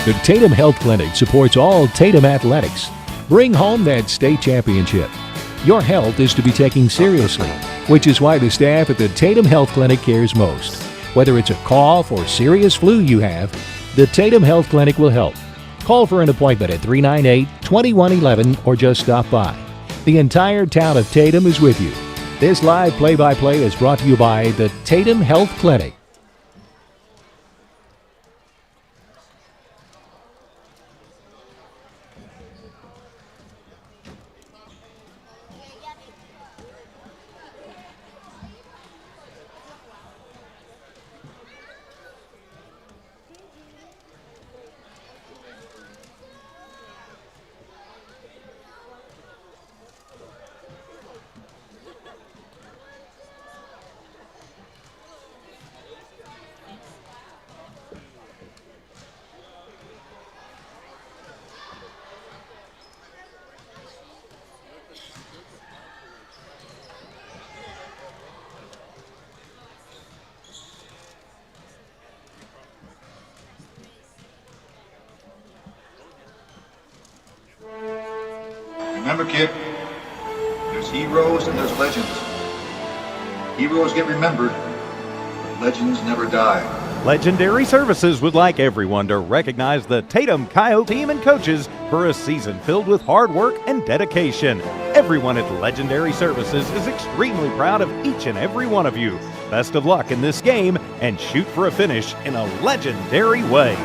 The Tatum Health Clinic supports all Tatum athletics. Bring home that state championship. Your health is to be taken seriously, which is why the staff at the Tatum Health Clinic cares most. Whether it's a cough or serious flu you have, the Tatum Health Clinic will help. Call for an appointment at 398-2111 or just stop by. The entire town of Tatum is with you. This live play-by-play is brought to you by the Tatum Health Clinic. Remember, kid, there's heroes and there's legends. Heroes get remembered, but legends never die. Legendary Services would like everyone to recognize the Tatum Coyote team and coaches for a season filled with hard work and dedication. Everyone at Legendary Services is extremely proud of each and every one of you. Best of luck in this game and shoot for a finish in a legendary way.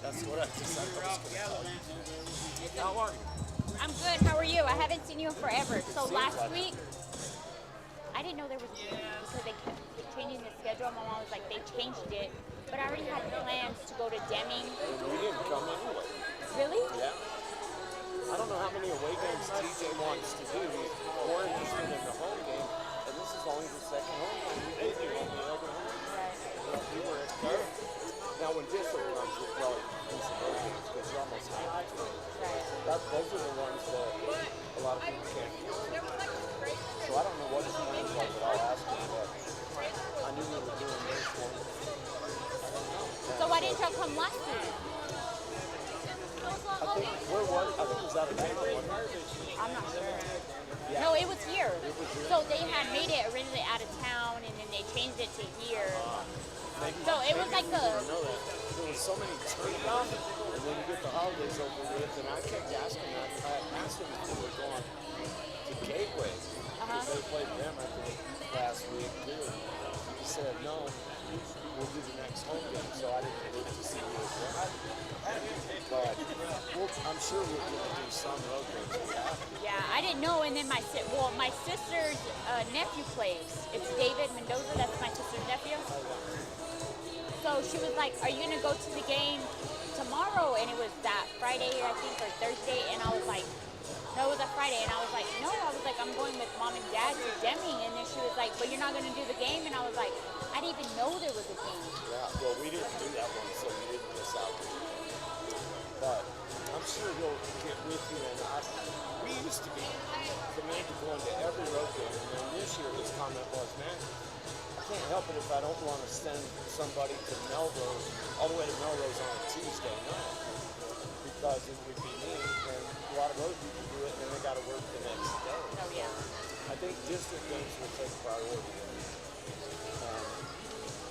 That's what I decided I was going to tell you. How are you? I'm good. How are you? I haven't seen you in forever. So last week, I didn't know there was because they kept changing the schedule. My mom was like, they changed it, but I already had plans to go to Deming. We didn't come anyway. Really? Yeah. I don't know how many away games TJ wants to do. He's more interested in the home game, and this is only the second home game we did on the other home. Right. We were at third. Now when Bissell comes, we'll probably in some road games because you almost have to. Right. Those are the ones that a lot of people can't do. So I don't know what his plans was, but I'll ask him. But I knew we were doing this one. So why didn't y'all come last week? I think it was out of town. Wasn't it? I'm not sure. Yeah. No, it was here. It was here. So they had made it originally out of town, and then they changed it to here. So it was like I know that. There was so many tournaments, and then you get the holidays over with, and I kept asking that. I asked them if they were going to Gateway, because they played them, I think, last week, too. He said, no, we'll do the next home game, so I didn't look to see who it was. But I'm sure we're going to do some road games. We have to. Yeah, I didn't know. And then my sister's nephew plays. It's David Mendoza. That's my sister's nephew. So she was like, "Are you gonna go to the game tomorrow?" And it was that Friday, I think, or Thursday. And I was like, "No, it was a Friday." And I was like, "No." I was like, "I'm going with mom and dad to Deming." And then she was like, "But you're not gonna do the game?" And I was like, "I didn't even know there was a game." Yeah, well, we didn't do that one, so we didn't miss out. But I'm sure he'll get with you. And we used to be committed to going to every road game. And then this year his comment was, man, I can't help it if I don't want to send somebody to Melrose, all the way to Melrose on a Tuesday night. Because it would be me, and a lot of other people do it, and then they got to work the next day. Oh yeah. I think distant games will take priority.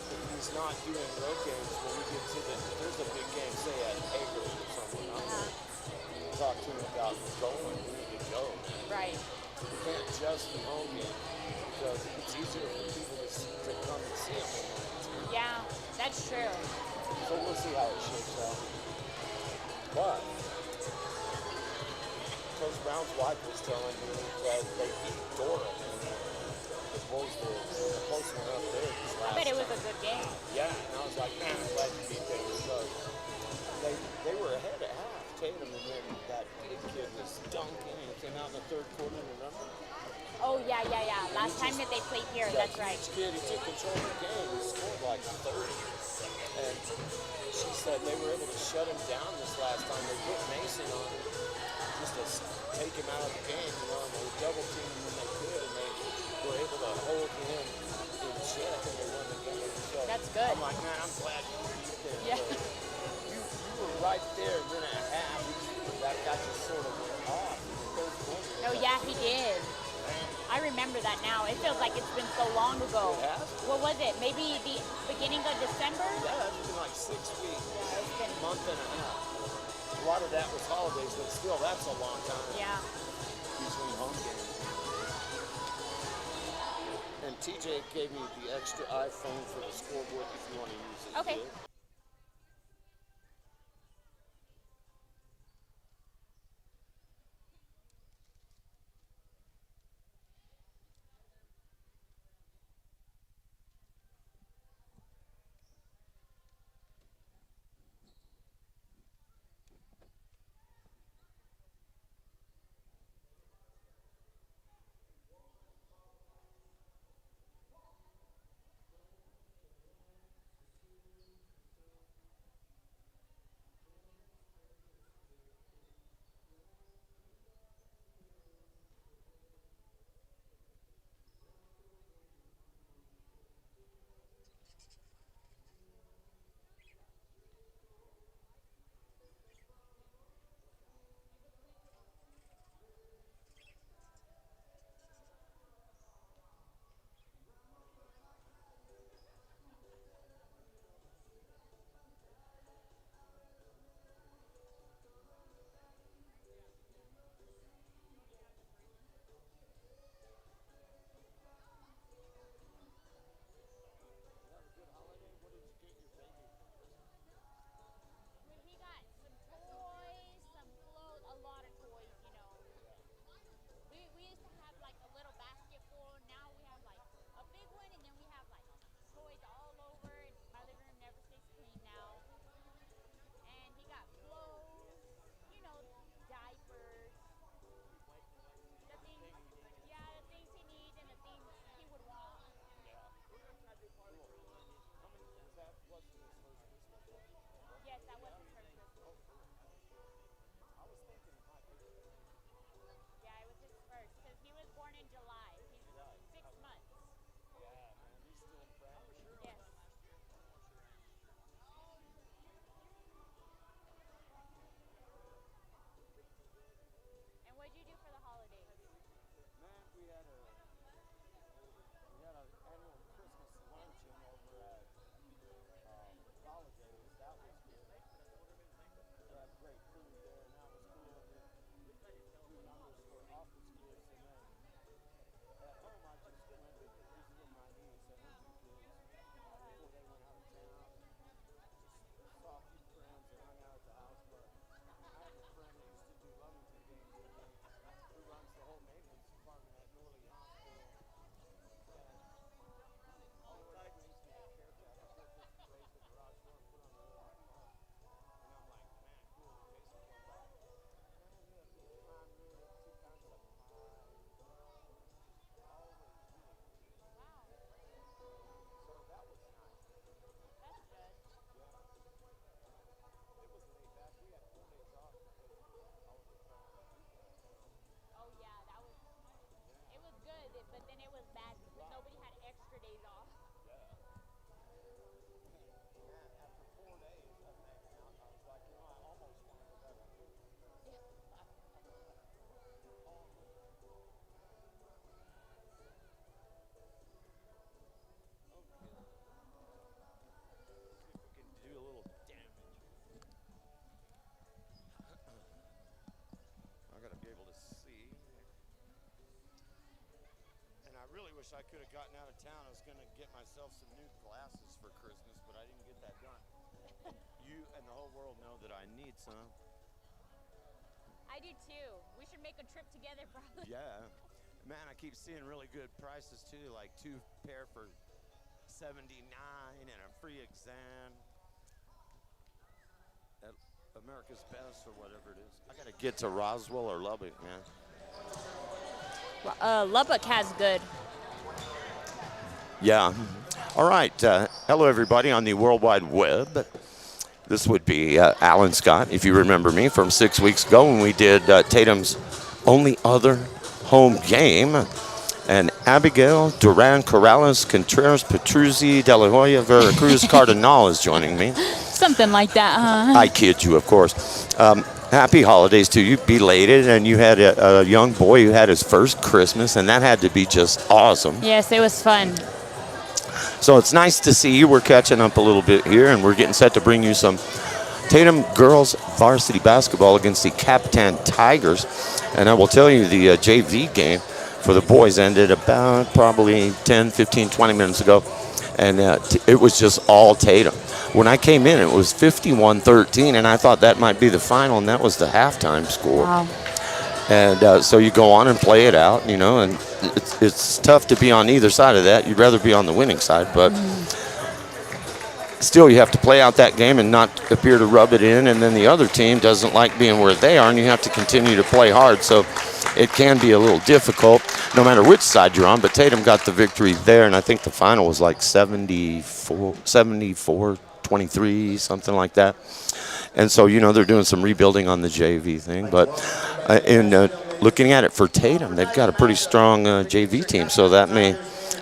If he's not doing road games, when we get to there's a big game, say at Hager or something, I'll talk to him about going. We need to go, man. Right. We can't just be home game because it's easier for people to come and see him. Yeah, that's true. So we'll see how it shakes out. But Coach Brown's wife was telling me that they beat Dora in the Wolfsburg, the close one up there. I bet it was a good game. Yeah, and I was like, man, I'm glad you beat them because they were ahead at half, Tatum, and then that big kid was dunking and came out in the third quarter, remember? Oh yeah. Last time that they played here, that's right. Each kid, he took control of the game. He scored like 30. And she said they were able to shut him down this last time. They put Mason on him just to take him out of the game, you know, and they double teamed him when they could, and they were able to hold him in check, and they won the game. So That's good. I'm like, man, I'm glad you beat them. Yeah. You were right there, and then at half, that got you sort of off in the third quarter. Oh yeah, he did. I remember that now. It feels like it's been so long ago. It has? What was it? Maybe the beginning of December? Yeah, it's been like 6 weeks. Yeah, it's been. A month and a half. A lot of that was holidays, but still, that's a long time Yeah. between home games. And TJ gave me the extra iPhone for the scoreboard if you want to use it. Okay. Too. wish I could have gotten out of town. I was going to get myself some new glasses for Christmas, but I didn't get that done. You and the whole world know that I need some. I do too. We should make a trip together, probably. Yeah. Man, I keep seeing really good prices too, like 2 pair for $79 and a free exam at America's Best or whatever it is. I got to get to Roswell or Lubbock, man. Lubbock has good. Yeah. All right. Hello, everybody on the World Wide Web. This would be Alan Scott, if you remember me from 6 weeks ago when we did Tatum's only other home game. And Abigail Duran Corrales Contreras Petruzzi de la Hoya Veracruz Cardinal is joining me. Something like that, huh? I kid you, of course. Happy holidays to you, belated, and you had a young boy who had his first Christmas, and that had to be just awesome. Yes, it was fun. So it's nice to see you. We're catching up a little bit here, and we're getting set to bring you some Tatum girls varsity basketball against the Capitan Tigers. And I will tell you, the JV game for the boys ended about probably 10, 15, 20 minutes ago, and it was just all Tatum. When I came in, it was 51-13, and I thought that might be the final, and that was the halftime score. Wow. And so you go on and play it out, you know, and it's tough to be on either side of that. You'd rather be on the winning side, but still you have to play out that game and not appear to rub it in, and then the other team doesn't like being where they are, and you have to continue to play hard. So it can be a little difficult no matter which side you're on, but Tatum got the victory there, and I think the final was like 74-23, something like that. And so, you know, they're doing some rebuilding on the JV thing. But in looking at it for Tatum, they've got a pretty strong JV team, so that may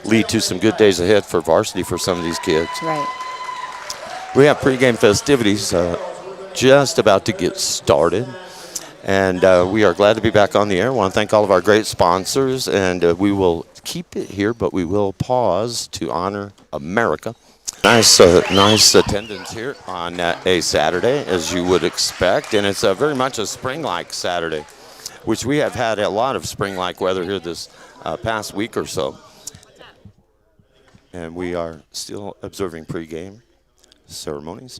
lead to some good days ahead for varsity for some of these kids. Right. We have pregame festivities just about to get started. And we are glad to be back on the air. I want to thank all of our great sponsors, and we will keep it here, but we will pause to honor America. Nice attendance here on a Saturday, as you would expect, and it's very much a spring-like Saturday, which we have had a lot of spring-like weather here this past week or so. And we are still observing pregame ceremonies.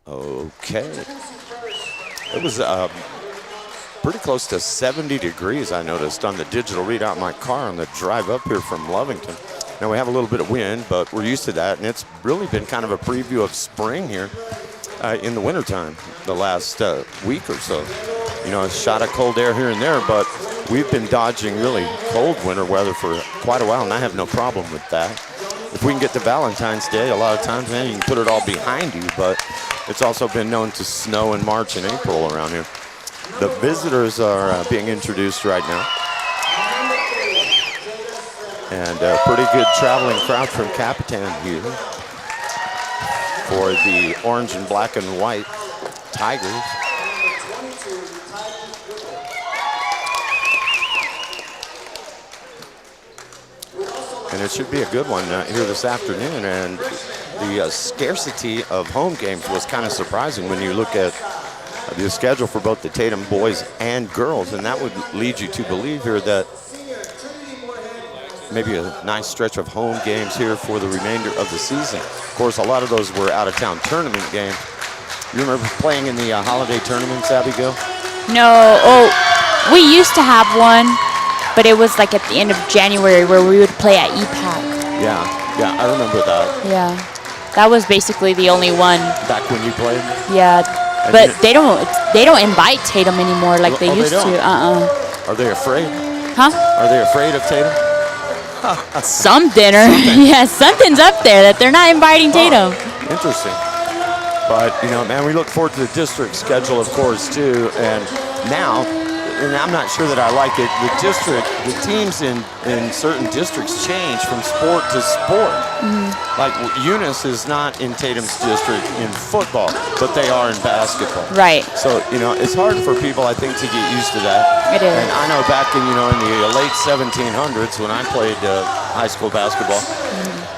Okay. It was pretty close to 70 degrees, I noticed, on the digital readout in my car on the drive up here from Lovington. Now, we have a little bit of wind, but we're used to that, and it's really been kind of a preview of spring here in the wintertime the last week or so. You know, a shot of cold air here and there, but we've been dodging really cold winter weather for quite a while, and I have no problem with that. If we can get to Valentine's Day, a lot of times, man, you can put it all behind you, but it's also been known to snow in March and April around here. The visitors are being introduced right now. And a pretty good traveling crowd from Capitan here for the orange and black and white Tigers. And it should be a good one here this afternoon. And the scarcity of home games was kind of surprising when you look at the schedule for both the Tatum boys and girls. And that would lead you to believe here that maybe a nice stretch of home games here for the remainder of the season. Of course, a lot of those were out-of-town tournament games. You remember playing in the holiday tournaments, Abigail? No. Oh, we used to have one, but it was like at the end of January where we would play at EPAC. Yeah, I remember that. Yeah, that was basically the only one. Back when you played? Yeah, but they don't invite Tatum anymore like they used to. Are they afraid? Huh? Are they afraid of Tatum? Something, or yeah, something's up there that they're not inviting Tatum. Interesting. But, you know, man, we look forward to the district schedule, of course, too. And now, and I'm not sure that I like it, the teams in certain districts change from sport to sport. Like Eunice is not in Tatum's district in football, but they are in basketball. Right. So, you know, it's hard for people, I think, to get used to that. It is. And I know back in, you know, in the late 1700s when I played high school basketball,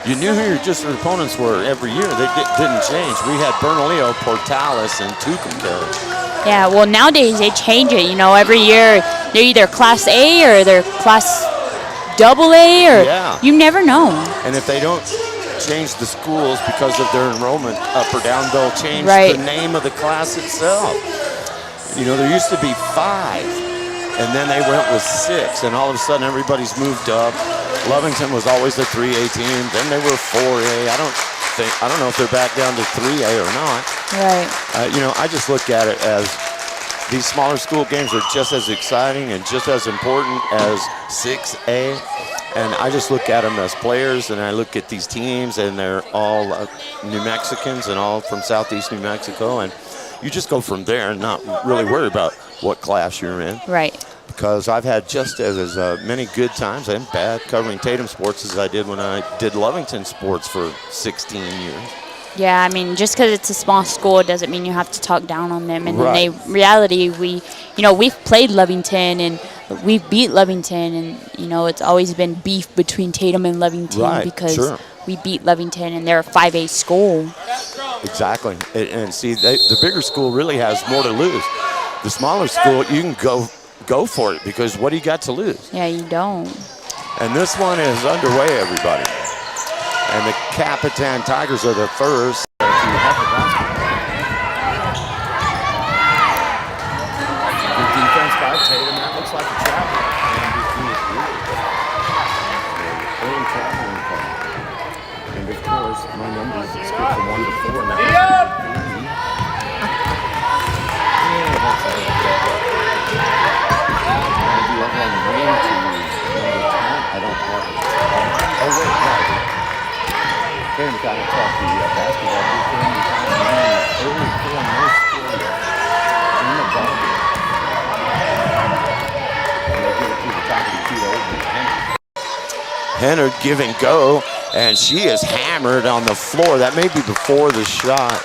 you knew who your distant opponents were every year. They didn't change. We had Bernalillo, Portales, and Tucumcari. Yeah, well, nowadays they change it. You know, every year they're either Class A or they're Class AA, or you never know. And if they don't change the schools because of their enrollment up or down, they'll change the name of the class itself. You know, there used to be 5, and then they went with 6, and all of a sudden everybody's moved up. Lovington was always the 3A team. Then they were 4A. I don't know if they're back down to 3A or not. Right. You know, I just look at it as these smaller school games are just as exciting and just as important as 6A. And I just look at them as players, and I look at these teams, and they're all New Mexicans and all from Southeast New Mexico. And you just go from there and not really worry about what class you're in. Right. Because I've had just as many good times and bad covering Tatum sports as I did when I did Lovington sports for 16 years. Yeah, I mean, just because it's a small school doesn't mean you have to talk down on them. And in reality, we've played Lovington and we've beat Lovington, and you know it's always been beef between Tatum and Lovington because we beat Lovington and they're a 5A school. Exactly, and see, the bigger school really has more to lose. The smaller school, you can go for it because what do you got to lose? Yeah, you don't. And this one is underway, everybody. And the Capitan Tigers are the first. Good defense by Tatum. That looks like a travel. Early traveling call. And of course, my numbers skip from 1 to 4 now. I don't want it. Oh, wait, no. Tatum got to talk the basketball game. Early killing no score in the ball game. And they give it to the top of the key over. Henner give and go, and she is hammered on the floor. That may be before the shot.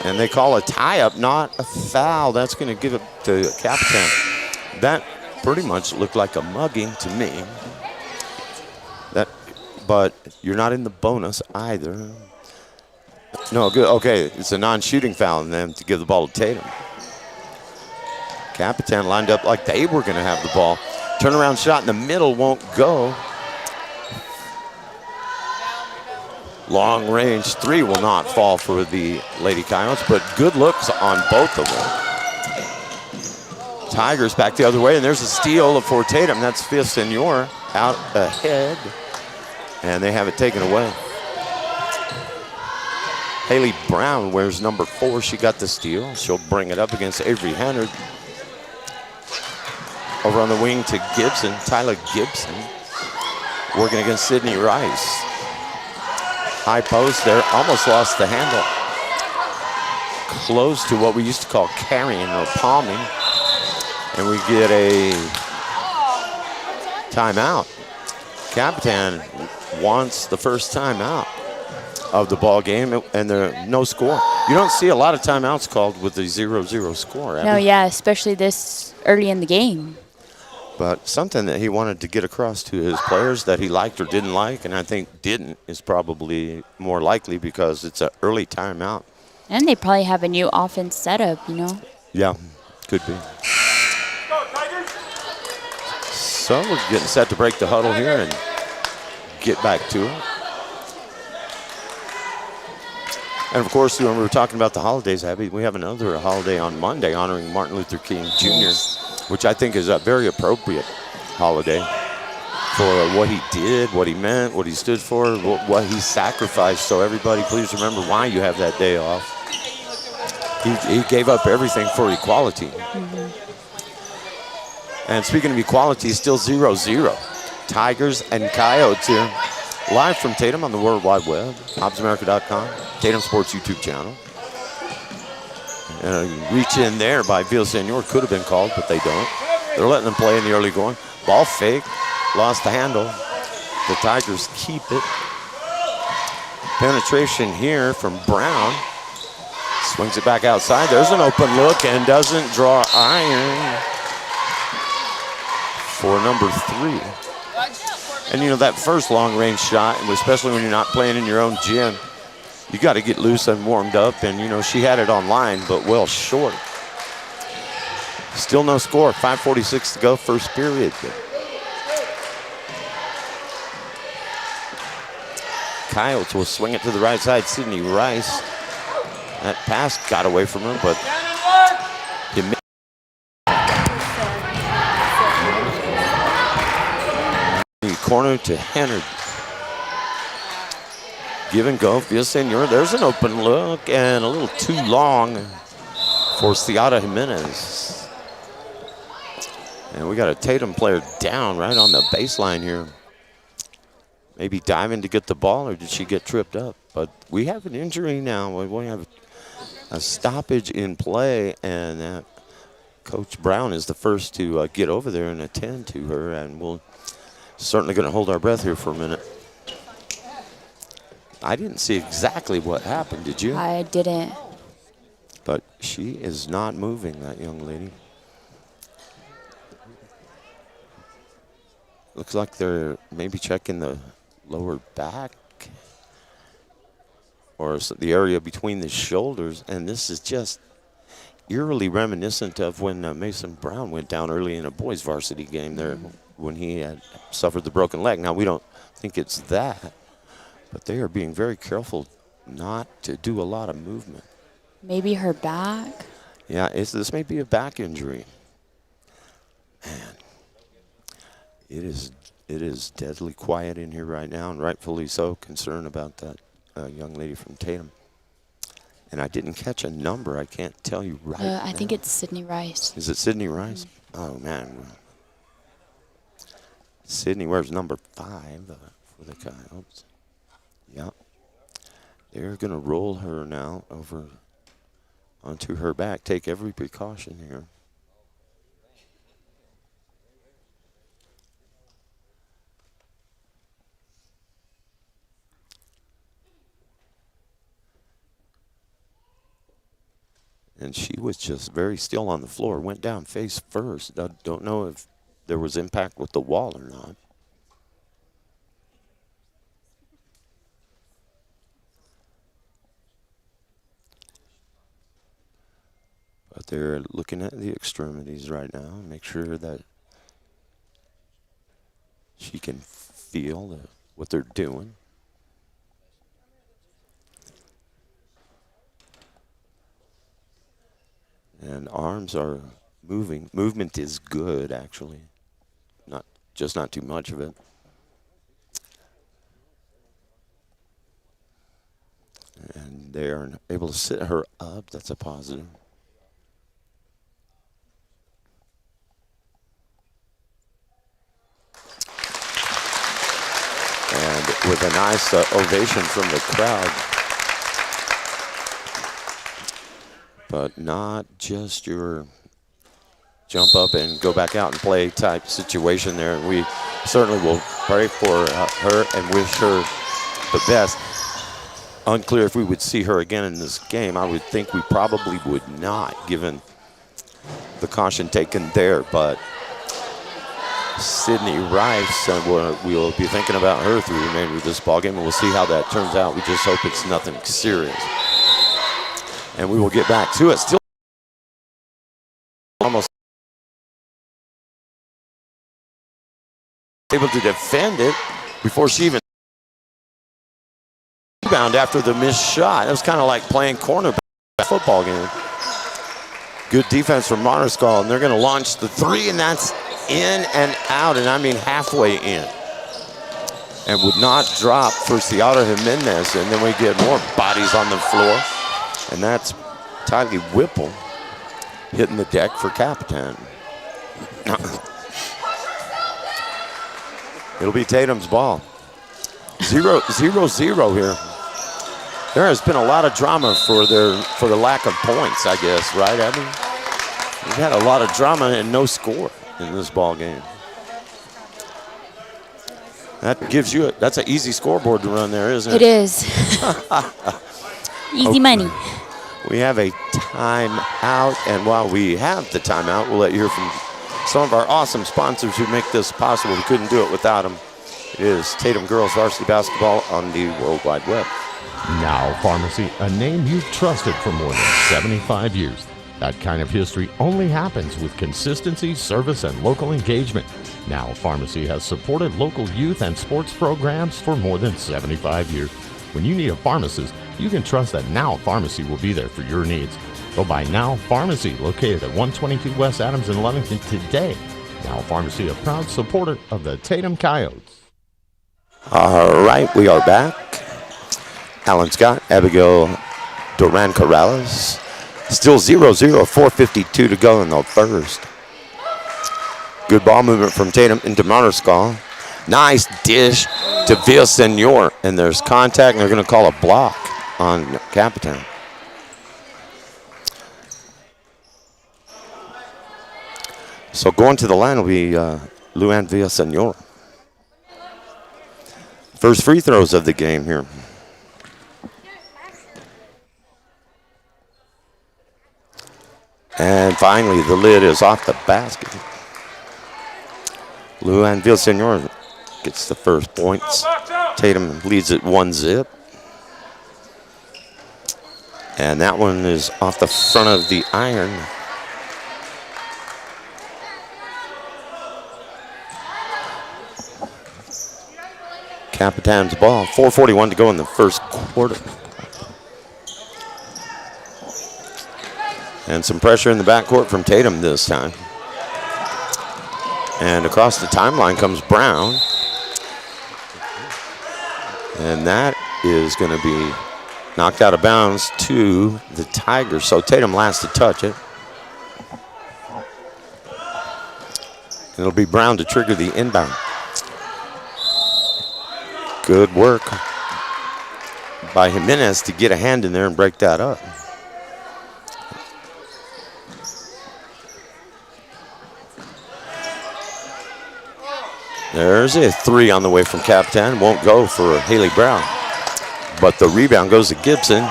And they call a tie-up, not a foul. That's going to give it to Capitan. That pretty much looked like a mugging to me. But you're not in the bonus either. No, good. Okay, it's a non-shooting foul and then to give the ball to Tatum. Capitan lined up like they were going to have the ball. Turnaround shot in the middle won't go. Long range 3 will not fall for the Lady Coyotes, but good looks on both of them. Tigers back the other way, and there's a steal for Tatum. That's fifth senior out ahead, and they have it taken away. Haley Brown wears number 4. She got the steal. She'll bring it up against Avery Hennard. Over on the wing to Gibson, Tyler Gibson, working against Sydney Rice. High post there, almost lost the handle. Close to what we used to call carrying or palming. And we get a timeout. Capitan wants the first timeout of the ball game, and there's no score. You don't see a lot of timeouts called with the 0-0 score. No, yeah, especially this early in the game. But something that he wanted to get across to his players that he liked or didn't like, and I think didn't, is probably more likely because it's an early timeout. And they probably have a new offense setup, you know? Yeah, could be. So we're getting set to break the huddle here and get back to it. And of course, when we were talking about the holidays, Abby, we have another holiday on Monday honoring Martin Luther King Jr., which I think is a very appropriate holiday for what he did, what he meant, what he stood for, what he sacrificed. So everybody, please remember why you have that day off. He gave up everything for equality. And speaking of equality, still 0-0. Tigers and Coyotes here. Live from Tatum on the World Wide Web, HobbsAmerica.com, Tatum Sports YouTube channel. And a reach in there by Villasenor could have been called, but they don't. They're letting them play in the early going. Ball fake, lost the handle. The Tigers keep it. Penetration here from Brown. Swings it back outside. There's an open look and doesn't draw iron for number 3. And, you know, that first long-range shot, and especially when you're not playing in your own gym, you got to get loose and warmed up. And, you know, she had it on line, but well short. Still no score. 5:46 to go, first period. Coyotes will swing it to the right side. Sydney Rice. That pass got away from her, but he missed. Corner to Hennard. Give and go. Villasenor. There's an open look and a little too long for Ciara Jimenez. And we got a Tatum player down right on the baseline here. Maybe diving to get the ball, or did she get tripped up? But we have an injury now. We have a stoppage in play, and Coach Brown is the first to get over there and attend to her, and we'll certainly going to hold our breath here for a minute. I didn't see exactly what happened, did you? I didn't. But she is not moving, that young lady. Looks like they're maybe checking the lower back or the area between the shoulders, and this is just eerily reminiscent of when Mason Brown went down early in a boys varsity game there when he had suffered the broken leg. Now, we don't think it's that, but they are being very careful not to do a lot of movement. Maybe her back? Yeah, this may be a back injury. Man, it is deadly quiet in here right now, and rightfully so, concerned about that young lady from Tatum. And I didn't catch a number. I can't tell you right now. I think it's Sydney Rice. Is it Sydney Rice? Oh, man. Sydney wears number 5 for the Coyotes. Yep. They're going to roll her now over onto her back. Take every precaution here. And she was just very still on the floor. Went down face first. I don't know if there was impact with the wall or not. But they're looking at the extremities right now. Make sure that she can feel what they're doing. And arms are moving. Movement is good, actually. Not too much of it. And they are able to sit her up. That's a positive. And with a nice ovation from the crowd. But not just your jump up and go back out and play type situation there. We certainly will pray for her and wish her the best. Unclear if we would see her again in this game. I would think we probably would not, given the caution taken there. But Sydney Rice, we'll be thinking about her through the remainder of this ballgame, and we'll see how that turns out. We just hope it's nothing serious. And we will get back to it. Still almost able to defend it before she even rebound after the missed shot. It was kind of like playing cornerback football game. Good defense from Montescall, and they're going to launch the 3, and that's in and out, and I mean halfway in. And would not drop for Ciara Jimenez, and then we get more bodies on the floor. And that's Tylee Whipple hitting the deck for Capitan. It'll be Tatum's ball. 0-0 here. There has been a lot of drama for the lack of points, I guess, right, Abby? We've had a lot of drama and no score in this ball game. That gives you that's an easy scoreboard to run there, isn't it? It is. Easy money. We have a timeout, and while we have the timeout, we'll let you hear from some of our awesome sponsors who make this possible. We couldn't do it without them. It is Tatum Girls Varsity Basketball on the World Wide Web. Now Pharmacy, a name you've trusted for more than 75 years. That kind of history only happens with consistency, service, and local engagement. Now Pharmacy has supported local youth and sports programs for more than 75 years. When you need a pharmacist, you can trust that Now Pharmacy will be there for your needs. Go by Now Pharmacy, located at 122 West Adams in Lovington today. Now Pharmacy, a proud supporter of the Tatum Coyotes. All right, we are back. Alan Scott, Abigail Duran Corrales. Still 0-0, 4:52 to go in the first. Good ball movement from Tatum into Montescall. Nice dish to Villasenor. And there's contact, and they're going to call a block on Capitan. So going to the line will be Luann Villasenor. First free throws of the game here. And finally, the lid is off the basket. Luann Villasenor gets the first points. Tatum leads it 1-0. And that one is off the front of the iron. Capitan's ball. 4:41 to go in the first quarter. And some pressure in the backcourt from Tatum this time. And across the timeline comes Brown. And that is going to be knocked out of bounds to the Tigers. So Tatum last to touch it. And it'll be Brown to trigger the inbound. Good work by Jimenez to get a hand in there and break that up. There's a three on the way from Capitan. Won't go for Haley Brown. But the rebound goes to Gibson.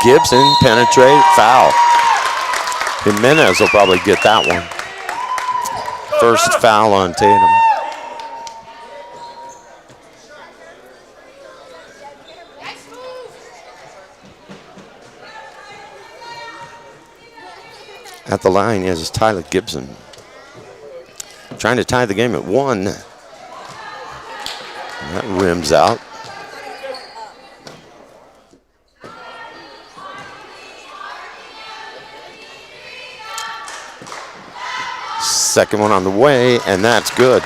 Gibson penetrate, foul. Jimenez will probably get that one. First foul on Tatum. At the line is Tyler Gibson. Trying to tie the game at 1. And that rims out. Second one on the way, and that's good.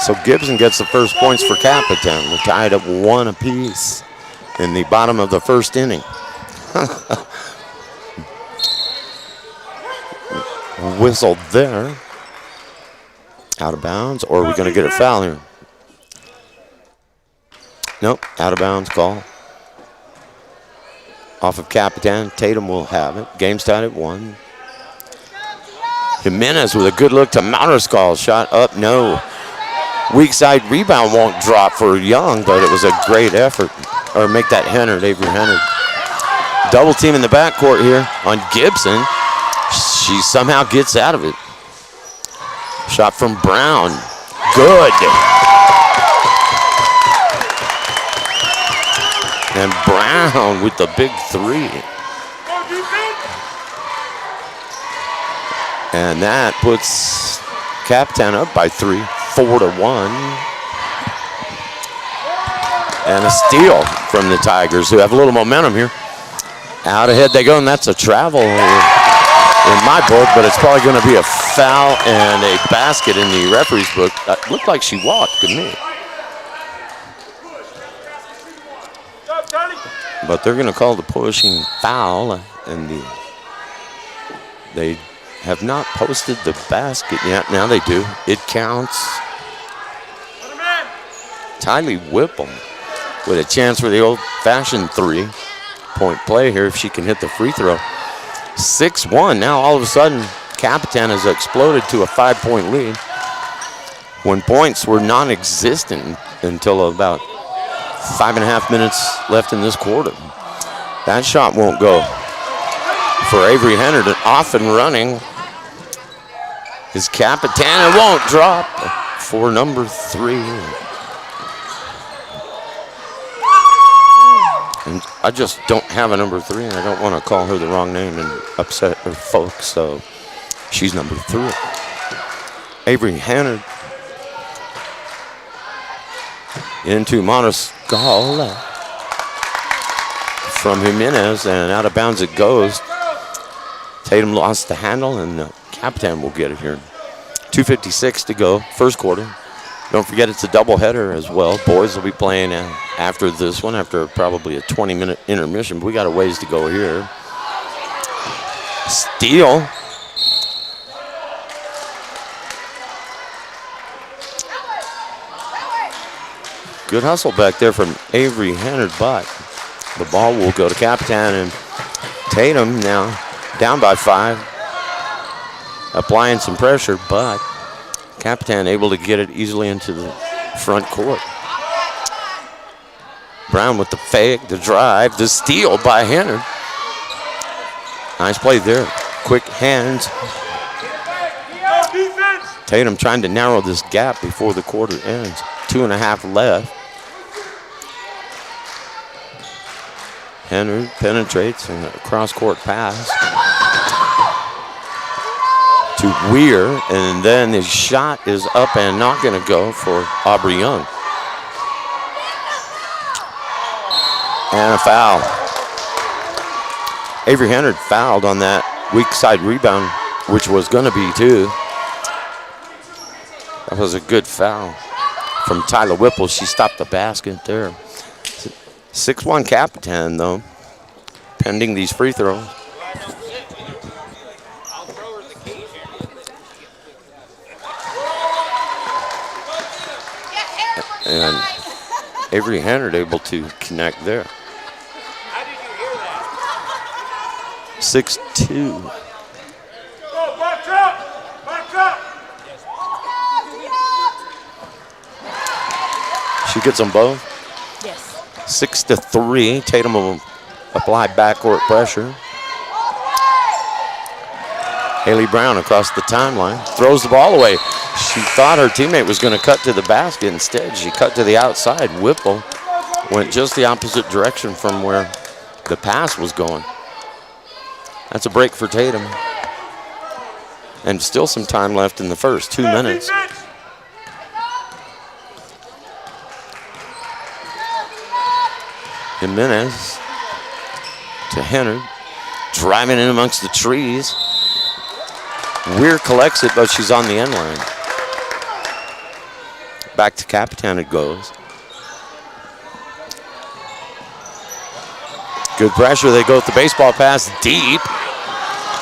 So Gibson gets the first points for Capitan. We're tied up 1 apiece in the bottom of the first inning. Whistle there. Out of bounds, or are we going to get a foul here? Nope, out of bounds call. Off of Capitan. Tatum will have it. Game's tied at 1. Jimenez with a good look to Mounterscall. Shot up, no. Weak side rebound won't drop for Young, but it was a great effort. Or make that Hennard, Avery Hennard. Double team in the backcourt here on Gibson. She somehow gets out of it. Shot from Brown. Good. And Brown with the big 3. And that puts Capitan up by 3, 4-1. And a steal from the Tigers, who have a little momentum here. Out ahead they go, and that's a travel in my book, but it's probably going to be a foul and a basket in the referee's book. It looked like she walked to me. But they're going to call the pushing foul, and they have not posted the basket yet. Now they do. It counts. Tylee Whipple with a chance for the old-fashioned 3-point play here if she can hit the free throw. 6-1. Now all of a sudden, Capitan has exploded to a 5-point lead when points were non-existent until about 5.5 minutes left in this quarter. That shot won't go for Avery Hennard. Off and running is Capitan. It won't drop for number 3. And I just don't have a number 3, and I don't want to call her the wrong name and upset her folks, so she's number 3. Avery Hannard into Montescala from Jimenez, and out of bounds it goes. Tatum lost the handle, and Capitan will get it here. 2:56 to go, first quarter. Don't forget it's a doubleheader as well. Boys will be playing after this one, after probably a 20-minute intermission, but we got a ways to go here. Steal. Good hustle back there from Avery Hannard, but the ball will go to Capitan, and Tatum now down by 5. Applying some pressure, but Capitan able to get it easily into the front court. Brown with the fake, the drive, the steal by Hannard. Nice play there. Quick hands. Tatum trying to narrow this gap before the quarter ends. 2.5 left. Hannard penetrates and a cross-court pass to Weir, and then his shot is up and not going to go for Aubrey Young. And a foul. Avery Hannard fouled on that weak side rebound, which was going to be 2. That was a good foul from Tyler Whipple. She stopped the basket there. 6-1 Capitan, though, pending these free throws. And Avery Hannard able to connect there. 6-2. She gets them both. Yes. 6-3. Tatum will apply backcourt pressure. Haley Brown across the timeline, throws the ball away. She thought her teammate was going to cut to the basket. Instead, she cut to the outside. Whipple went just the opposite direction from where the pass was going. That's a break for Tatum. And still some time left in the first, 2 minutes. Jimenez to Hannard, driving in amongst the trees. Weir collects it, but she's on the end line. Back to Capitan it goes. Good pressure, they go with the baseball pass deep,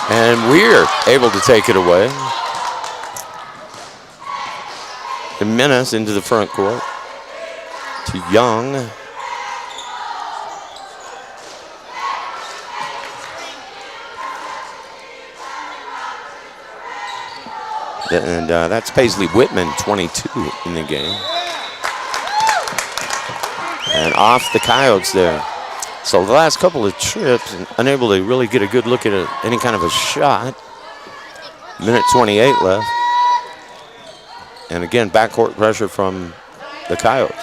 and Weir able to take it away. Jimenez into the front court to Young. And that's Paisley Whitman, 22 in the game. And off the Coyotes there. So the last couple of trips, unable to really get a good look at any kind of a shot. Minute 28 left. And again, backcourt pressure from the Coyotes.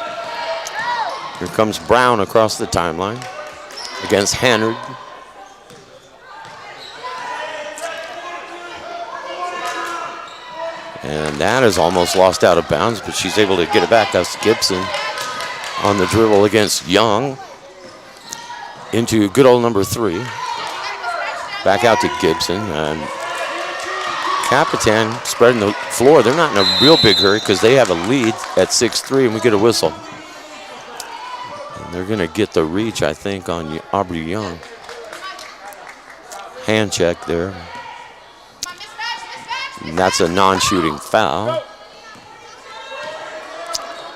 Here comes Brown across the timeline against Hannard. And that is almost lost out of bounds, but she's able to get it back. That's Gibson on the dribble against Young. Into good old number 3. Back out to Gibson. And Capitan spreading the floor. They're not in a real big hurry because they have a lead at 6-3, and we get a whistle. And they're going to get the reach, I think, on Aubrey Young. Hand check there. And that's a non-shooting foul.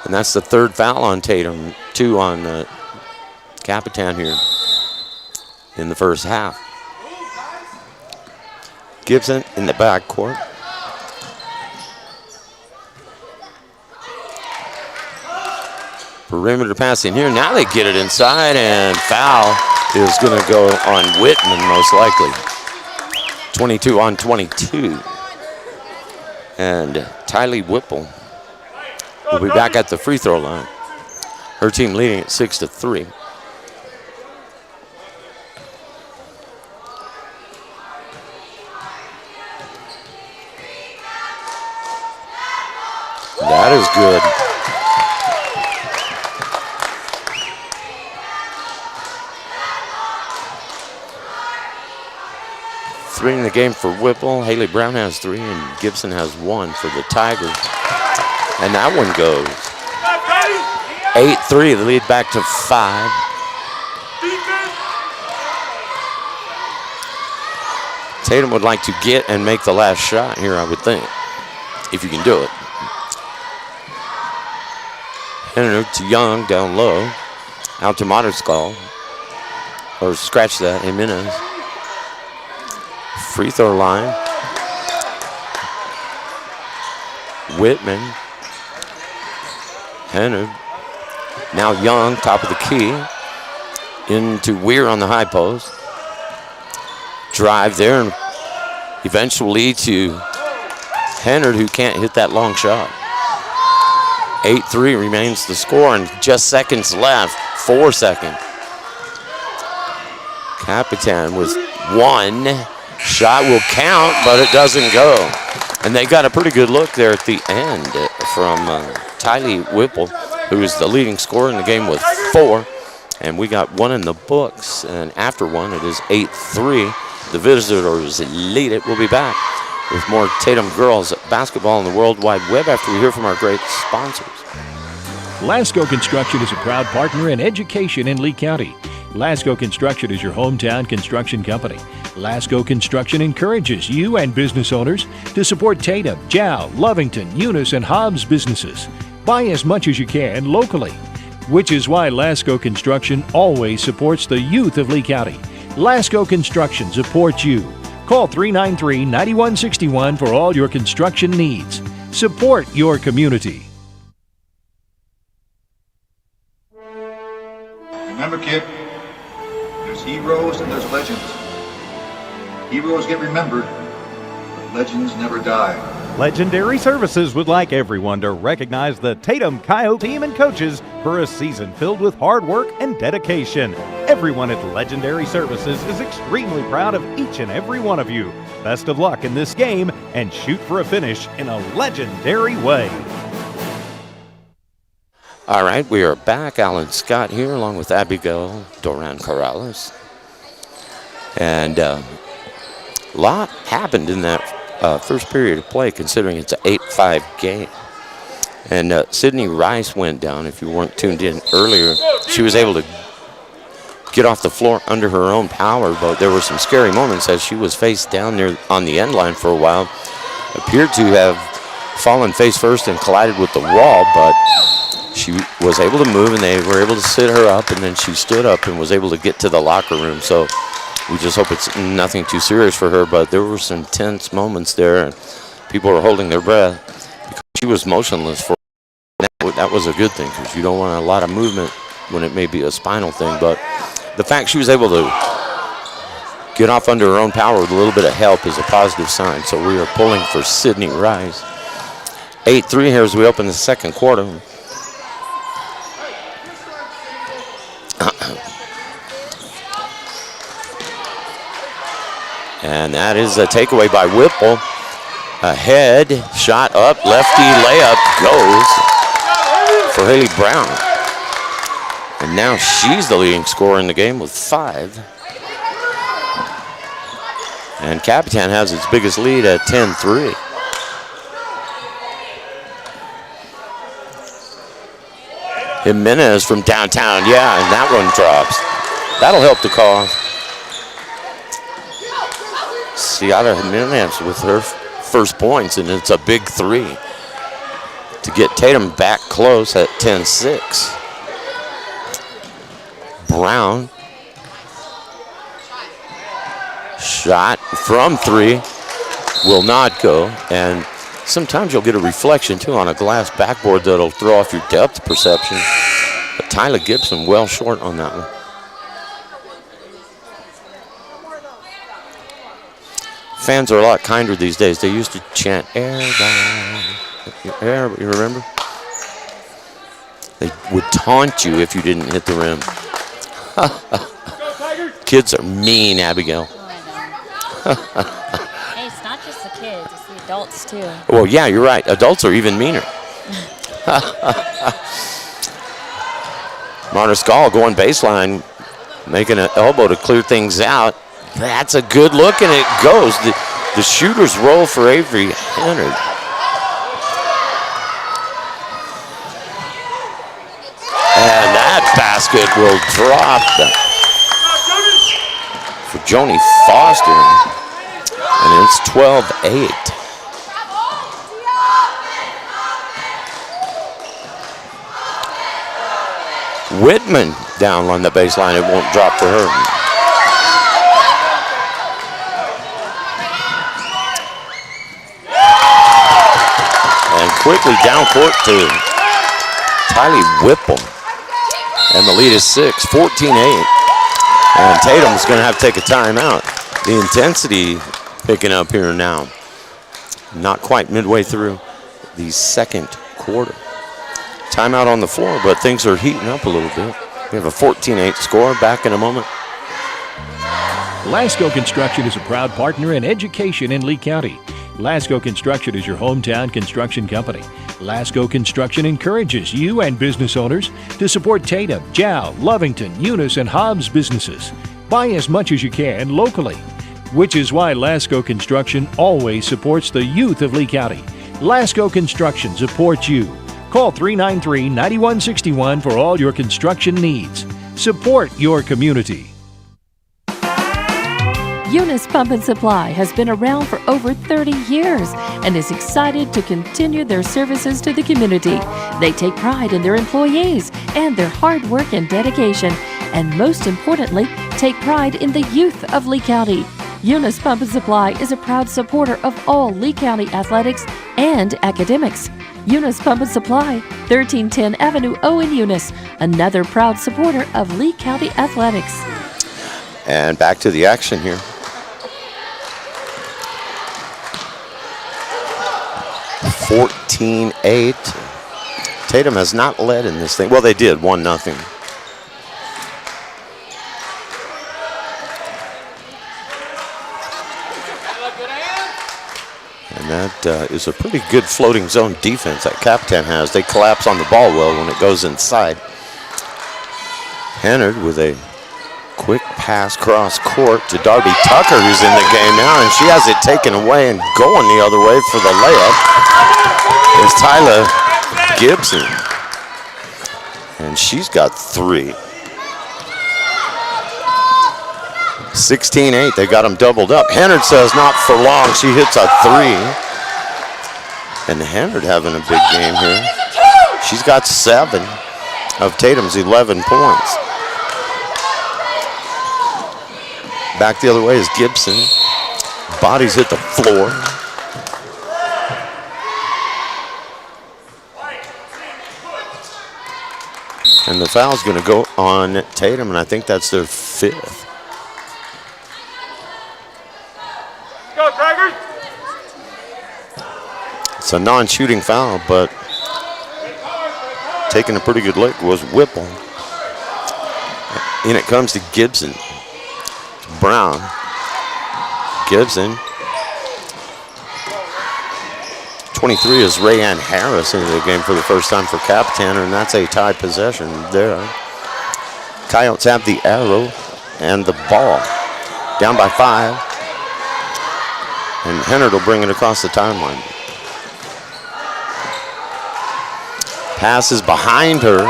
And that's the 3rd foul on Tatum, 2 on Capitan here in the first half. Gibson in the backcourt. Perimeter passing here. Now they get it inside, and foul is going to go on Whitman most likely. 22 on 22. And Tylee Whipple will be back at the free throw line. Her team leading at 6-3. That is good. Three in the game for Whipple. Haley Brown has 3, and Gibson has 1 for the Tigers. And that one goes. 8-3, the lead back to 5. Tatum would like to get and make the last shot here, I would think, if you can do it. Henry to Young down low. Out to Moderskal. Or scratch that, Jimenez. Free throw line. Whitman. Henry. Now Young, top of the key. Into Weir on the high post. Drive there and eventually to Henry, who can't hit that long shot. 8-3 remains the score, and just seconds left. 4 seconds. Capitan with 1. Shot will count, but it doesn't go. And they got a pretty good look there at the end from Tylee Whipple, who is the leading scorer in the game with 4. And we got 1 in the books, and after 1, it is 8-3. The visitors lead it. We'll be back with more Tatum girls basketball on the World Wide Web after we hear from our great sponsors. Lasco Construction is a proud partner in education in Lee County. Lasco Construction is your hometown construction company. Lasco Construction encourages you and business owners to support Tatum, Jow, Lovington, Eunice, and Hobbs businesses. Buy as much as you can locally, which is why Lasco Construction always supports the youth of Lee County. Lasco Construction supports you. Call 393-9161 for all your construction needs. Support your community. Remember, kid, there's heroes and there's legends. Heroes get remembered, but legends never die. Legendary Services would like everyone to recognize the Tatum Coyote team and coaches for a season filled with hard work and dedication. Everyone at Legendary Services is extremely proud of each and every one of you. Best of luck in this game and shoot for a finish in a legendary way. All right, we are back. Alan Scott here along with Abigail Doran Corrales. And a lot happened in that first period of play, considering it's an 8-5 game. And Sydney Rice went down. If you weren't tuned in earlier, she was able to get off the floor under her own power, but there were some scary moments as she was face down there on the end line for a while. Appeared to have fallen face first and collided with the wall, but she was able to move, and they were able to sit her up, and then she stood up and was able to get to the locker room. So we just hope it's nothing too serious for her, but there were some tense moments there, and people were holding their breath because she was motionless for that was a good thing, because you don't want a lot of movement when it may be a spinal thing. But the fact she was able to get off under her own power with a little bit of help is a positive sign. So we are pulling for Sydney Rice. 8-3 here as we open the second quarter. And that is a takeaway by Whipple. Ahead, shot up, lefty layup goes for Haley Brown. And now she's the leading scorer in the game with 5. And Capitan has its biggest lead at 10-3. Jimenez from downtown, yeah, and that one drops. That'll help the cause. Ciara Jimenez with her first points, and it's a big 3 to get Tatum back close at 10-6. Brown. Shot from 3 will not go, and sometimes you'll get a reflection too on a glass backboard that'll throw off your depth perception. But Tyler Gibson well short on that one. Fans are a lot kinder these days. They used to chant "air down," air. You remember? They would taunt you if you didn't hit the rim. Kids are mean, Abigail. Hey, it's not just the kids, it's the adults too. Well, yeah, you're right. Adults are even meaner. Mariscal going baseline, making an elbow to clear things out. That's a good look, and it goes. The shooters roll for Avery Hennard. And that basket will drop for Joni Foster. And it's 12-8. Whitman down on the baseline. It won't drop for her. And quickly down court to Tylee Whipple. And the lead is 6, 14-8. And Tatum's going to have to take a timeout. The intensity picking up here now. Not quite midway through the second quarter. Timeout on the floor, but things are heating up a little bit. We have a 14-8 score. Back in a moment. Lasco Construction is a proud partner in education in Lee County. Lasco Construction is your hometown construction company. Lasco Construction encourages you and business owners to support Tatum, Jow, Lovington, Eunice, and Hobbs businesses. Buy as much as you can locally, which is why Lasco Construction always supports the youth of Lee County. Lasco Construction supports you. Call 393-9161 for all your construction needs. Support your community. Eunice Pump and Supply has been around for over 30 years and is excited to continue their services to the community. They take pride in their employees and their hard work and dedication, and most importantly, take pride in the youth of Lee County. Eunice Pump and Supply is a proud supporter of all Lee County athletics and academics. Eunice Pump and Supply, 1310 Avenue O in Eunice, another proud supporter of Lee County athletics. And back to the action here. (14-8). Tatum has not led in this thing. Well, they did 1-0. And that is a pretty good floating zone defense that Capitan has. They collapse on the ball well when it goes inside. Hennard with a quick pass cross court to Darby Tucker, who's in the game now, and she has it taken away, and going the other way for the layup is Tyler Gibson. And she's got 3. 16-8, they got them doubled up. Hennard says not for long, she hits a 3. And Hennard having a big game here. She's got 7 of Tatum's 11 points. Back the other way is Gibson. Bodies hit the floor. And the foul's going to go on Tatum, and I think that's their 5th. Go, Tigers! It's a non-shooting foul, but taking a pretty good lick was Whipple. In it comes to Gibson. Brown. Gibson. 23 is Rayanne Harris into the game for the first time for Capitan, and that's a tie possession there. Coyotes have the arrow and the ball. Down by 5. And Hennard will bring it across the timeline. Pass is behind her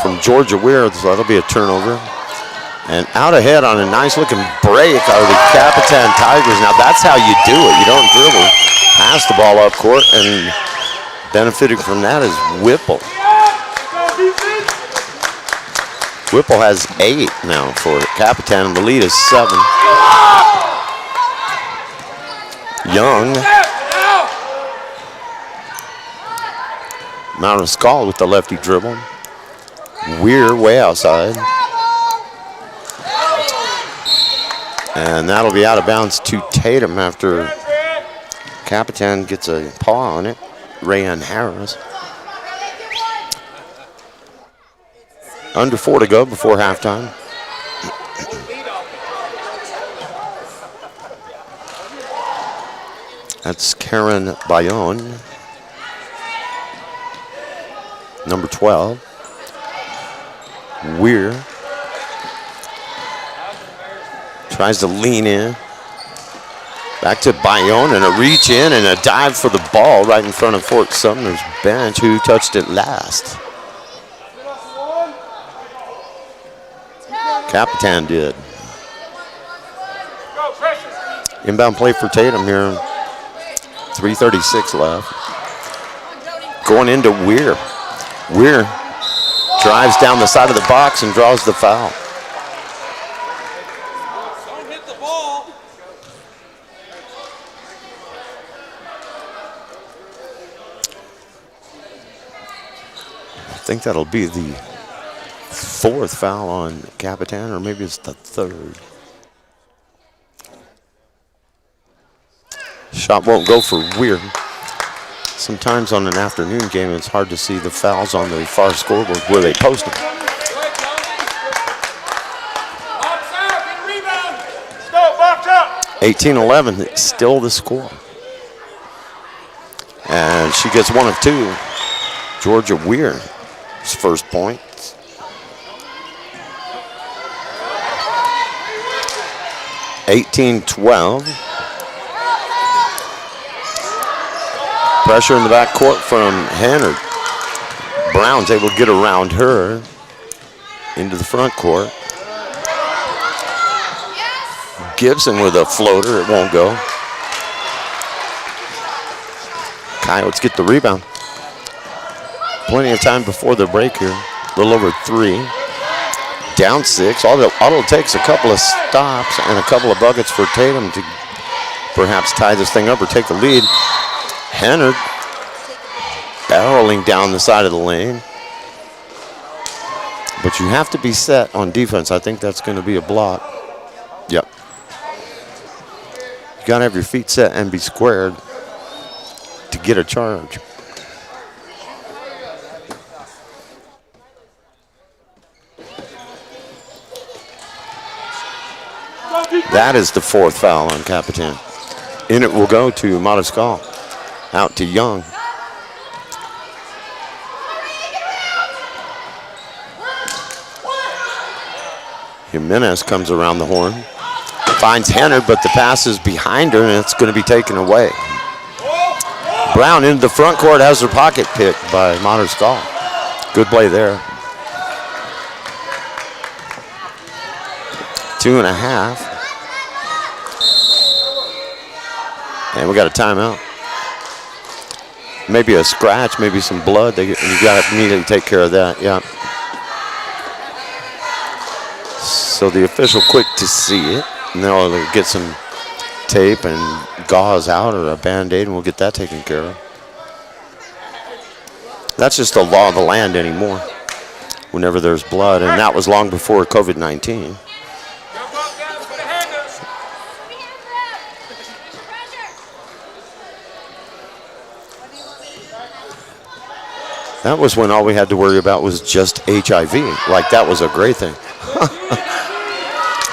from Georgia Weir, so that'll be a turnover. And out ahead on a nice looking break are the Capitan Tigers. Now that's how you do it. You don't dribble. Pass the ball up court, and benefiting from that is Whipple. Whipple has 8 now for Capitan, and the lead is 7. Young. Mariscal with the lefty dribble. Weir way outside. And that'll be out of bounds to Tatum after Capitan gets a paw on it. Rayanne Harris. Under 4 to go before halftime. That's Karen Bayonne, number 12. Weir tries to lean in. Back to Bayonne and a reach in and a dive for the ball right in front of Fort Sumner's bench, who touched it last. Capitan did. Inbound play for Tatum here. 3:36 left. Going into Weir. Weir drives down the side of the box and draws the foul. Don't hit the ball. I think that'll be the 4th foul on Capitan, or maybe it's the 3rd. Shot won't go for Weir. Sometimes on an afternoon game, it's hard to see the fouls on the far scoreboard where they post them. 18-11, it's still the score. And she gets 1 of 2. Georgia Weir's first point. (18-12). Pressure in the back court from Hannard. Brown's able to get around her into the front court. Gibson with a floater, it won't go. Coyotes get the rebound. Plenty of time before the break here. A little over 3. Down 6. All it'll take is a couple of stops and a couple of buckets for Tatum to perhaps tie this thing up or take the lead. Hannard barreling down the side of the lane. But you have to be set on defense. I think that's going to be a block. Yep. You got to have your feet set and be squared to get a charge. That is the 4th foul on Capitan. In it will go to Mariscal. Out to Young. Jimenez comes around the horn. Finds Hannard, but the pass is behind her, and it's going to be taken away. Brown into the front court, has her pocket picked by Mariscal. Good play there. 2.5. And we got a timeout. Maybe a scratch, maybe some blood. You got to immediately take care of that, yeah. So the official quick to see it. And they'll get some tape and gauze out or a Band-Aid, and we'll get that taken care of. That's just the law of the land anymore, whenever there's blood, and that was long before COVID-19. That was when all we had to worry about was just HIV. Like, that was a great thing.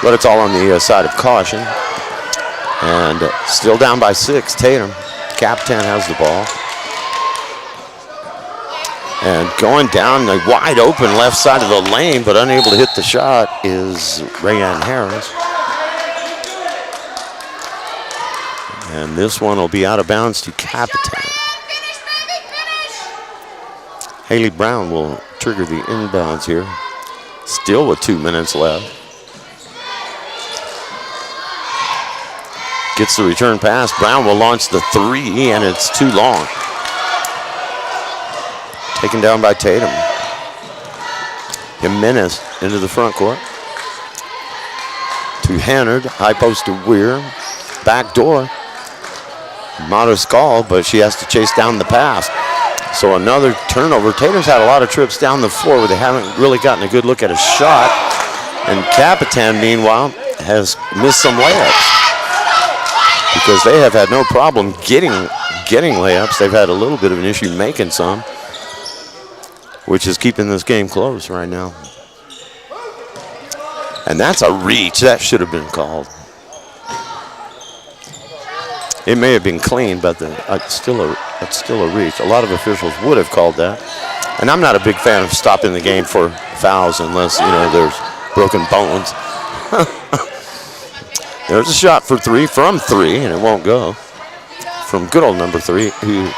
But it's all on the side of caution. And still down by 6, Tatum. Capitan has the ball. And going down the wide open left side of the lane, but unable to hit the shot, is Rayanne Harris. And this one will be out of bounds to Capitan. Haley Brown will trigger the inbounds here. Still with 2 minutes left. Gets the return pass. Brown will launch the 3, and it's too long. Taken down by Tatum. Jimenez into the front court. To Hannard. High post to Weir. Back door. Mariscal, but she has to chase down the pass. So another turnover. Tatum's had a lot of trips down the floor where they haven't really gotten a good look at a shot. And Capitan, meanwhile, has missed some layups because they have had no problem getting layups. They've had a little bit of an issue making some, which is keeping this game close right now. And that's a reach. That should have been called. It may have been clean, but it's still a reach. A lot of officials would have called that. And I'm not a big fan of stopping the game for fouls unless, there's broken bones. There's a shot for 3 from 3, and it won't go. From good old number 3,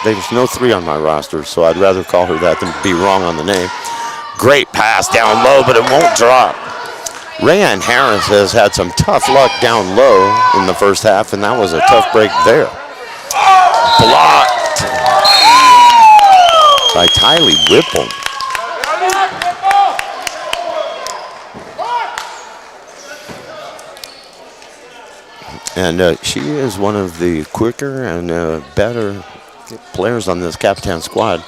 there's no 3 on my roster, so I'd rather call her that than be wrong on the name. Great pass down low, but it won't drop. Rayanne Harris has had some tough luck down low in the first half, and that was a tough break there. Blocked by Tylee Whipple. And she is one of the quicker and better players on this Capitan squad.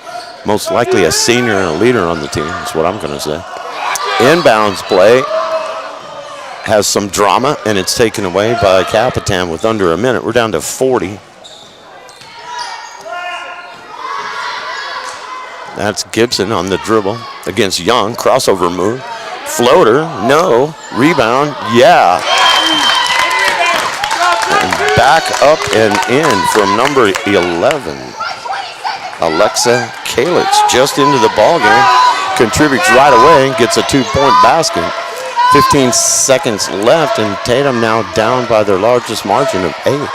Most likely a senior and a leader on the team, is what I'm going to say. Inbounds play has some drama, and it's taken away by Capitan with under a minute. We're down to 40. That's Gibson on the dribble against Young. Crossover move. Floater, no. Rebound, yeah. And back up and in from number 11. Alexa Kalitz just into the ballgame. Contributes right away, gets a 2-point basket. 15 seconds left, and Tatum now down by their largest margin of 8.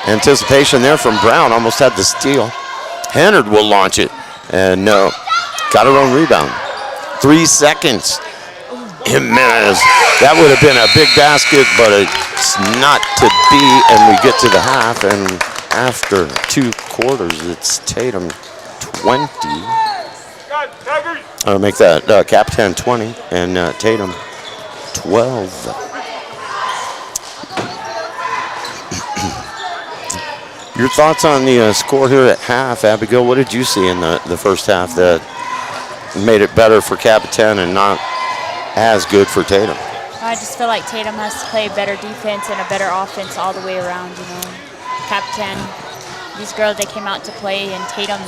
Anticipation there from Brown, almost had the steal. Hennard will launch it, and no, got her own rebound. 3 seconds. Jimenez, that would have been a big basket, but it's not to be, and we get to the half, and after 2 quarters, it's Tatum 20. I'll make that Capitan 20 and Tatum 12. Your thoughts on the score here at half, Abigail? What did you see in the first half that made it better for Capitan and not as good for Tatum? I just feel like Tatum has to play better defense and a better offense all the way around, Capitan, these girls, they came out to play, and Tatum,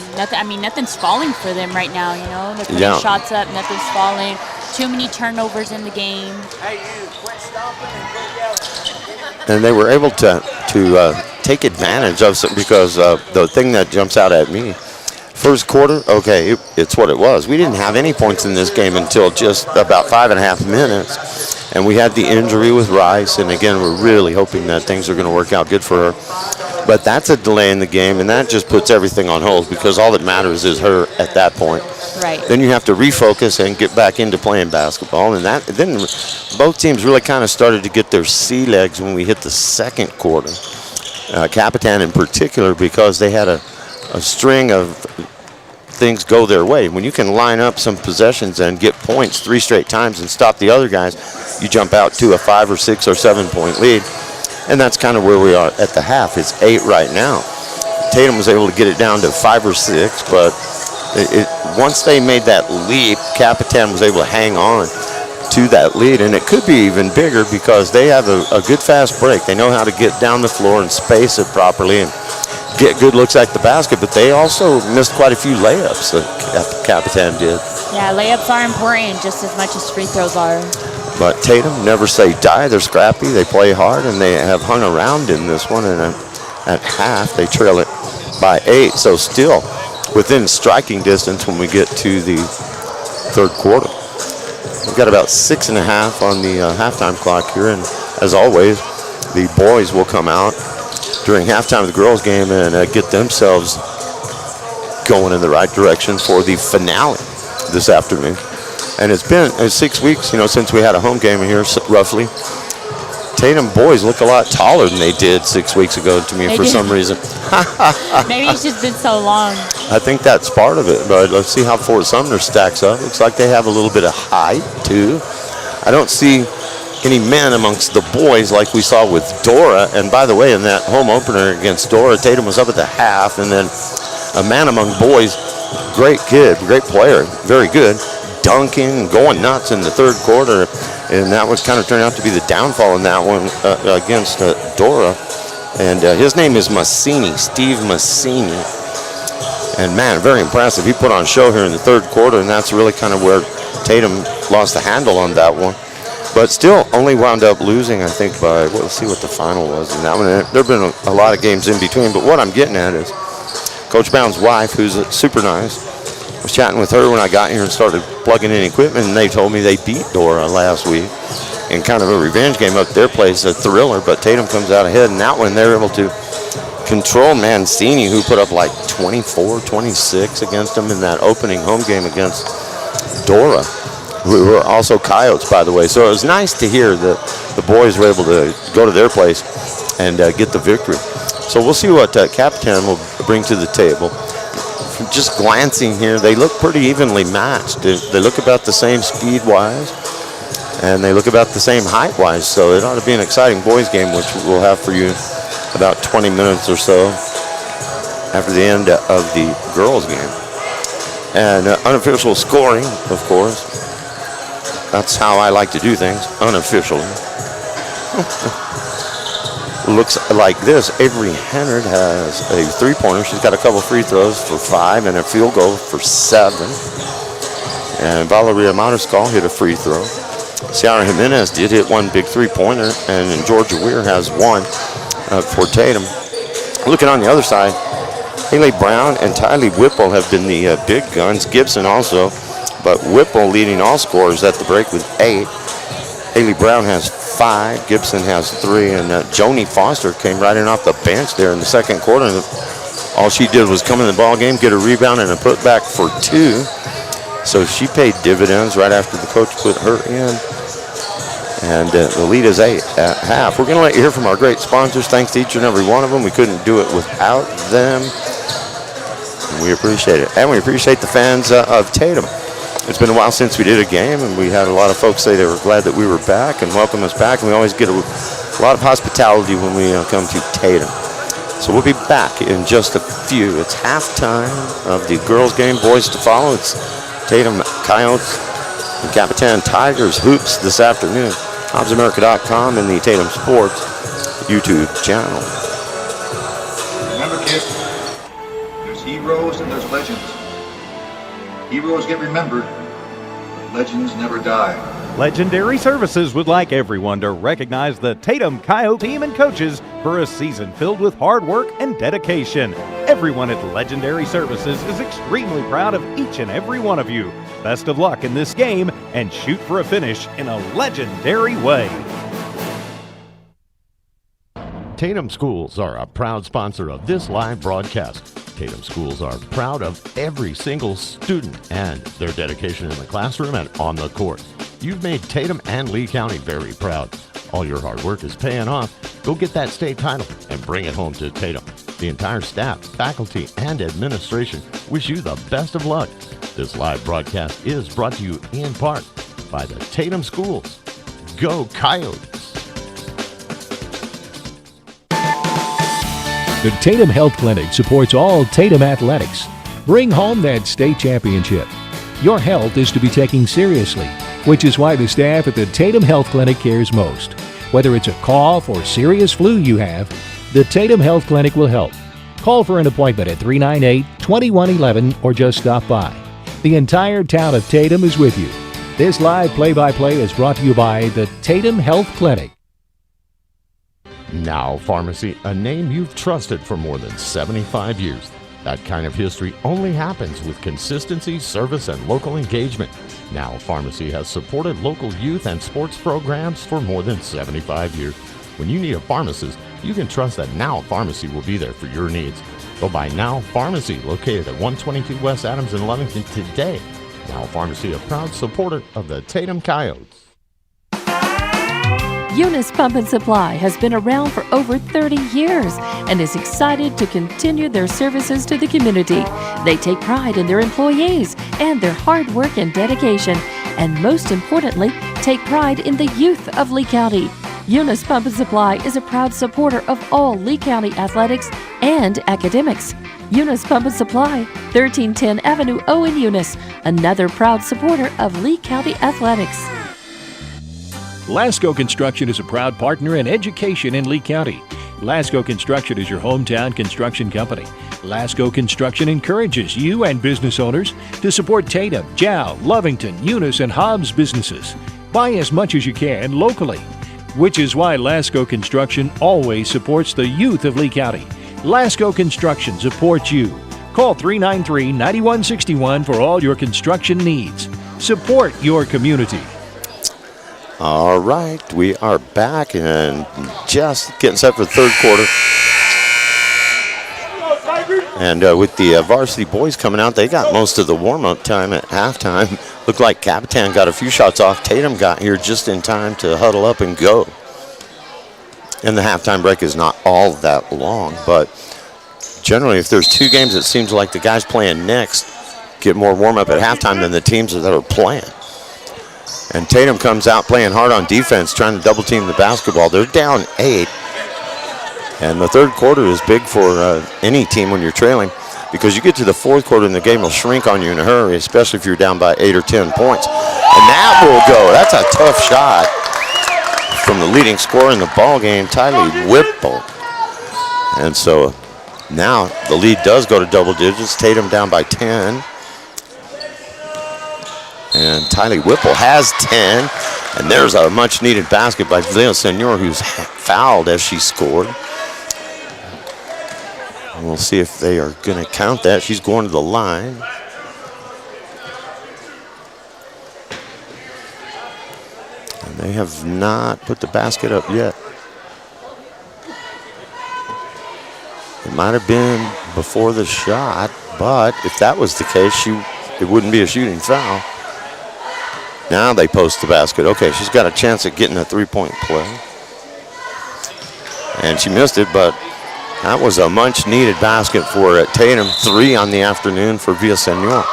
nothing's falling for them right now, They're putting shots up, nothing's falling. Too many turnovers in the game. Hey, you, quit stomping and quit yelling. And they were able to take advantage of it, because the thing that jumps out at me, first quarter, okay, it's what it was. We didn't have any points in this game until just about 5.5 minutes. And we had the injury with Rice, and again, we're really hoping that things are going to work out good for her. But that's a delay in the game, and that just puts everything on hold, because all that matters is her at that point. Right. Then you have to refocus and get back into playing basketball, and then both teams really kind of started to get their sea legs when we hit the second quarter. Capitan in particular, because they had a string of things go their way. When you can line up some possessions and get points 3 straight times and stop the other guys, you jump out to a 5 or 6 or 7 point lead. And that's kind of where we are at the half. It's 8 right now. Tatum was able to get it down to 5 or 6, but once they made that leap, Capitan was able to hang on to that lead, and it could be even bigger because they have a good fast break. They know how to get down the floor and space it properly and get good looks at the basket, but they also missed quite a few layups that Capitan did. Yeah, layups are important just as much as free throws are. But Tatum never say die. They're scrappy, they play hard, and they have hung around in this one, and at half they trail it by 8, so still within striking distance when we get to the third quarter. We've got about 6.5 on the halftime clock here, and as always, the boys will come out during halftime of the girls' game and get themselves going in the right direction for the finale this afternoon. And it's been 6 weeks, since we had a home game here, roughly. Tatum boys look a lot taller than they did 6 weeks ago to me for some reason. Maybe it's just been so long. I think that's part of it, but let's see how Fort Sumner stacks up. Looks like they have a little bit of height, too. I don't see any men amongst the boys like we saw with Dora. And by the way, in that home opener against Dora, Tatum was up at the half, and then a man among boys, great kid, great player, very good, dunking, going nuts in the third quarter. And that was kind of turned out to be the downfall in that one against Dora. And his name is Massini, Steve Massini. And man, very impressive. He put on a show here in the third quarter, and that's really kind of where Tatum lost the handle on that one. but still only wound up losing, I think, by, well, let's see what the final was in that one. There have been a lot of games in between, but what I'm getting at is Coach Brown's wife, who's super nice, was chatting with her when I got here and started plugging in equipment, and they told me they beat Dora last week in kind of a revenge game up at their place, a thriller, but Tatum comes out ahead in that one. They're able to control Mancini, who put up like 24, 26 against them in that opening home game against Dora, who were also Coyotes, by the way. So it was nice to hear that the boys were able to go to their place and get the victory. So we'll see what Capitan will bring to the table. From just glancing here, they look pretty evenly matched. They look about the same speed-wise, and they look about the same height-wise. So it ought to be an exciting boys game, which we'll have for you about 20 minutes or so after the end of the girls game. And unofficial scoring, of course. That's how I like to do things, unofficially. Looks like this. Avery Hennard has a three-pointer. She's got a couple free throws for 5 and a field goal for 7. And Valeria Mariscal hit a free throw. Ciara Jimenez did hit one big three-pointer, and Georgia Weir has one for Tatum. Looking on the other side, Haley Brown and Tylee Whipple have been the big guns. Gibson also, but Whipple leading all scorers at the break with 8. Haley Brown has 5, Gibson has 3, and Joni Foster came right in off the bench there in the second quarter. And all she did was come in the ball game, get a rebound and a putback for 2. So she paid dividends right after the coach put her in. And the lead is 8 at half. We're going to let you hear from our great sponsors. Thanks to each and every one of them. We couldn't do it without them. And we appreciate it. And we appreciate the fans of Tatum. It's been a while since we did a game, and we had a lot of folks say they were glad that we were back and welcome us back. And we always get a lot of hospitality when we come to Tatum. So we'll be back in just a few. It's halftime of the girls' game. Boys to follow. It's Tatum Coyotes and Capitan Tigers hoops this afternoon. HobbsAmerica.com and the Tatum Sports YouTube channel. Remember, kids, there's heroes and there's legends. Heroes get remembered, but legends never die. Legendary Services would like everyone to recognize the Tatum Coyote team and coaches for a season filled with hard work and dedication. Everyone at Legendary Services is extremely proud of each and every one of you. Best of luck in this game and shoot for a finish in a legendary way. Tatum Schools are a proud sponsor of this live broadcast. Tatum Schools are proud of every single student and their dedication in the classroom and on the court. You've made Tatum and Lee County very proud. All your hard work is paying off. Go get that state title and bring it home to Tatum. The entire staff, faculty, and administration wish you the best of luck. This live broadcast is brought to you in part by the Tatum Schools. Go Coyotes! The Tatum Health Clinic supports all Tatum athletics. Bring home that state championship. Your health is to be taken seriously, which is why the staff at the Tatum Health Clinic cares most. Whether it's a cough or serious flu you have, the Tatum Health Clinic will help. Call for an appointment at 398-2111 or just stop by. The entire town of Tatum is with you. This live play-by-play is brought to you by the Tatum Health Clinic. Now Pharmacy, a name you've trusted for more than 75 years. That kind of history only happens with consistency, service, and local engagement. Now Pharmacy has supported local youth and sports programs for more than 75 years. When you need a pharmacist, you can trust that Now Pharmacy will be there for your needs. Go by Now Pharmacy, located at 122 West Adams in Lovington today. Now Pharmacy, a proud supporter of the Tatum Coyotes. Eunice Pump and Supply has been around for over 30 years and is excited to continue their services to the community. They take pride in their employees and their hard work and dedication, and most importantly, take pride in the youth of Lee County. Eunice Pump and Supply is a proud supporter of all Lee County athletics and academics. Eunice Pump and Supply, 1310 Avenue O in Eunice, another proud supporter of Lee County athletics. Lasco Construction is a proud partner in education in Lee County. Lasco Construction is your hometown construction company. Lasco Construction encourages you and business owners to support Tatum, Jow, Lovington, Eunice, and Hobbs businesses. Buy as much as you can locally, which is why Lasco Construction always supports the youth of Lee County. Lasco Construction supports you. Call 393-9161 for all your construction needs. Support your community. All right, we are back and just getting set for the third quarter. And with the varsity boys coming out, they got most of the warm-up time at halftime. Looked like Capitan got a few shots off. Tatum got here just in time to huddle up and go. And the halftime break is not all that long, but generally if there's two games, it seems like the guys playing next get more warm-up at halftime than the teams that are playing. And Tatum comes out playing hard on defense, trying to double-team the basketball. They're down 8. And the third quarter is big for any team when you're trailing, because you get to the fourth quarter and the game will shrink on you in a hurry, especially if you're down by 8 or 10 points. And that will go. That's a tough shot from the leading scorer in the ball game, Tylee Whipple. And so now the lead does go to double digits. Tatum down by 10. And Tylee Whipple has 10. And there's a much-needed basket by Villasenor, who's fouled as she scored. And we'll see if they are going to count that. She's going to the line. And they have not put the basket up yet. It might have been before the shot, but if that was the case, it wouldn't be a shooting foul. Now they post the basket. Okay, she's got a chance at getting a three-point play. And she missed it, but that was a much-needed basket for Tatum. 3 on the afternoon for Villasenor.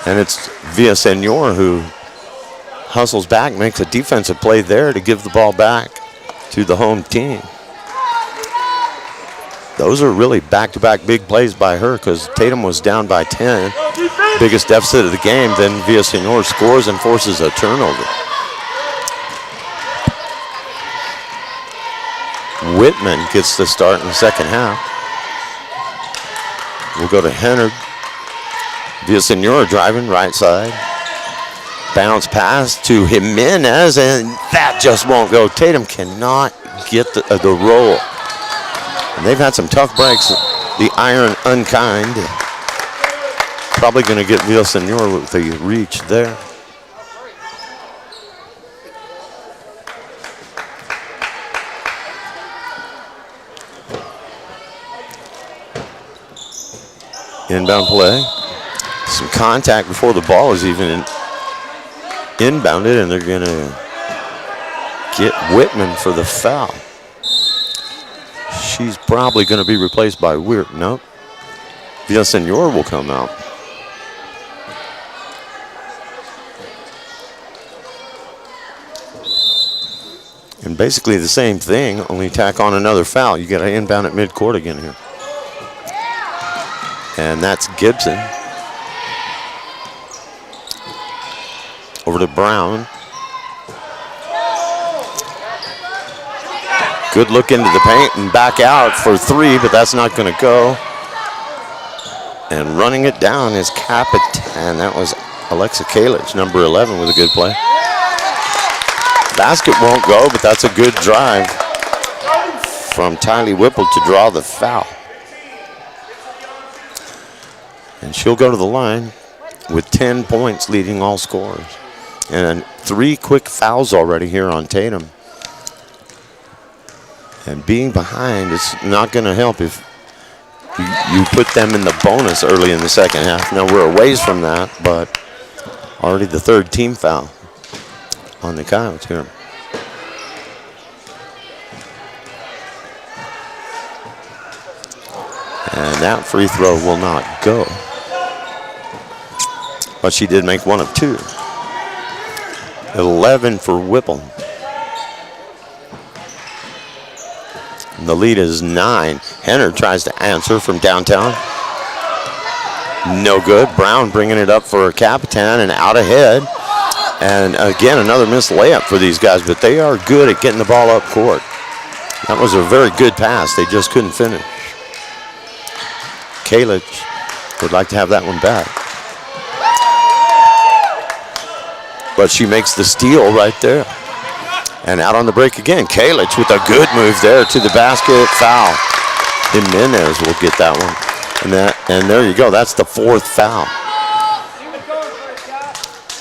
And it's Villasenor who hustles back, makes a defensive play there to give the ball back to the home team. Those are really back-to-back big plays by her, because Tatum was down by 10. Biggest deficit of the game. Then Villasenor scores and forces a turnover. Whitman gets the start in the second half. We'll go to Hennard. Villasenor driving right side. Bounce pass to Jimenez, and that just won't go. Tatum cannot get the roll. And they've had some tough breaks. The iron unkind. Probably going to get Villasenor with the reach there. Inbound play. Some contact before the ball is even inbounded, and they're going to get Whitman for the foul. She's probably going to be replaced by Weir. Nope. Villasenor will come out. And basically the same thing, only tack on another foul. You got to inbound at midcourt again here. And that's Gibson. Over to Brown. Good look into the paint and back out for 3, but that's not going to go. And running it down is Capitan. That was Alexa Kalic, number 11, with a good play. Basket won't go, but that's a good drive from Tylee Whipple to draw the foul. And she'll go to the line with 10 points, leading all scorers. And 3 quick fouls already here on Tatum. And being behind is not going to help if you put them in the bonus early in the second half. Now we're a ways from that, but already the 3rd team foul on the Coyotes here. And that free throw will not go. But she did make 1 of 2. 11 for Whipple. And the lead is 9. Henner tries to answer from downtown. No good. Brown bringing it up for Capitan and out ahead. And again, another missed layup for these guys, but they are good at getting the ball up court. That was a very good pass. They just couldn't finish. Kalic would like to have that one back. but she makes the steal right there. And out on the break again, Kalich with a good move there to the basket, foul. Jimenez will get that one. And there you go, that's the 4th foul.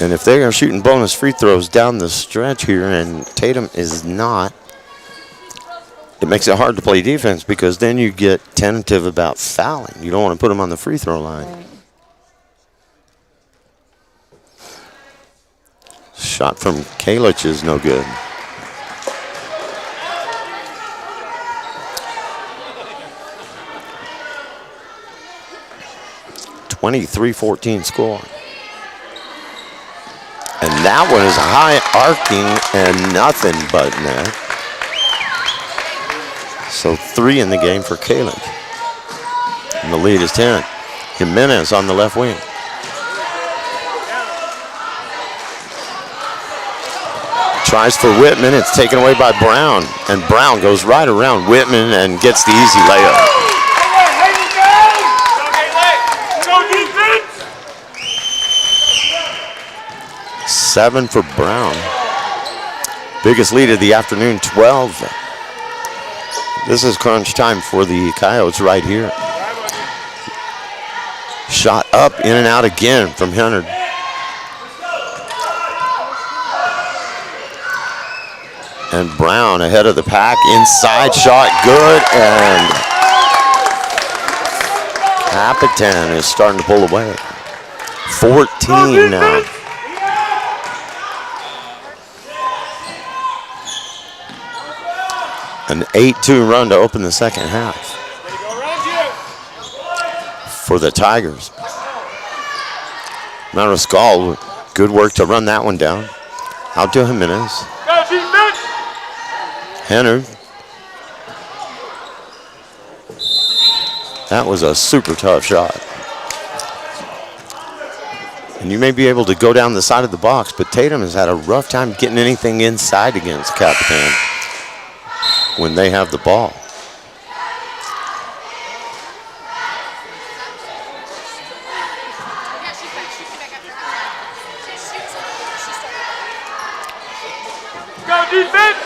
And if they are shooting bonus free throws down the stretch here and Tatum is not, it makes it hard to play defense because then you get tentative about fouling. You don't want to put them on the free throw line. Right. Shot from Kalich is no good. (23-14) score. And that one is high arcing and nothing but net. So 3 in the game for Kalich. And the lead is 10. Jimenez on the left wing. Tries for Whitman. It's taken away by Brown. And Brown goes right around Whitman and gets the easy layup. Seven for Brown. Biggest lead of the afternoon, 12. This is crunch time for the Coyotes right here. Shot up, in and out again from Henry. And Brown ahead of the pack, inside shot, good, and Capitan is starting to pull away. 14 now. An 8-2 run to open the second half for the Tigers. Mariscal, good work to run that one down. Out to Jimenez. Henry. That was a super tough shot. And you may be able to go down the side of the box, but Tatum has had a rough time getting anything inside against Capitan when they have the ball. Go defense!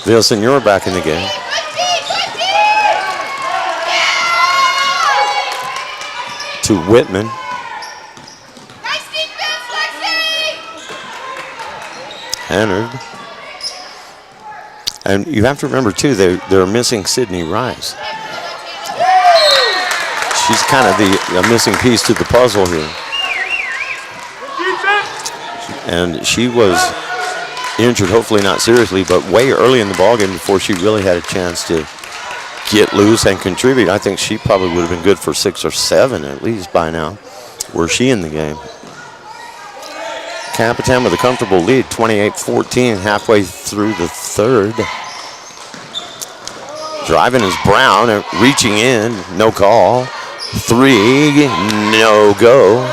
Villasenor back in the game. To Whitman. Nice defense, Lexi! Hennard. And you have to remember, too, they're missing Sydney Rice. She's kind of the missing piece to the puzzle here. And she was injured, hopefully not seriously, but way early in the ballgame before she really had a chance to get loose and contribute. I think she probably would have been good for 6 or 7 at least by now, were she in the game. Capitan with a comfortable lead, 28-14, halfway through the third. Driving is Brown, reaching in, no call. 3, no go.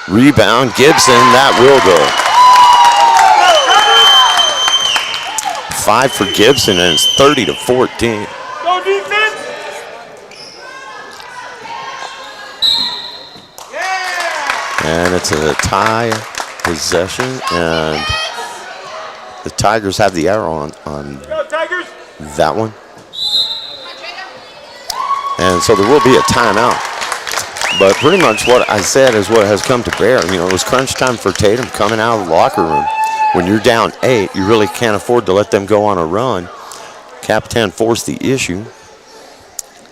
Rebound, Gibson, that will go. 5 for Gibson, and it's 30-14. Go defense! And it's a tie possession, and the Tigers have the arrow on Go Tigers! that one. And so there will be a timeout. But pretty much what I said is what has come to bear. You know, it was crunch time for Tatum coming out of the locker room. When you're down 8, you really can't afford to let them go on a run. Capitan forced the issue.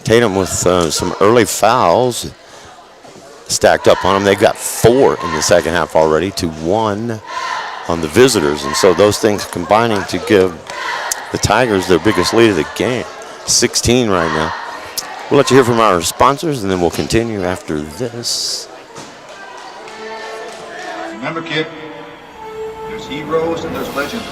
Tatum with some early fouls stacked up on them. They've got 4 in the second half already to 1 on the visitors. And so those things combining to give the Tigers their biggest lead of the game. 16 right now. We'll let you hear from our sponsors, and then we'll continue after this. Remember, kid, there's heroes and there's legends.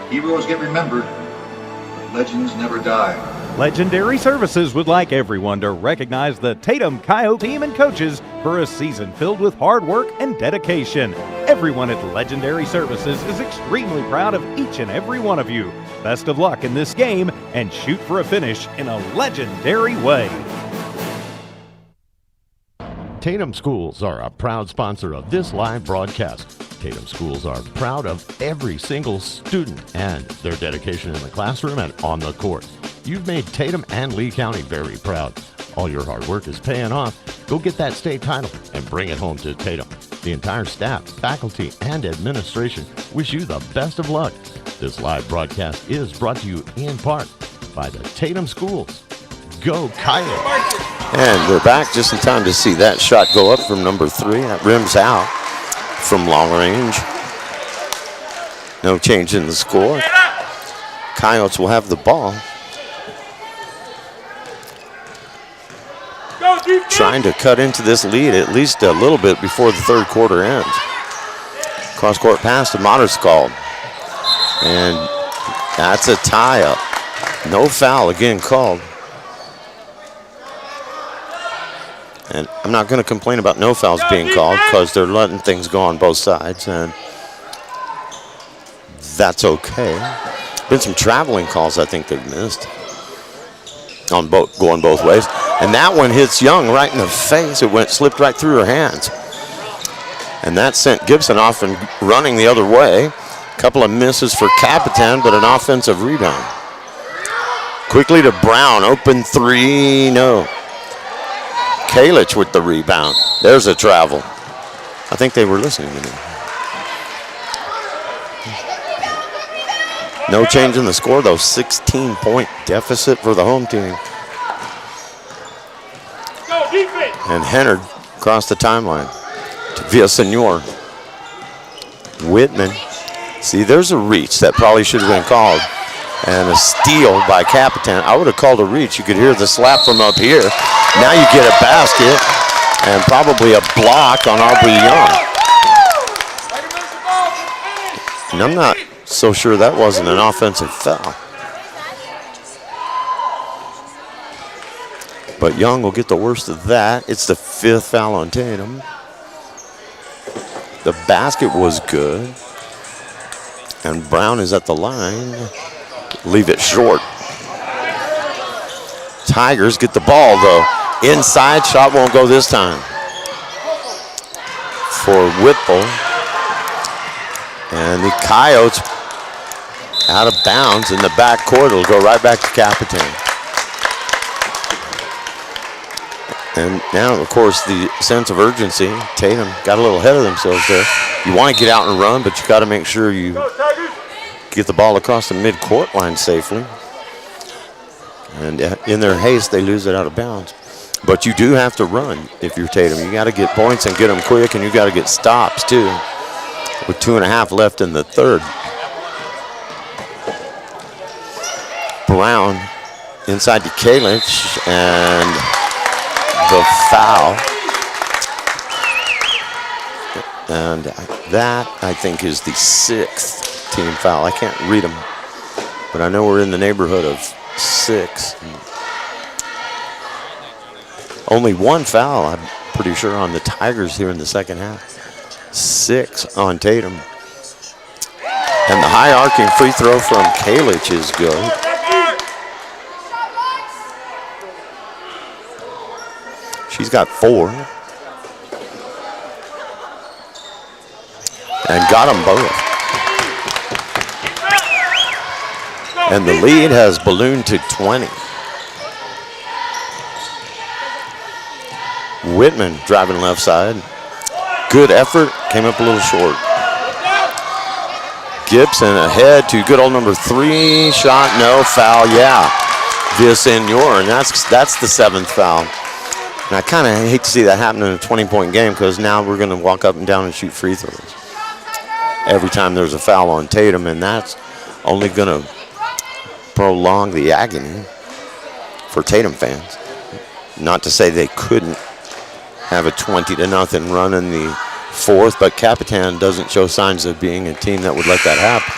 Heroes get remembered, but legends never die. Legendary Services would like everyone to recognize the Tatum Coyote team and coaches for a season filled with hard work and dedication. Everyone at Legendary Services is extremely proud of each and every one of you. Best of luck in this game and shoot for a finish in a legendary way. Tatum Schools are a proud sponsor of this live broadcast. Tatum Schools are proud of every single student and their dedication in the classroom and on the court. You've made Tatum and Lee County very proud. All your hard work is paying off. Go get that state title and bring it home to Tatum. The entire staff, faculty, and administration wish you the best of luck. This live broadcast is brought to you in part by the Tatum Schools. Go Coyotes! And we're back just in time to see that shot go up from number 3. That rims out from long range. No change in the score. Coyotes will have the ball. Trying to cut into this lead at least a little bit before the third quarter ends. Cross-court pass to Motterskald. And that's a tie-up. No foul again called. And I'm not going to complain about no fouls being called because they're letting things go on both sides, and that's okay. Been some traveling calls I think they've missed on going both ways. And that one hits Young right in the face. It slipped right through her hands. And that sent Gibson off and running the other way. A couple of misses for Capitan, but an offensive rebound. Quickly to Brown, open 3, no. Kalich with the rebound. There's a travel. I think they were listening to me. No change in the score, though. 16-point deficit for the home team. And Hennard across the timeline to Villasenor. Whitman. See, there's a reach that probably should have been called. And a steal by Capitan. I would have called a reach. You could hear the slap from up here. Now you get a basket and probably a block on Aubrey Young. And I'm not so sure that wasn't an offensive foul. But Young will get the worst of that. It's the 5th foul on Tatum. The basket was good. And Brown is at the line. Leave it short. Tigers get the ball, though. Inside, shot won't go this time. For Whipple. And the Coyotes out of bounds in the backcourt. It'll go right back to Capitan. And now, of course, the sense of urgency. Tatum got a little ahead of themselves there. You want to get out and run, but you got to make sure you get the ball across the mid-court line safely. And in their haste, they lose it out of bounds. But you do have to run if you're Tatum. You got to get points and get them quick, and you got to get stops too. With 2.5 left in the third. Brown inside to Kalich, and the foul. And that, I think, is the 6th team foul. I can't read them, but I know we're in the neighborhood of 6. Only 1 foul, I'm pretty sure, on the Tigers here in the second half. 6 on Tatum. And the high arcing free throw from Kalich is good. She's got 4. And got them both. And the lead has ballooned to 20. Whitman driving left side. Good effort, came up a little short. Gibson ahead to good old number 3. Shot, no, foul, yeah. Villasenor, and that's the 7th foul. And I kind of hate to see that happen in a 20-point game because now we're going to walk up and down and shoot free throws every time there's a foul on Tatum, and that's only going to prolong the agony for Tatum fans. Not to say they couldn't have a 20-0 run in the 4th, but Capitan doesn't show signs of being a team that would let that happen.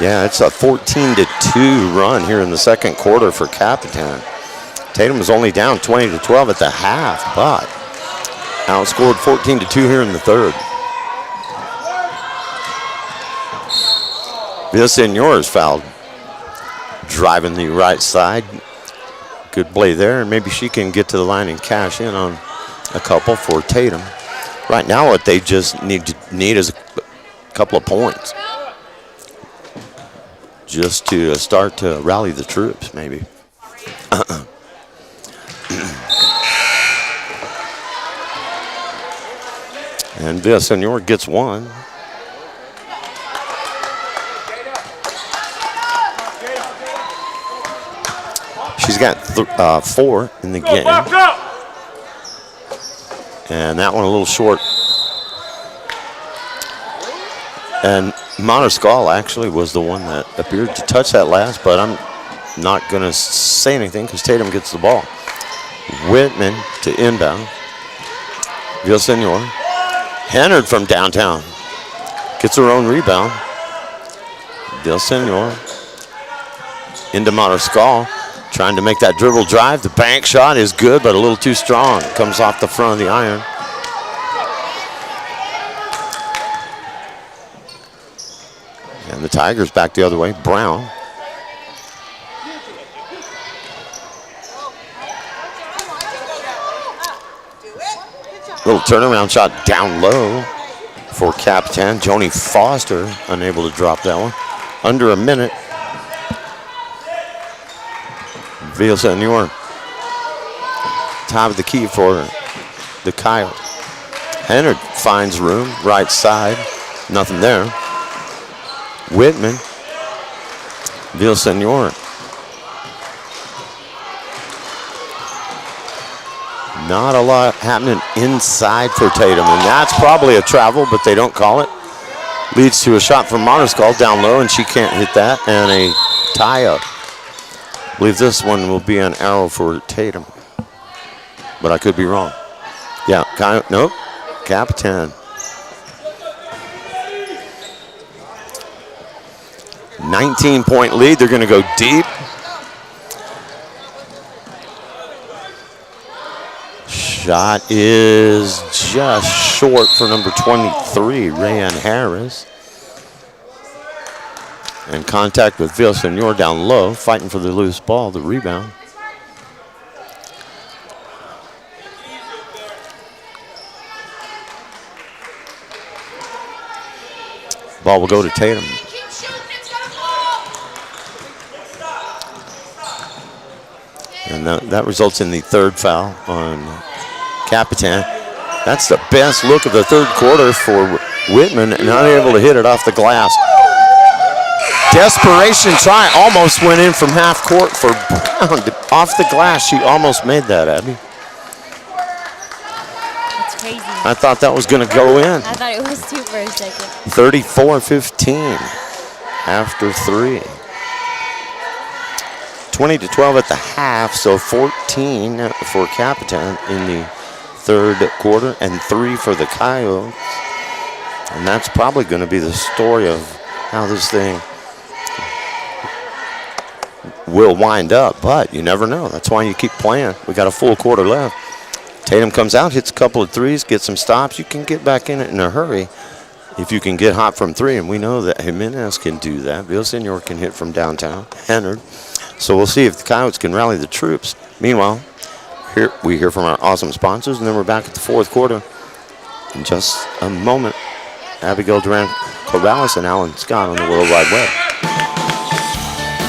Yeah, it's a 14-2 run here in the second quarter for Capitan. Tatum was only down 20-12 at the half, but Outscored 14-2 here in the third. Villasenor is fouled. Driving the right side. Good play there, and maybe she can get to the line and cash in on a couple for Tatum. Right now, what they just need is a couple of points. Just to start to rally the troops, maybe. And Villasenor gets one. She's got 4 in the game. And that one a little short. And Montescal actually was the one that appeared to touch that last, but I'm not going to say anything because Tatum gets the ball. Whitman to inbound. Villasenor. Hennard from downtown. Gets her own rebound. Villasenor into Montescal. Trying to make that dribble drive. The bank shot is good, but a little too strong. Comes off the front of the iron. And the Tigers back the other way. Brown. Little turnaround shot down low for Capitan. Joni Foster unable to drop that one. Under a minute. Villasenor, top of the key for the Coyotes. Hennard finds room, right side, nothing there. Whitman, Villasenor. Not a lot happening inside for Tatum, and that's probably a travel, but they don't call it. Leads to a shot from Montescal down low, and she can't hit that, and a tie-up. I believe this one will be an arrow for Tatum, but I could be wrong. Yeah, nope, Capitan. 19-point lead. They're going to go deep. Shot is just short for number 23, Rayanne Harris. And contact with Villasenor down low, fighting for the loose ball, the rebound. Ball will go to Tatum. And that results in the third foul on Capitan. That's the best look of the third quarter for Whitman, not able to hit it off the glass. Desperation try, almost went in from half court for Brown. Off the glass, she almost made that, Abby. That's crazy. I thought that was going to go in. I thought it was too for a second. 34-15 after 3. 20-12 at the half, so 14 for Capitan in the third quarter and 3 for the Coyotes. And that's probably going to be the story of how this thing will wind up, but you never know. That's why you keep playing. We got a full quarter left. Tatum comes out, hits a couple of threes, gets some stops. You can get back in it in a hurry if you can get hot from 3, and we know that Jimenez can do that. Villasenor can hit from downtown. Hennard. So we'll see if the Coyotes can rally the troops. Meanwhile, we hear from our awesome sponsors, and then we're back at the fourth quarter in just a moment. Abigail Duran-Corrales and Alan Scott on the World Wide Web.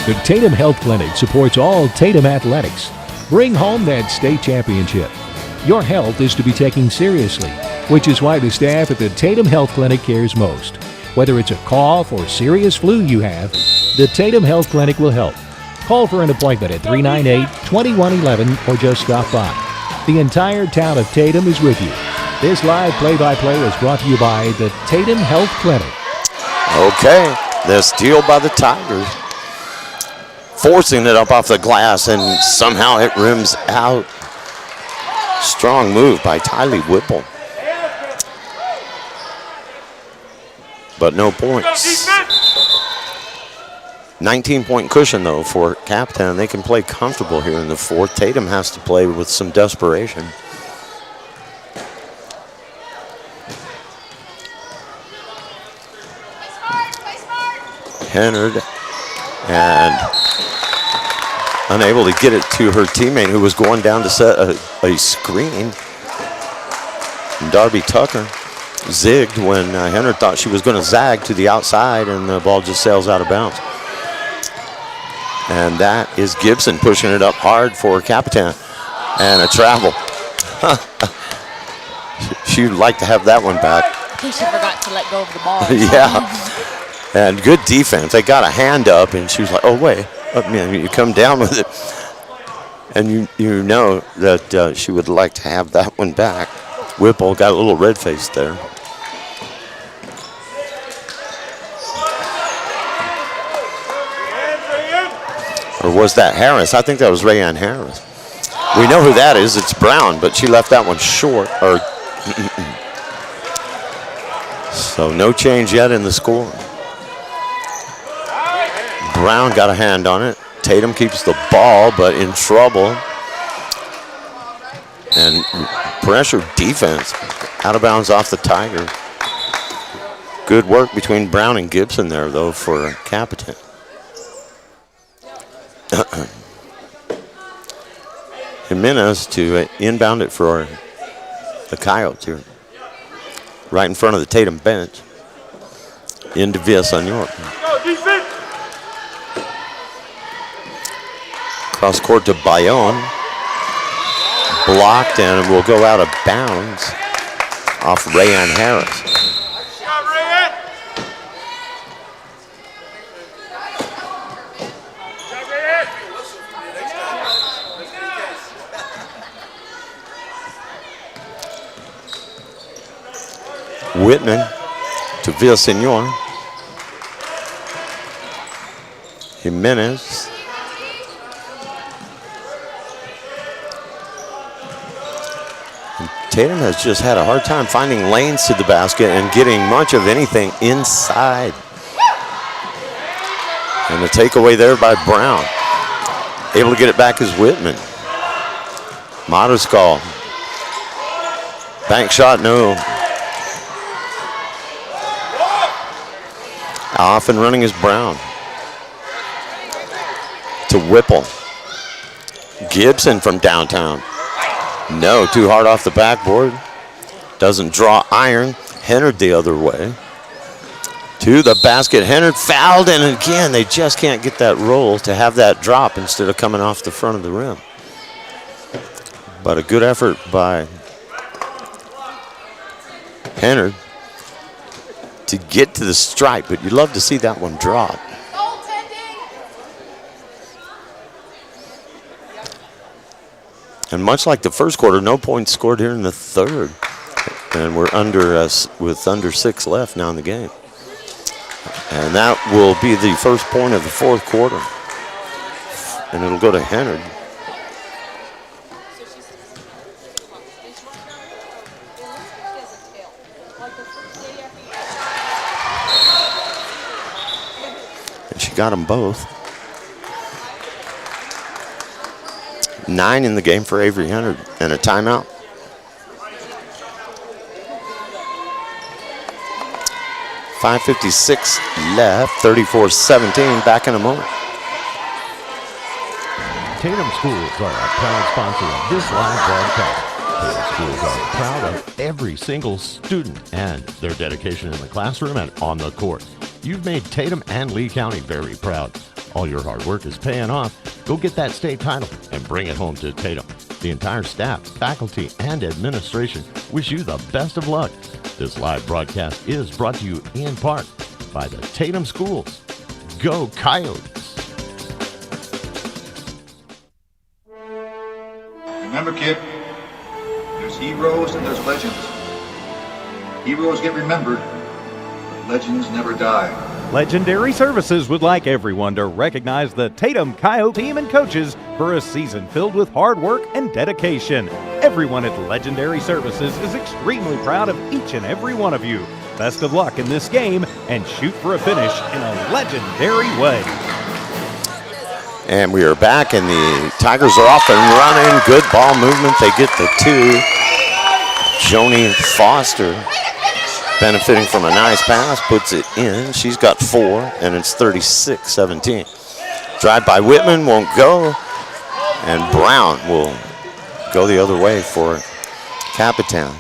The Tatum Health Clinic supports all Tatum athletics. Bring home that state championship. Your health is to be taken seriously, which is why the staff at the Tatum Health Clinic cares most. Whether it's a cough or serious flu you have, the Tatum Health Clinic will help. Call for an appointment at 398-2111 or just stop by. The entire town of Tatum is with you. This live play-by-play is brought to you by the Tatum Health Clinic. Okay, the steal by the Tigers. Forcing it up off the glass, and somehow it rims out. Strong move by Tylee Whipple. But no points. 19-point cushion, though, for Capitan. They can play comfortable here in the fourth. Tatum has to play with some desperation. Hennard, and unable to get it to her teammate who was going down to set a screen. And Darby Tucker zigged when Hennard thought she was going to zag to the outside, and the ball just sails out of bounds. And that is Gibson pushing it up hard for Capitan, and a travel. She'd like to have that one back. I think she forgot to let go of the ball. Yeah, and good defense. They got a hand up, and she was like, oh, wait. I mean, you come down with it. And you know that she would like to have that one back. Whipple got a little red face there. Or was that Harris? I think that was Rayanne Harris. We know who that is. It's Brown, but she left that one short. So no change yet in the score. Brown got a hand on it. Tatum keeps the ball, but in trouble. And pressure defense. Out of bounds off the Tiger. Good work between Brown and Gibson there, though, for Capitan. Jimenez to inbound it for the Coyotes here. Right in front of the Tatum bench. Into Villaseñor. Cross court to Bayonne. Blocked and will go out of bounds off Rayanne Harris. Whitman to Villaseñor. Jimenez. And Tatum has just had a hard time finding lanes to the basket and getting much of anything inside. And the takeaway there by Brown. Able to get it back is Whitman. Matuscall. Bank shot, no. Off and running is Brown. To Whipple. Gibson from downtown. No, too hard off the backboard. Doesn't draw iron. Hennard the other way. To the basket. Hennard fouled, and again, they just can't get that roll to have that drop instead of coming off the front of the rim. But a good effort by Hennard to get to the stripe, but you'd love to see that one drop. And much like the first quarter, no points scored here in the third. And we're with under 6 left now in the game. And that will be the first point of the fourth quarter. And it'll go to Hennard. And she got them both. 9 in the game for Avery Hennard and a timeout. .556 left, 34-17, back in a moment. Tatum Schools are a proud sponsor of this live broadcast. Tatum Schools are proud of every single student and their dedication in the classroom and on the court. You've made Tatum and Lee County very proud. All your hard work is paying off. Go get that state title and bring it home to Tatum. The entire staff, faculty, and administration wish you the best of luck. This live broadcast is brought to you in part by the Tatum Schools. Go Coyotes! Remember, kid, there's heroes and there's legends. Heroes get remembered, but legends never die. Legendary Services would like everyone to recognize the Tatum Coyote team and coaches for a season filled with hard work and dedication. Everyone at Legendary Services is extremely proud of each and every one of you. Best of luck in this game and shoot for a finish in a legendary way. And we are back, and the Tigers are off and running. Good ball movement. They get the 2. Joni Foster benefiting from a nice pass, puts it in. She's got 4, and it's 36-17. Drive by Whitman, won't go, and Brown will go the other way for Capitan.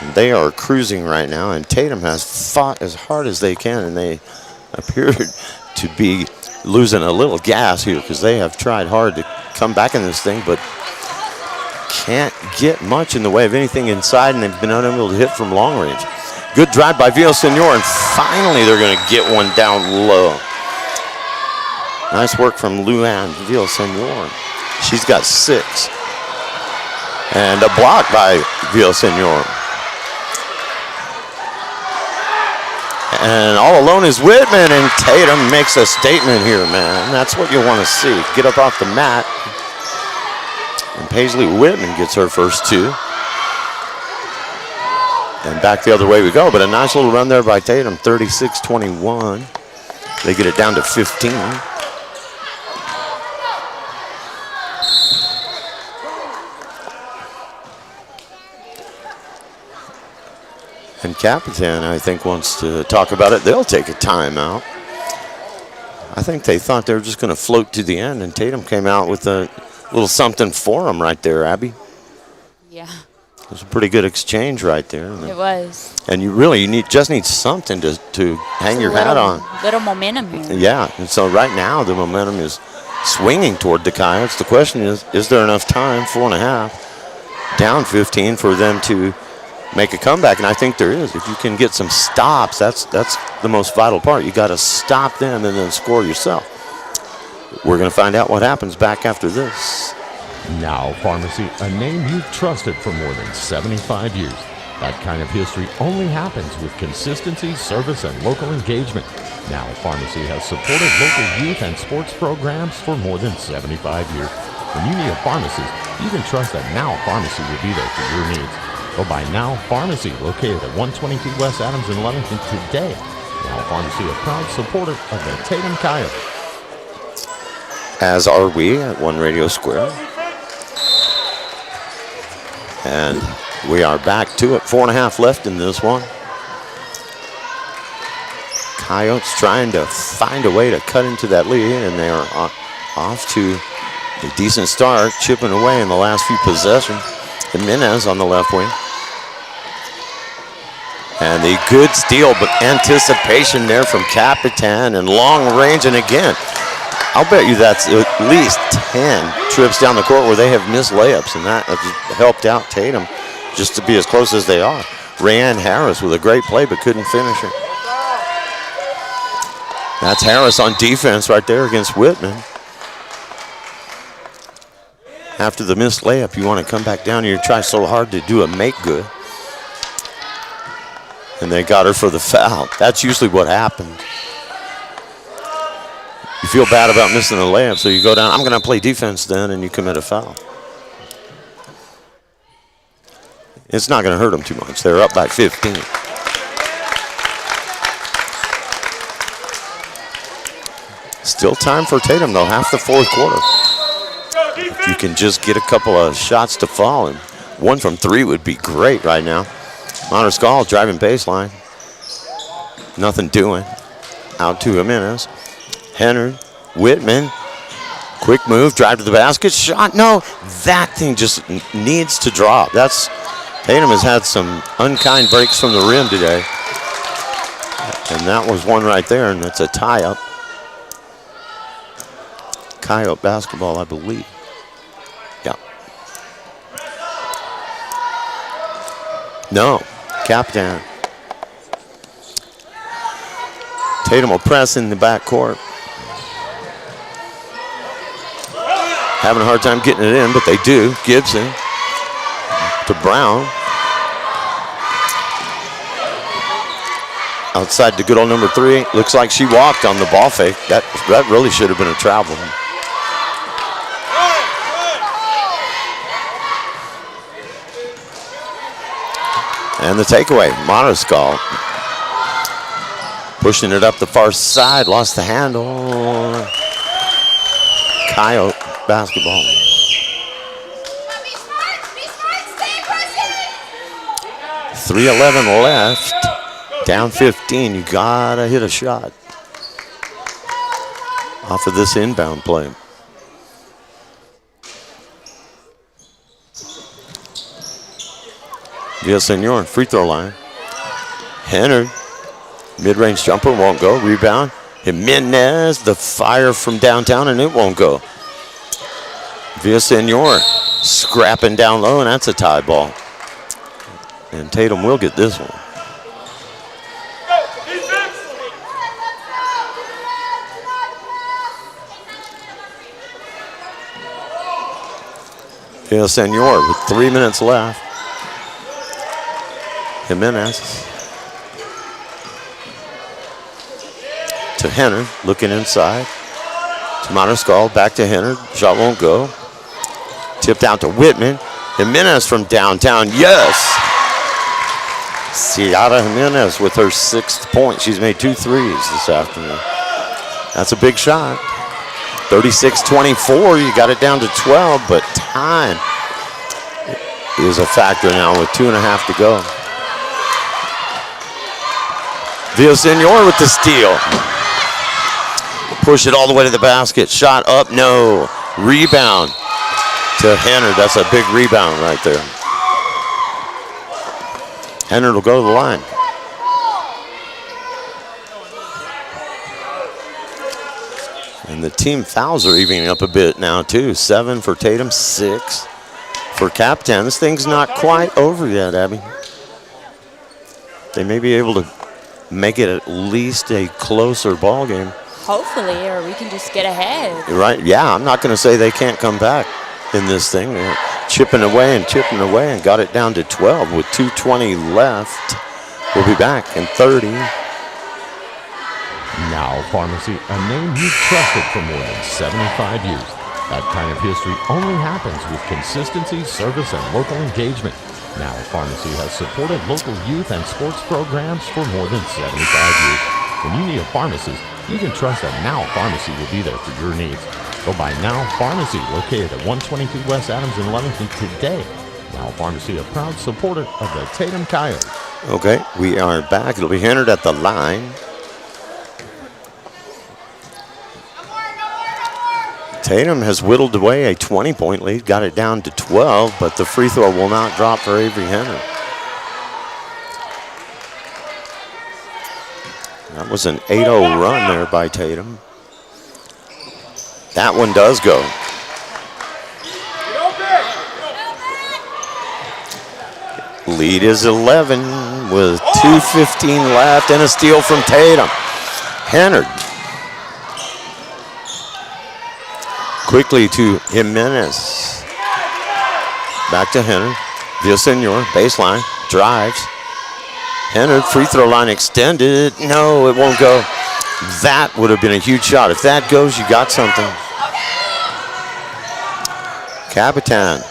And they are cruising right now, and Tatum has fought as hard as they can, and they appear to be losing a little gas here because they have tried hard to come back in this thing, but can't get much in the way of anything inside, and they've been unable to hit from long range. Good drive by Villasenor, and finally they're going to get one down low. Nice work from Luann Villasenor. She's got 6. And a block by Villasenor. And all alone is Whitman, and Tatum makes a statement here, man. That's what you want to see. Get up off the mat. And Paisley Whitman gets her first 2. And back the other way we go, but a nice little run there by Tatum, 36-21. They get it down to 15. And Capitan, I think, wants to talk about it. They'll take a timeout. I think they thought they were just going to float to the end, and Tatum came out with a little something for them right there, Abby. Yeah. It was a pretty good exchange right there. It was. And you just need something to hang your hat on. Little momentum here. Yeah, and so right now the momentum is swinging toward the Coyotes. The question is there enough time, 4.5, down 15, for them to make a comeback? And I think there is. If you can get some stops, that's the most vital part. You got to stop them and then score yourself. We're going to find out what happens back after this. Now Pharmacy, a name you've trusted for more than 75 years. That kind of history only happens with consistency, service, and local engagement. Now Pharmacy has supported local youth and sports programs for more than 75 years. When you need a pharmacist, you can trust that Now Pharmacy will be there for your needs. Go by Now Pharmacy, located at 122 West Adams in Leamington today. Now Pharmacy, a proud supporter of the Tatum Coyotes. As are we at One Radio Square. And we are back to it. 4.5 left in this one. Coyotes trying to find a way to cut into that lead, and they are off to a decent start, chipping away in the last few possessions. Jimenez on the left wing. And the good steal, but anticipation there from Capitan and long range. And again, I'll bet you that's at least 10 trips down the court where they have missed layups, and that has helped out Tatum just to be as close as they are. Rayanne Harris with a great play, but couldn't finish it. That's Harris on defense right there against Whitman. After the missed layup, you want to come back down here and try so hard to do a make good. And they got her for the foul. That's usually what happens. You feel bad about missing the layup, so you go down, I'm going to play defense then, and you commit a foul. It's not going to hurt them too much. They're up by 15. Still time for Tatum, though, half the fourth quarter. If you can just get a couple of shots to fall, and one from 3 would be great right now. Montescall driving baseline. Nothing doing. Out to Jimenez. Henry, Whitman, quick move, drive to the basket, shot, no, that thing just needs to drop. Tatum has had some unkind breaks from the rim today. And that was one right there, and that's a tie-up. Coyote basketball, I believe. Yeah. No, Capitan. Tatum will press in the backcourt. Having a hard time getting it in, but they do. Gibson to Brown. Outside to good old number 3. Looks like she walked on the ball fake. That really should have been a travel. And the takeaway, Montescall. Pushing it up the far side, lost the handle. Coyote basketball. 3:11 left. Down 15. You gotta hit a shot off of this inbound play. Villasenor, free throw line. Henner, mid-range jumper, won't go. Rebound. Jimenez, the fire from downtown, and it won't go. Villasenor scrapping down low, and that's a tie ball. And Tatum will get this one. Villasenor with 3 minutes left. Jimenez to Henner, looking inside. To Montescall, back to Henner. Shot won't go. Tipped out to Whitman. Jimenez from downtown, yes! Ciara Jimenez with her 6th point. She's made 2 threes this afternoon. That's a big shot. 36-24, you got it down to 12, but time is a factor now with 2.5 to go. Villasenor with the steal. Push it all the way to the basket. Shot up, no. Rebound to Henner. That's a big rebound right there. Henner will go to the line. And the team fouls are evening up a bit now too. 7 for Tatum, 6 for Capitan. This thing's not quite over yet, Abby. They may be able to make it at least a closer ball game. Hopefully, or we can just get ahead. Right, yeah, I'm not gonna say they can't come back in this thing. They're chipping away and got it down to 12 with 2:20 left. We'll be back in 30. Now Pharmacy, a name you've trusted for more than 75 years. That kind of history only happens with consistency, service, and local engagement. Now Pharmacy has supported local youth and sports programs for more than 75 years. When you need a pharmacist, you can trust that Now Pharmacy will be there for your needs. Go by Now Pharmacy, located at 122 West Adams in Leamington today. Now Pharmacy, a proud supporter of the Tatum Coyotes. Okay, we are back. It'll be Henner at the line. Tatum has whittled away a 20-point lead, got it down to 12, but the free throw will not drop for Avery Henner. That was an 8-0 run there by Tatum. That one does go. Lead is 11 with 2:15 left and a steal from Tatum. Henner. Quickly to Jimenez. Back to Henner. Villasenor, baseline, drives. Henner, free throw line extended. No, it won't go. That would have been a huge shot. If that goes, you got something. Capitan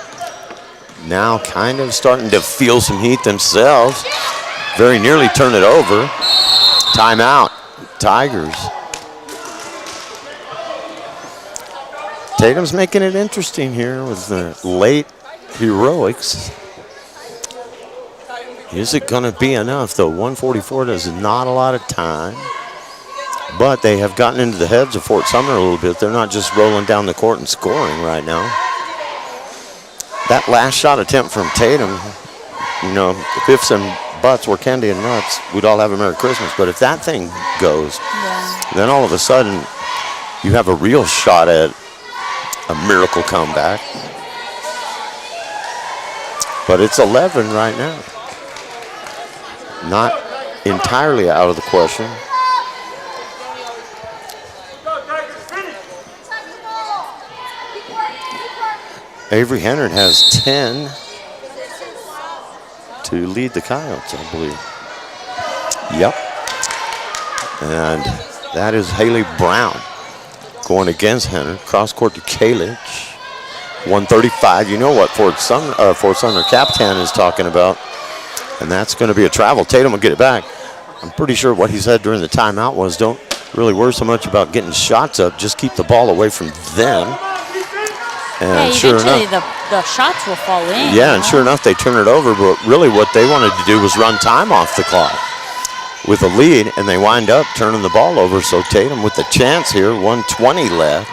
now kind of starting to feel some heat themselves. Very nearly turn it over. Timeout, Tigers. Tatum's making it interesting here with the late heroics. Is it going to be enough, though? 144 does not a lot of time. But they have gotten into the heads of Fort Sumner a little bit. They're not just rolling down the court and scoring right now. That last shot attempt from Tatum, you know, if ifs and buts were candy and nuts, we'd all have a Merry Christmas. But if that thing goes, then all of a sudden you have a real shot at a miracle comeback. But it's 11 right now. Not entirely out of the question. Avery Henner has 10 to lead the Coyotes, I believe. Yep. And that is Haley Brown going against Henner. Cross court to Kalich. 135. You know what Fort Sumner Capitan is talking about. And that's going to be a travel. Tatum will get it back. I'm pretty sure what he said during the timeout was don't really worry so much about getting shots up. Just keep the ball away from them. And sure eventually enough, the shots will fall in. yeah, and sure enough, they turn it over. But really what they wanted to do was run time off the clock with a lead, and they wind up turning the ball over. So Tatum with the chance here, 1:20 left.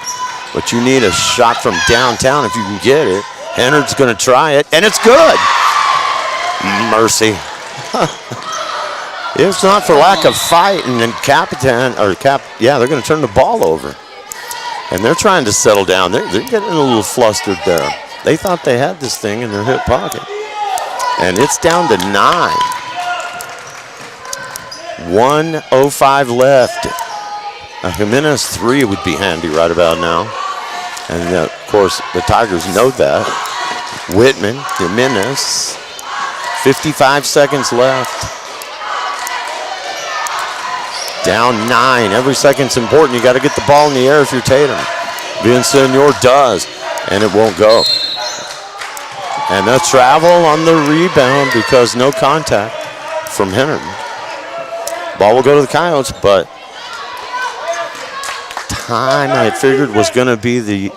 But you need a shot from downtown if you can get it. Hennard's going to try it, and it's good. Mercy. It's not for lack of fight, and then Capitan, they're going to turn the ball over. And they're trying to settle down. They're getting a little flustered there. They thought they had this thing in their hip pocket. And it's down to 9. 1:05 left. A Jimenez 3 would be handy right about now. And of course, the Tigers know that. Whitman, Jimenez, 55 seconds left. Down 9. Every second's important. You got to get the ball in the air if you're Tatum. Villasenor does, and it won't go. And the travel on the rebound because no contact from Hennard. Ball will go to the Coyotes, but time I figured was going to be the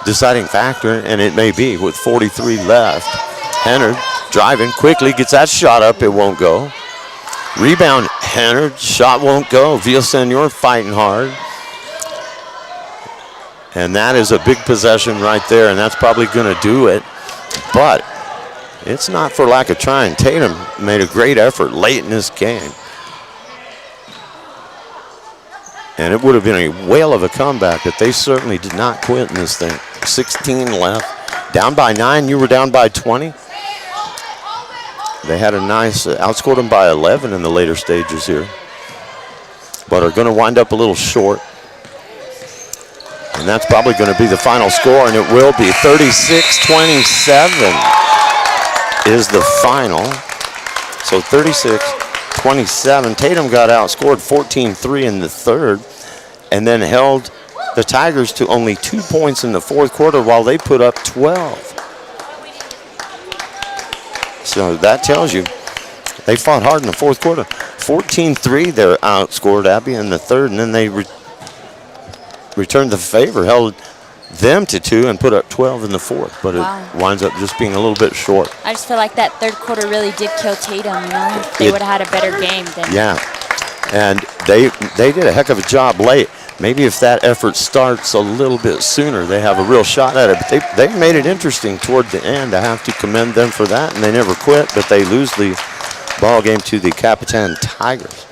deciding factor, and it may be with 43 left. Hennard driving quickly, gets that shot up. It won't go. Rebound, Hennard, shot won't go. Villasenor fighting hard. And that is a big possession right there, and that's probably going to do it. But it's not for lack of trying. Tatum made a great effort late in this game. And it would have been a whale of a comeback, but they certainly did not quit in this thing. 16 left. Down by 9, you were down by 20. They had a nice, outscored them by 11 in the later stages here. But are going to wind up a little short. And that's probably going to be the final score, and it will be 36-27 is the final. So 36-27. Tatum got outscored 14-3 in the third, and then held the Tigers to only 2 points in the fourth quarter while they put up 12. So that tells you they fought hard in the fourth quarter. 14-3, they're outscored Abby in the third, and then they returned the favor, held them to 2 and put up 12 in the fourth. But it winds up just being a little bit short. I just feel like that third quarter really did kill Tatum, you know? They would have had a better game then. Yeah, and they did a heck of a job late. Maybe if that effort starts a little bit sooner, they have a real shot at it. But they made it interesting toward the end. I have to commend them for that, and they never quit. But they lose the ball game to the Capitan Tigers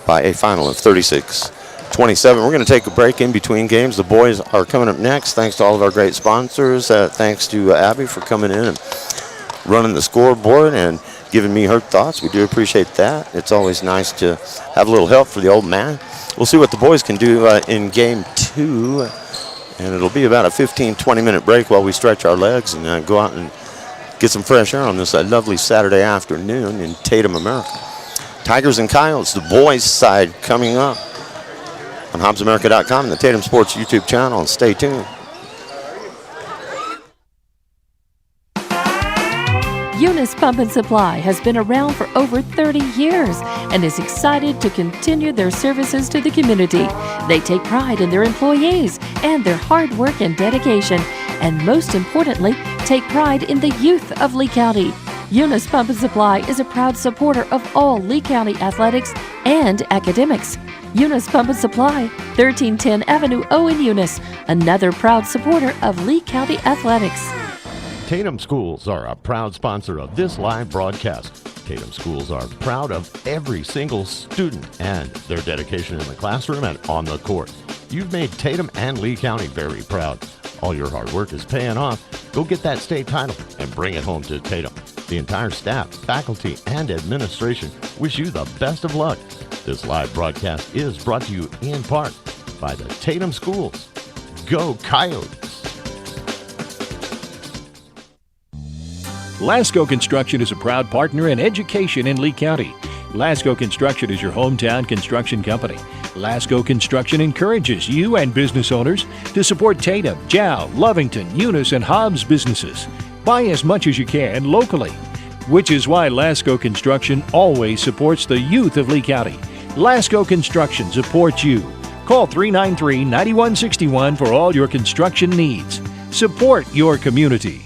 by a final of 36-27. We're going to take a break in between games. The boys are coming up next. Thanks to all of our great sponsors. Thanks to Abby for coming in and running the scoreboard and giving me her thoughts. We do appreciate that. It's always nice to have a little help for the old man. We'll see what the boys can do in game 2. And it'll be about a 15-20 minute break while we stretch our legs and go out and get some fresh air on this lovely Saturday afternoon in Tatum, America. Tigers and Coyotes, the boys' side coming up on HobbsAmerica.com and the Tatum Sports YouTube channel. And stay tuned. Eunice Pump and Supply has been around for over 30 years and is excited to continue their services to the community. They take pride in their employees and their hard work and dedication, and most importantly, take pride in the youth of Lee County. Eunice Pump and Supply is a proud supporter of all Lee County athletics and academics. Eunice Pump and Supply, 1310 Avenue O in Eunice, another proud supporter of Lee County athletics. Tatum Schools are a proud sponsor of this live broadcast. Tatum Schools are proud of every single student and their dedication in the classroom and on the court. You've made Tatum and Lee County very proud. All your hard work is paying off. Go get that state title and bring it home to Tatum. The entire staff, faculty, and administration wish you the best of luck. This live broadcast is brought to you in part by the Tatum Schools. Go Coyotes! Lasco Construction is a proud partner in education in Lee County. Lasco Construction is your hometown construction company. Lasco Construction encourages you and business owners to support Tatum, Jow, Lovington, Eunice, and Hobbs businesses. Buy as much as you can locally, which is why Lasco Construction always supports the youth of Lee County. Lasco Construction supports you. Call 393-9161 for all your construction needs. Support your community.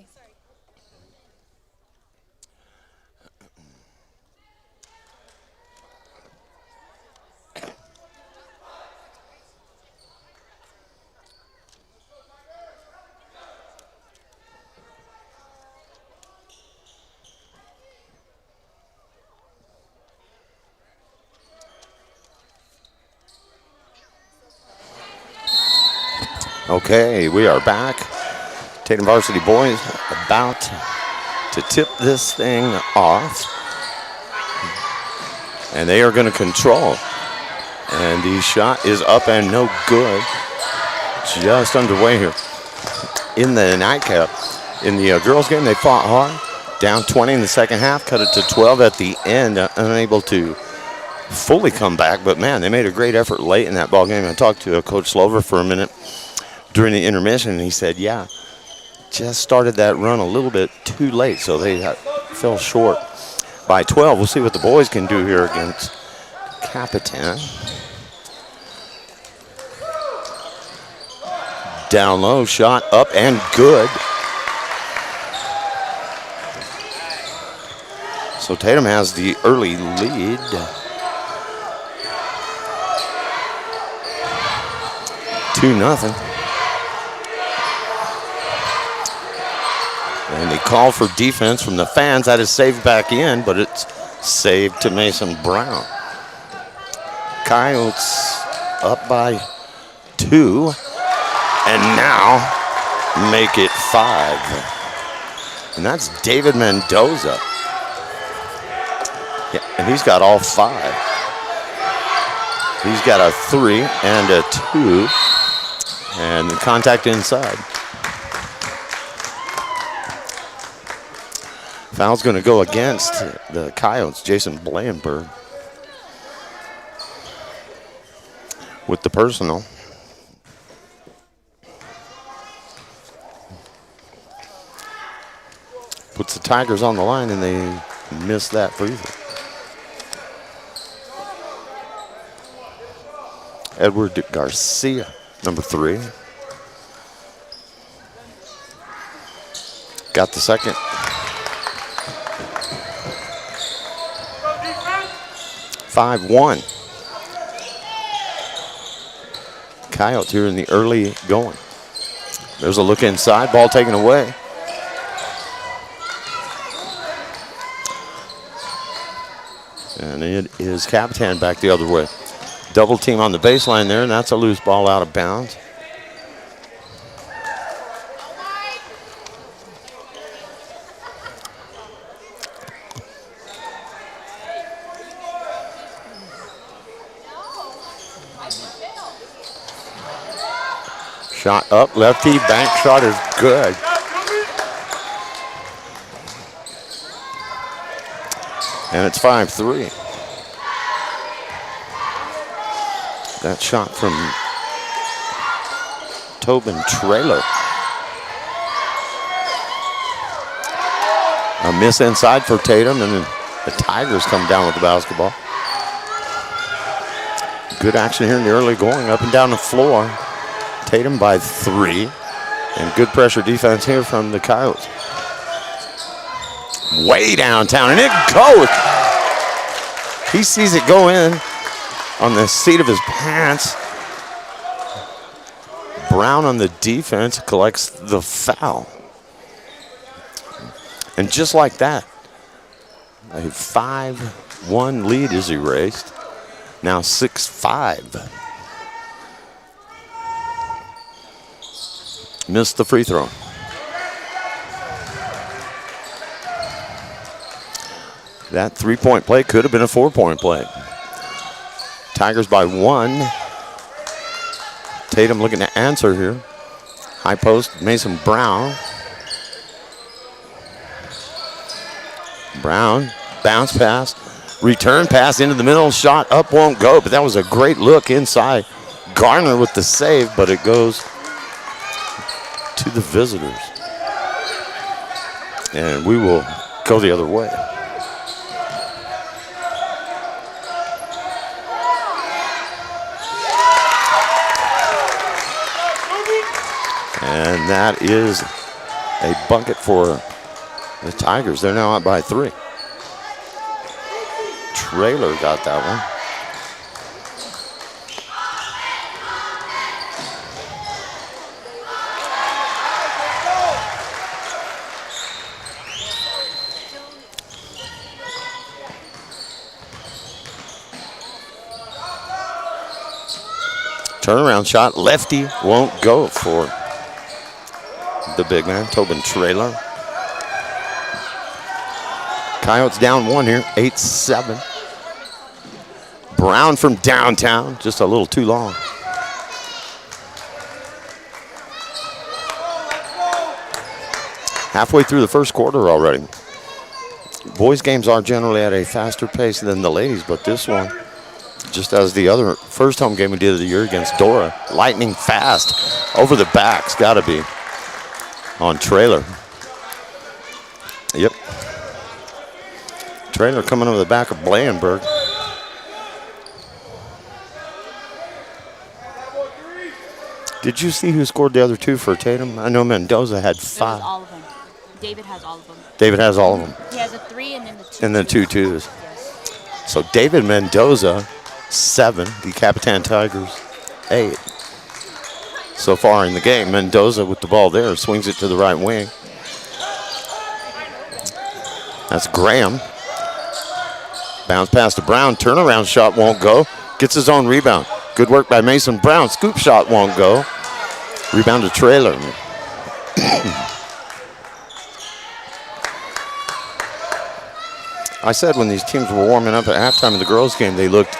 Sorry. Okay, we are back. Tatum varsity boys about to tip this thing off. And they are going to control. And the shot is up and no good. Just underway here. In the nightcap, in the girls' game, they fought hard. Down 20 in the second half, cut it to 12 at the end, unable to fully come back. But, man, they made a great effort late in that ball game. I talked to Coach Slover for a minute during the intermission, and he said, yeah, just started that run a little bit too late, so they fell short by 12. We'll see what the boys can do here against Capitan. Down low, shot up and good. So Tatum has the early lead. Two nothing. And they call for defense from the fans. That is saved back in, but it's saved to Mason Brown. Coyotes up by 2, and now make it 5. And that's David Mendoza. Yeah, and he's got all 5. He's got a 3 and a 2, and the contact inside. Foul's going to go against the Coyotes, Jason Blandenberg, with the personal. Puts the Tigers on the line, and they miss that free throw. Edward Garcia, number 3. Got the second. 5-1. Coyotes here in the early going. There's a look inside, ball taken away. And it is Capitan back the other way. Double team on the baseline there, and that's a loose ball out of bounds. Shot up, lefty, bank shot is good. And it's 5-3. That shot from Tobin Trailer. A miss inside for Tatum, and the Tigers come down with the basketball. Good action here in the early going, up and down the floor. Tatum by 3, and good pressure defense here from the Coyotes. Way downtown, and it goes. He sees it go in on the seat of his pants. Brown on the defense collects the foul. And just like that, a 5-1 lead is erased. Now 6-5. Missed the free throw. That 3-point play could have been a 4-point play. Tigers by 1. Tatum looking to answer here. High post, Mason Brown. Brown, bounce pass, return pass into the middle, shot up, won't go, but that was a great look inside. Garner with the save, but it goes to the visitors. And we will go the other way. And that is a bucket for the Tigers. They're now out by 3. Trailer got that one. Turnaround shot, lefty, won't go for the big man, Tobin Trailer. Coyotes down 1 here, 8-7. Brown from downtown, just a little too long. Halfway through the first quarter already. Boys games are generally at a faster pace than the ladies, but this one, just as the other first home game we did of the year against Dora, lightning fast over the backs, got to be on Trailer. Yep. Trailer coming over the back of Blandenberg. Did you see who scored the other 2 for Tatum? I know Mendoza had 5. It was all of them. David has all of them. David has all of them. He has a 3 and then the 2. And then 2 twos. Yes. So David Mendoza, 7. The Capitan Tigers, 8. So far in the game, Mendoza with the ball there, swings it to the right wing. That's Graham. Bounce pass to Brown, turnaround shot won't go. Gets his own rebound. Good work by Mason Brown. Scoop shot won't go. Rebound to Trailer. I said when these teams were warming up at halftime of the girls' game, they looked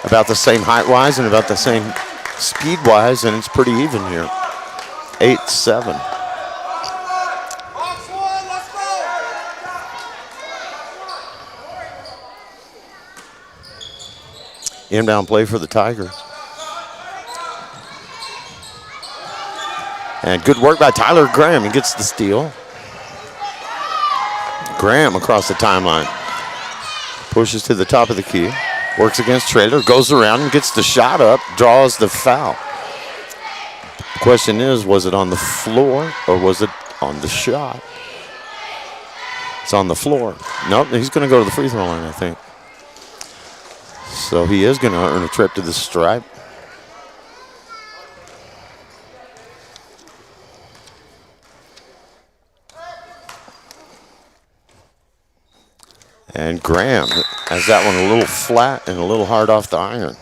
about the same height-wise and about the same speed-wise, and it's pretty even here. 8-7. Inbound play for the Tigers. And good work by Tyler Graham. He gets the steal. Graham across the timeline. Pushes to the top of the key. Works against Trailer. Goes around and gets the shot up. Draws the foul. The question is, was it on the floor or was it on the shot? It's on the floor. Nope, he's going to go to the free throw line, I think. So he is going to earn a trip to the stripe. And Graham has that one a little flat and a little hard off the iron.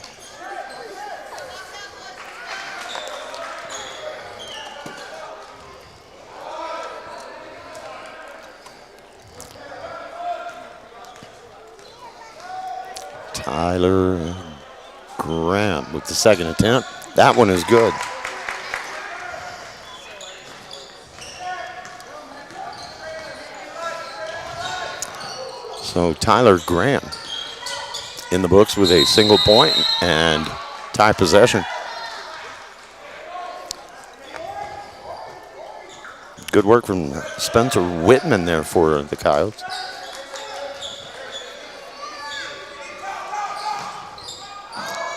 Tyler Graham with the second attempt. That one is good. So Tyler Graham in the books with a single point and tie possession. Good work from Spencer Whitman there for the Coyotes.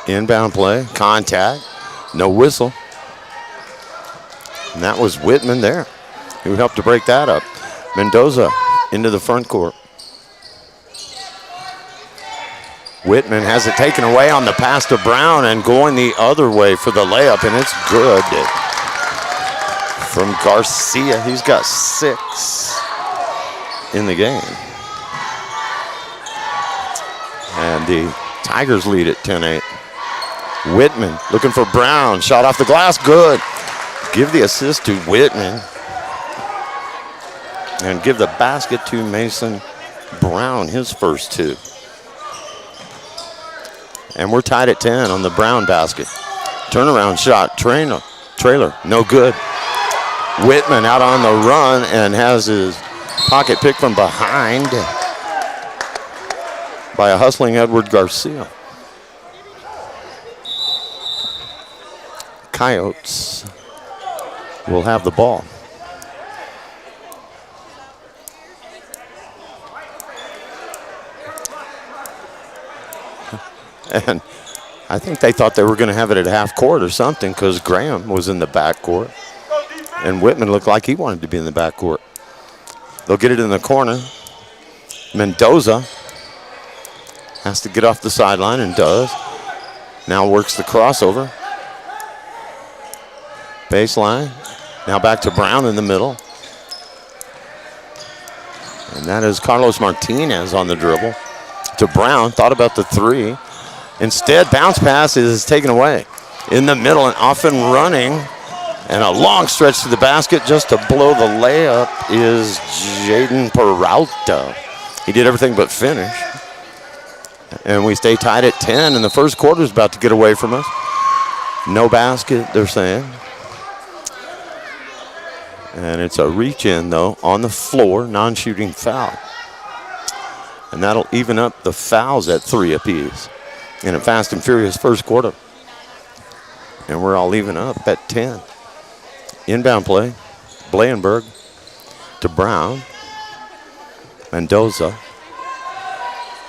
Inbound play, contact, no whistle. And that was Whitman there who helped to break that up. Mendoza into the front court. Whitman has it taken away on the pass to Brown and going the other way for the layup, and it's good from Garcia. He's got 6 in the game. And the Tigers lead at 10-8. Whitman looking for Brown. Shot off the glass, good. Give the assist to Whitman. And give the basket to Mason Brown, his first 2. And we're tied at 10 on the Brown basket. Turnaround shot, Trailer, no good. Whitman out on the run and has his pocket picked from behind by a hustling Edward Garcia. Coyotes will have the ball. And I think they thought they were going to have it at half court or something because Graham was in the back court. And Whitman looked like he wanted to be in the backcourt. They'll get it in the corner. Mendoza has to get off the sideline and does. Now works the crossover. Baseline. Now back to Brown in the middle. And that is Carlos Martinez on the dribble. To Brown, thought about the three. Instead, bounce pass is taken away. In the middle and off and running. And a long stretch to the basket just to blow the layup is Jaden Peralta. He did everything but finish. And we stay tied at 10, and the first quarter is about to get away from us. No basket, they're saying. And it's a reach-in, though, on the floor, non-shooting foul. And that'll even up the fouls at 3 apiece in a fast and furious first quarter. And we're all even up at 10. Inbound play, Blanenberg to Brown. Mendoza.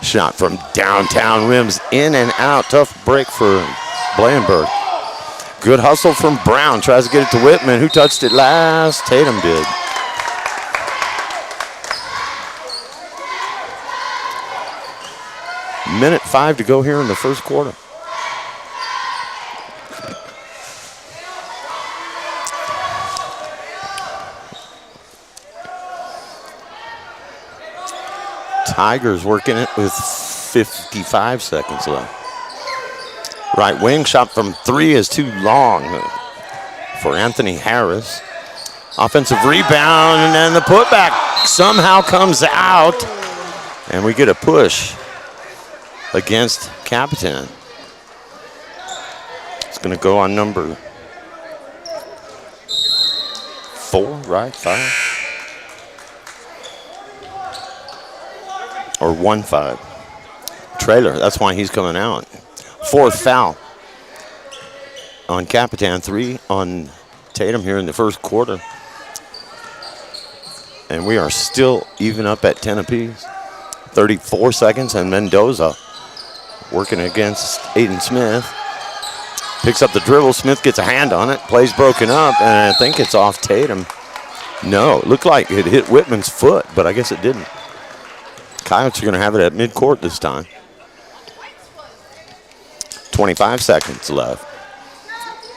Shot from downtown, rims in and out. Tough break for Blanenberg. Good hustle from Brown. Tries to get it to Whitman. Who touched it last? Tatum did. Minute 5 to go here in the first quarter. Tigers working it with 55 seconds left. Right wing shot from 3 is too long for Anthony Harris. Offensive rebound, and then the putback somehow comes out. And we get a push against Capitan. It's going to go on number 4, right? 5? Or 1-5. Trailer, that's why he's coming out. 4th foul on Capitan, 3 on Tatum here in the first quarter. And we are still even up at 10 apiece. 34 seconds, and Mendoza working against Aiden Smith. Picks up the dribble, Smith gets a hand on it, play's broken up, and I think it's off Tatum. No, it looked like it hit Whitman's foot, but I guess it didn't. Coyotes are going to have it at midcourt this time. 25 seconds left.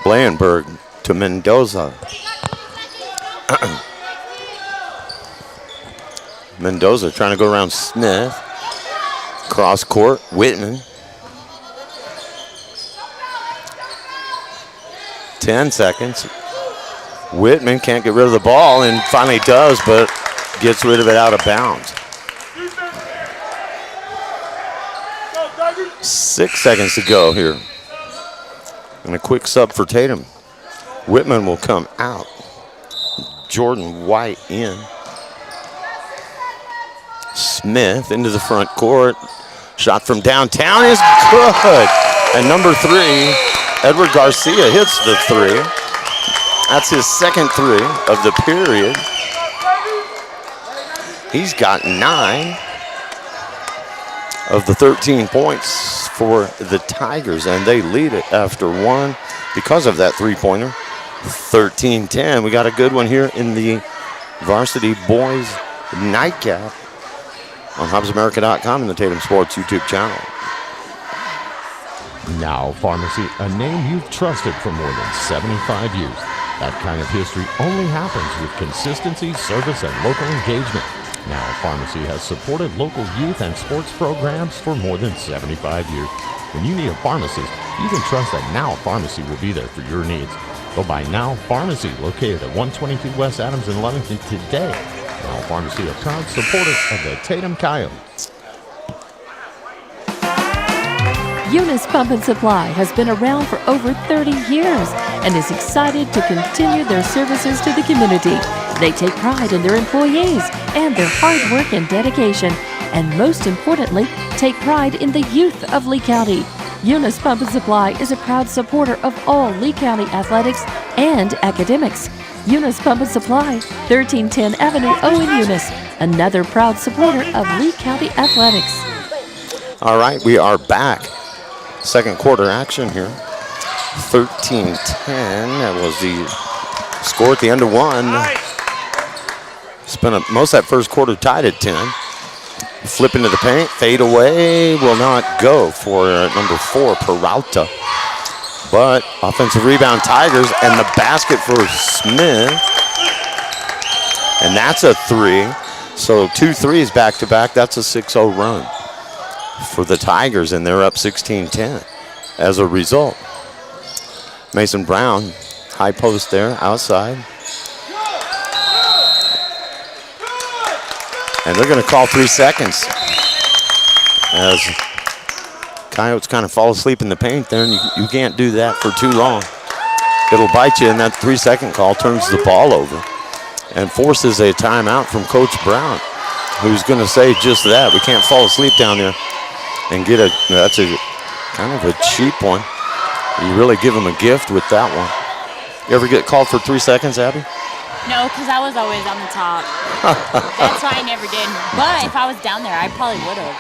Blanenberg to Mendoza. Mendoza trying to go around Smith. Cross court, Whitman. 10 seconds. Whitman can't get rid of the ball and finally does, but gets rid of it out of bounds. 6 seconds to go here. And a quick sub for Tatum. Whitman will come out. Jordan White in. Smith into the front court. Shot from downtown is good. And number 3, Edward Garcia hits the 3. That's his second 3 of the period. He's got 9 of the 13 points for the Tigers, and they lead it after 1 because of that three-pointer. 13-10. We got a good one here in the Varsity Boys Nightcap on HubbsAmerica.com and the Tatum Sports YouTube channel. Now Pharmacy, a name you've trusted for more than 75 years. That kind of history only happens with consistency, service, and local engagement. Now Pharmacy has supported local youth and sports programs for more than 75 years. When you need a pharmacist, you can trust that Now Pharmacy will be there for your needs. Go by Now Pharmacy, located at 122 West Adams in Lovington today. Now Pharmacy, a proud supporter of the Tatum Coyotes. Eunice Pump and Supply has been around for over 30 years and is excited to continue their services to the community. They take pride in their employees and their hard work and dedication, and most importantly, take pride in the youth of Lee County. Eunice Pump and Supply is a proud supporter of all Lee County athletics and academics. Eunice Pump and Supply, 1310 Avenue O in Eunice, another proud supporter of Lee County athletics. All right, we are back. Second quarter action here. 13-10. That was the Score at the end of one. Spent most of that first quarter tied at 10. Flip into the paint, fade away, will not go for number 4, Peralta. But offensive rebound, Tigers, and the basket for Smith. And that's a 3. So 2 threes back-to-back. That's a 6-0 run for the Tigers, and they're up 16-10 as a result. Mason Brown, high post there, outside. And they're going to call 3 seconds as Coyotes kind of fall asleep in the paint there, and you can't do that for too long. It'll bite you, and that 3-second call turns the ball over and forces a timeout from Coach Brown, who's going to say just that. We can't fall asleep down there and get that's a kind of a cheap one. You really give them a gift with that one. You ever get called for 3 seconds, Abby? No, because I was always on the top. That's why I never did. But if I was down there, I probably would have.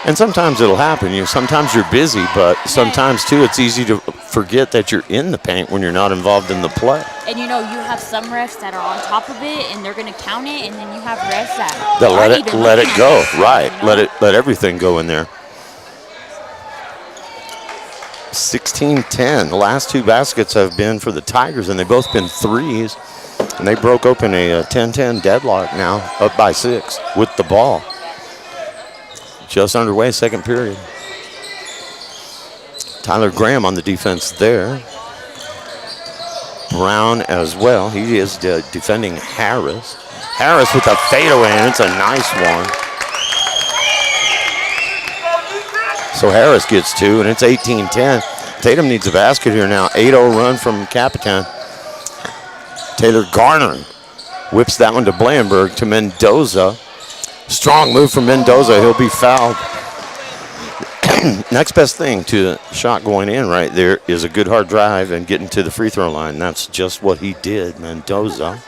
And sometimes it'll happen. Sometimes you're busy, but sometimes, too, it's easy to forget that you're in the paint when you're not involved in the play. And, you have some refs that are on top of it, and they're going to count it, and then you have refs that let it go. Right. Let everything go in there. 16-10. The last 2 baskets have been for the Tigers, and they've both been threes. And they broke open a 10-10 deadlock now, up by 6 with the ball. Just underway, second period. Tyler Graham on the defense there. Brown as well. He is defending Harris. Harris with a fadeaway, and it's a nice one. So Harris gets 2, and it's 18-10. Tatum needs a basket here now. 8-0 run from Capitan. Taylor Garner whips that one to Blandenberg, to Mendoza. Strong move from Mendoza. He'll be fouled. Next best thing to a shot going in right there is a good hard drive and getting to the free throw line. That's just what he did, Mendoza.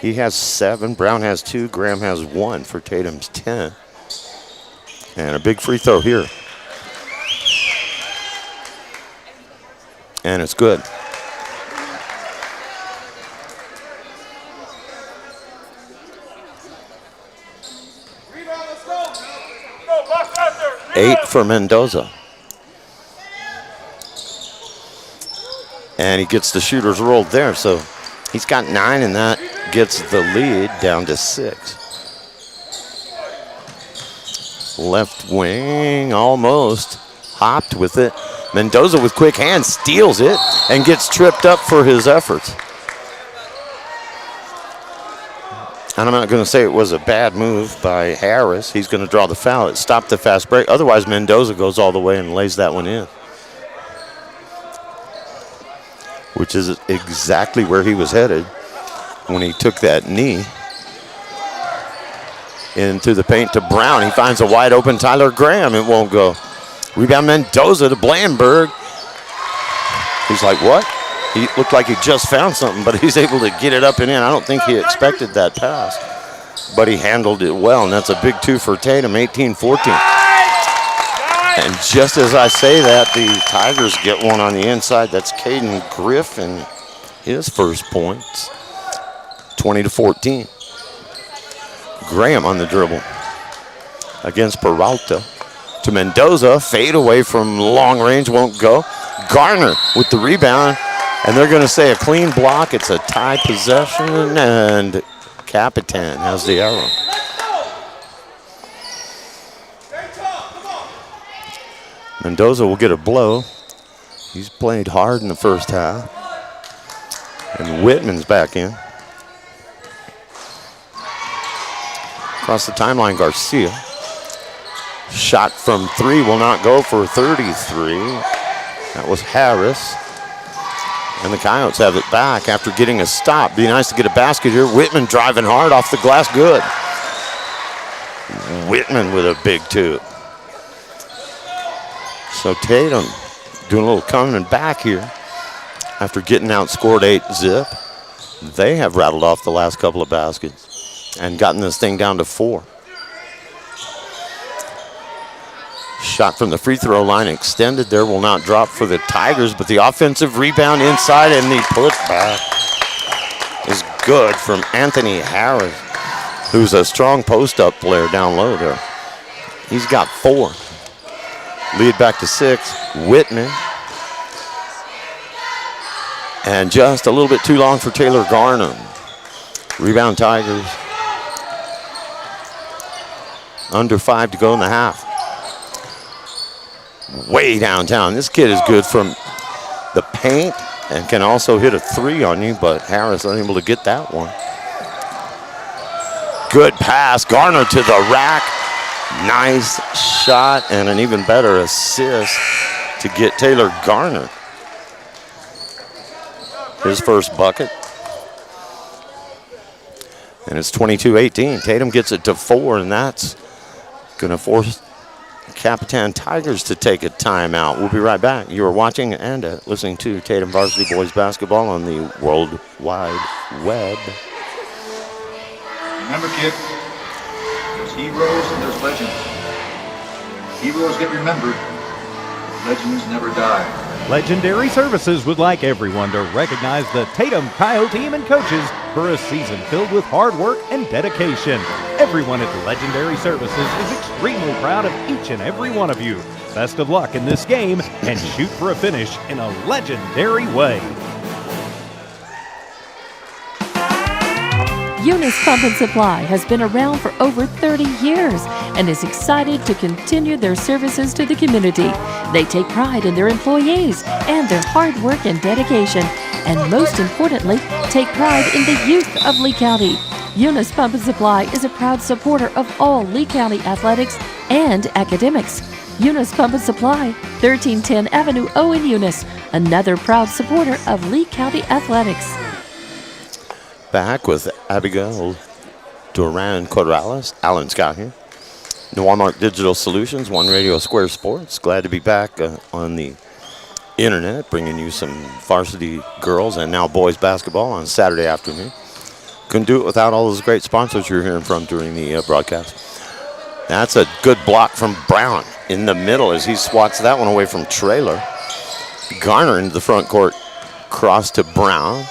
He has 7. Brown has 2. Graham has 1 for Tatum's 10. And a big free throw here. And it's good. Eight for Mendoza. And he gets the shooters rolled there, so he's got 9, and that gets the lead down to 6. Left wing almost hopped with it. Mendoza with quick hands steals it and gets tripped up for his efforts. And I'm not going to say it was a bad move by Harris. He's going to draw the foul. It stopped the fast break. Otherwise, Mendoza goes all the way and lays that one in, which is exactly where he was headed when he took that knee. Into the paint to Brown. He finds a wide open Tyler Graham. It won't go. Rebound Mendoza to Blandenberg. He's like, what? He looked like he just found something, but he's able to get it up and in. I don't think he expected that pass, but he handled it well, and that's a big 2 for Tatum, 18-14. And just as I say that, the Tigers get one on the inside. That's Caden Griffin, his first points, 20-14. Graham on the dribble against Peralta to Mendoza. Fade away from long range, won't go. Garner with the rebound, and they're going to say a clean block. It's a tie possession, and Capitan has the arrow. Mendoza will get a blow. He's played hard in the first half. And Whitman's back in. Across the timeline, Garcia. Shot from 3 will not go for 33. That was Harris. And the Coyotes have it back after getting a stop. Be nice to get a basket here. Whitman driving hard off the glass. Good. Whitman with a big 2. So Tatum doing a little coming back here after getting outscored 8-zip. They have rattled off the last couple of baskets and gotten this thing down to 4. Shot from the free throw line extended there, will not drop for the Tigers, but the offensive rebound inside and the putback is good from Anthony Harris, who's a strong post-up player down low there. He's got 4. Lead back to 6. Whitman. And just a little bit too long for Taylor Garner. Rebound Tigers. Under 5 to go in the half. Way downtown. This kid is good from the paint and can also hit a 3 on you, but Harris unable to get that one. Good pass. Garner to the rack. Nice shot and an even better assist to get Taylor Garner his first bucket. And it's 22-18. Tatum gets it to 4, and that's going to force Capitan Tigers to take a timeout. We'll be right back. You are watching and listening to Tatum Varsity Boys Basketball on the World Wide Web. Remember, kid, there's heroes and there's legends. Heroes get remembered, legends never die. Legendary Services would like everyone to recognize the Tatum Coyote team and coaches for a season filled with hard work and dedication. Everyone at Legendary Services is extremely proud of each and every one of you. Best of luck in this game and shoot for a finish in a legendary way. Eunice Pump and Supply has been around for over 30 years and is excited to continue their services to the community. They take pride in their employees and their hard work and dedication, and most importantly, take pride in the youth of Lee County. Eunice Pump and Supply is a proud supporter of all Lee County athletics and academics. Eunice Pump and Supply, 1310 Avenue O in Eunice, another proud supporter of Lee County athletics. Back with Abigail Duran Corrales, Alan Scott here. The Walmart Digital Solutions, One Radio Square Sports. Glad to be back on the internet, bringing you some varsity girls and now boys basketball on Saturday afternoon. Couldn't do it without all those great sponsors you're hearing from during the broadcast. That's a good block from Brown in the middle as he swats that one away from Traylor. Garner into the front court, cross to Brown.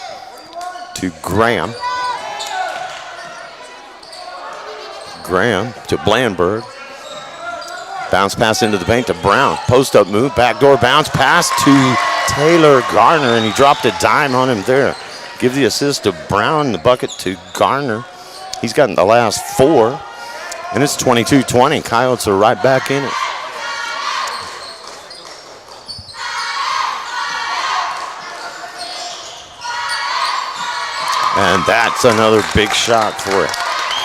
To Graham. Graham to Blandberg. Bounce pass into the paint to Brown. Post up move, backdoor bounce pass to Taylor Garner, and he dropped a dime on him there. Give the assist to Brown, the bucket to Garner. He's gotten the last 4, and it's 22-20. Coyotes are right back in it. And that's another big shot for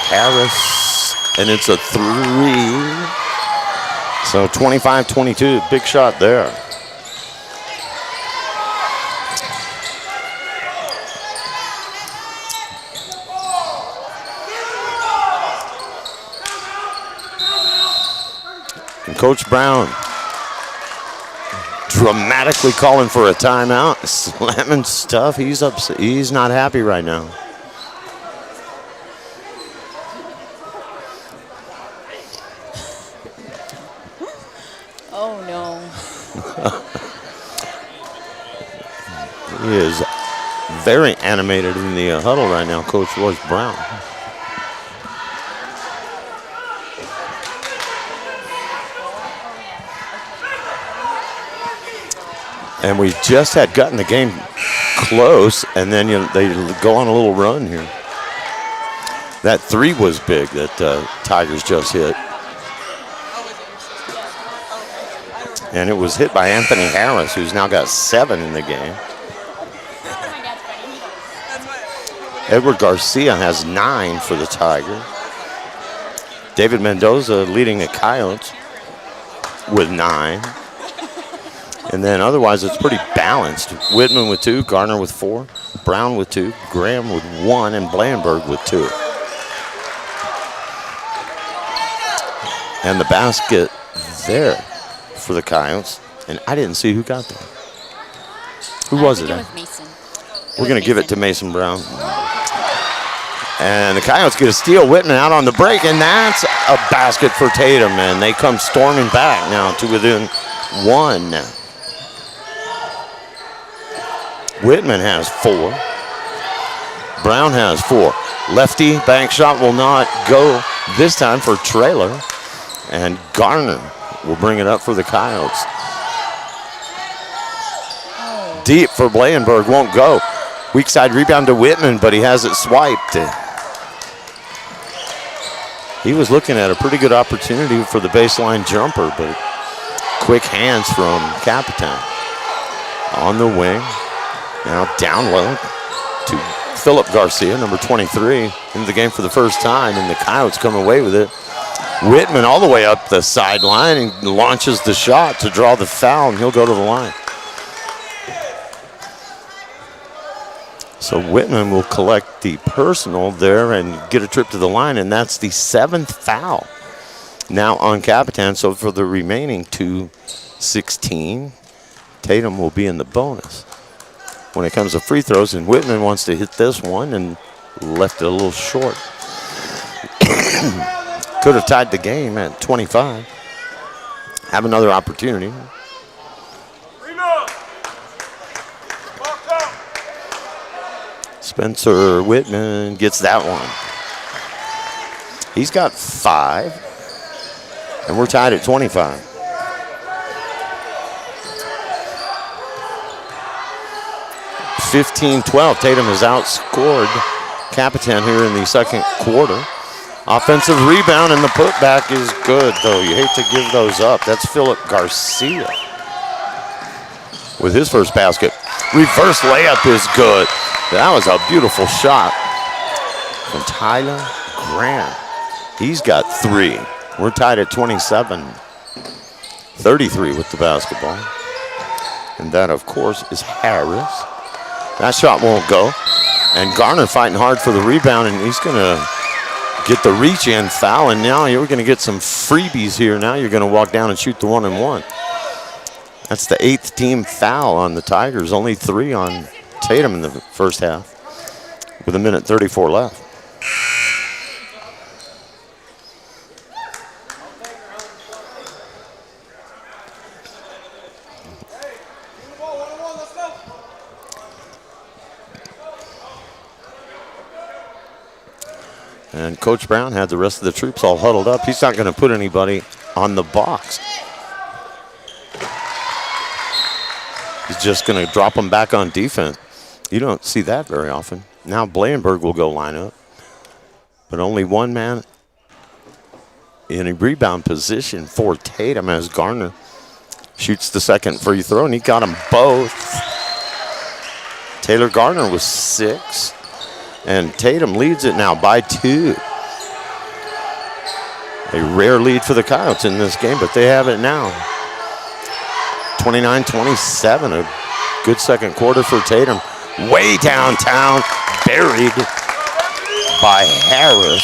Harris, and it's a 3. So 25-22, big shot there. And Coach Brown dramatically calling for a timeout, slamming stuff. He's upset. He's not happy right now. Oh no. He is very animated in the huddle right now, Coach Royce Brown. And we just had gotten the game close, and then they go on a little run here. That 3 was big that Tigers just hit. And it was hit by Anthony Harris, who's now got 7 in the game. Edward Garcia has 9 for the Tigers. David Mendoza leading the Coyotes with 9. And then otherwise, it's pretty balanced. Whitman with 2, Garner with 4, Brown with 2, Graham with 1, and Blandberg with 2. And the basket there for the Coyotes. And I didn't see who got that. Who was it? It was Mason. We're going to give it to Mason Brown. And the Coyotes get a steal. Whitman out on the break, and that's a basket for Tatum, and they come storming back now to within 1. Whitman has 4. Brown has 4. Lefty bank shot will not go this time for Traylor, and Garner will bring it up for the Coyotes. Deep for Blankenberg, won't go. Weak side rebound to Whitman, but he has it swiped. He was looking at a pretty good opportunity for the baseline jumper, but quick hands from Capitan. On the wing, now down low to Philip Garcia, number 23, into the game for the first time, and the Coyotes come away with it. Whitman all the way up the sideline and launches the shot to draw the foul, and he'll go to the line. So Whitman will collect the personal there and get a trip to the line, and that's the 7th foul now on Capitan. So for the remaining 2:16, Tatum will be in the bonus when it comes to free throws, and Whitman wants to hit this one and left it a little short. Could have tied the game at 25. Have another opportunity. Spencer Whitman gets that one. He's got 5, and we're tied at 25. (15-12). Tatum has outscored Capitan here in the second quarter. Offensive rebound, and the putback is good, though. You hate to give those up. That's Philip Garcia with his first basket. Reverse layup is good. That was a beautiful shot from Tyler Grant. He's got 3. We're tied at 27. 33 with the basketball. And that, of course, is Harris. That shot won't go. And Garner fighting hard for the rebound, and he's going to get the reach in foul. And now you're going to get some freebies here. Now you're going to walk down and shoot the 1-and-1. That's the 8th team foul on the Tigers. Only 3 on Tatum in the first half with 1:34 left. And Coach Brown had the rest of the troops all huddled up. He's not going to put anybody on the box. He's just going to drop them back on defense. You don't see that very often. Now Blankenberg will go line up, but only one man in a rebound position for Tatum as Garner shoots the second free throw, and he got them both. Taylor Garner was 6, and Tatum leads it now by 2. A rare lead for the Coyotes in this game, but they have it now. 29-27, a good second quarter for Tatum. Way downtown, buried by Harris,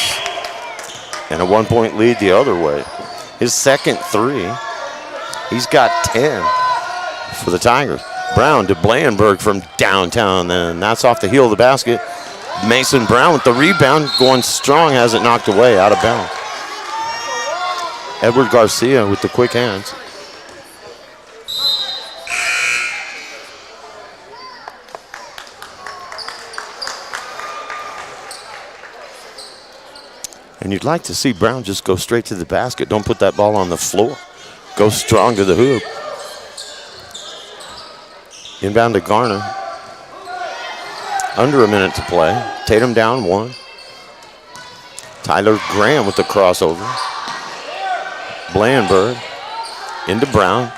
and a 1-point lead the other way. His second 3, he's got 10 for the Tigers. Brown to Blankenberg from downtown, and that's off the heel of the basket. Mason Brown with the rebound, going strong, has it knocked away, out of bounds. Edward Garcia with the quick hands. And you'd like to see Brown just go straight to the basket. Don't put that ball on the floor. Go strong to the hoop. Inbound to Garner. Under a minute to play. Tatum down 1. Tyler Graham with the crossover. Blankenberg into Brown.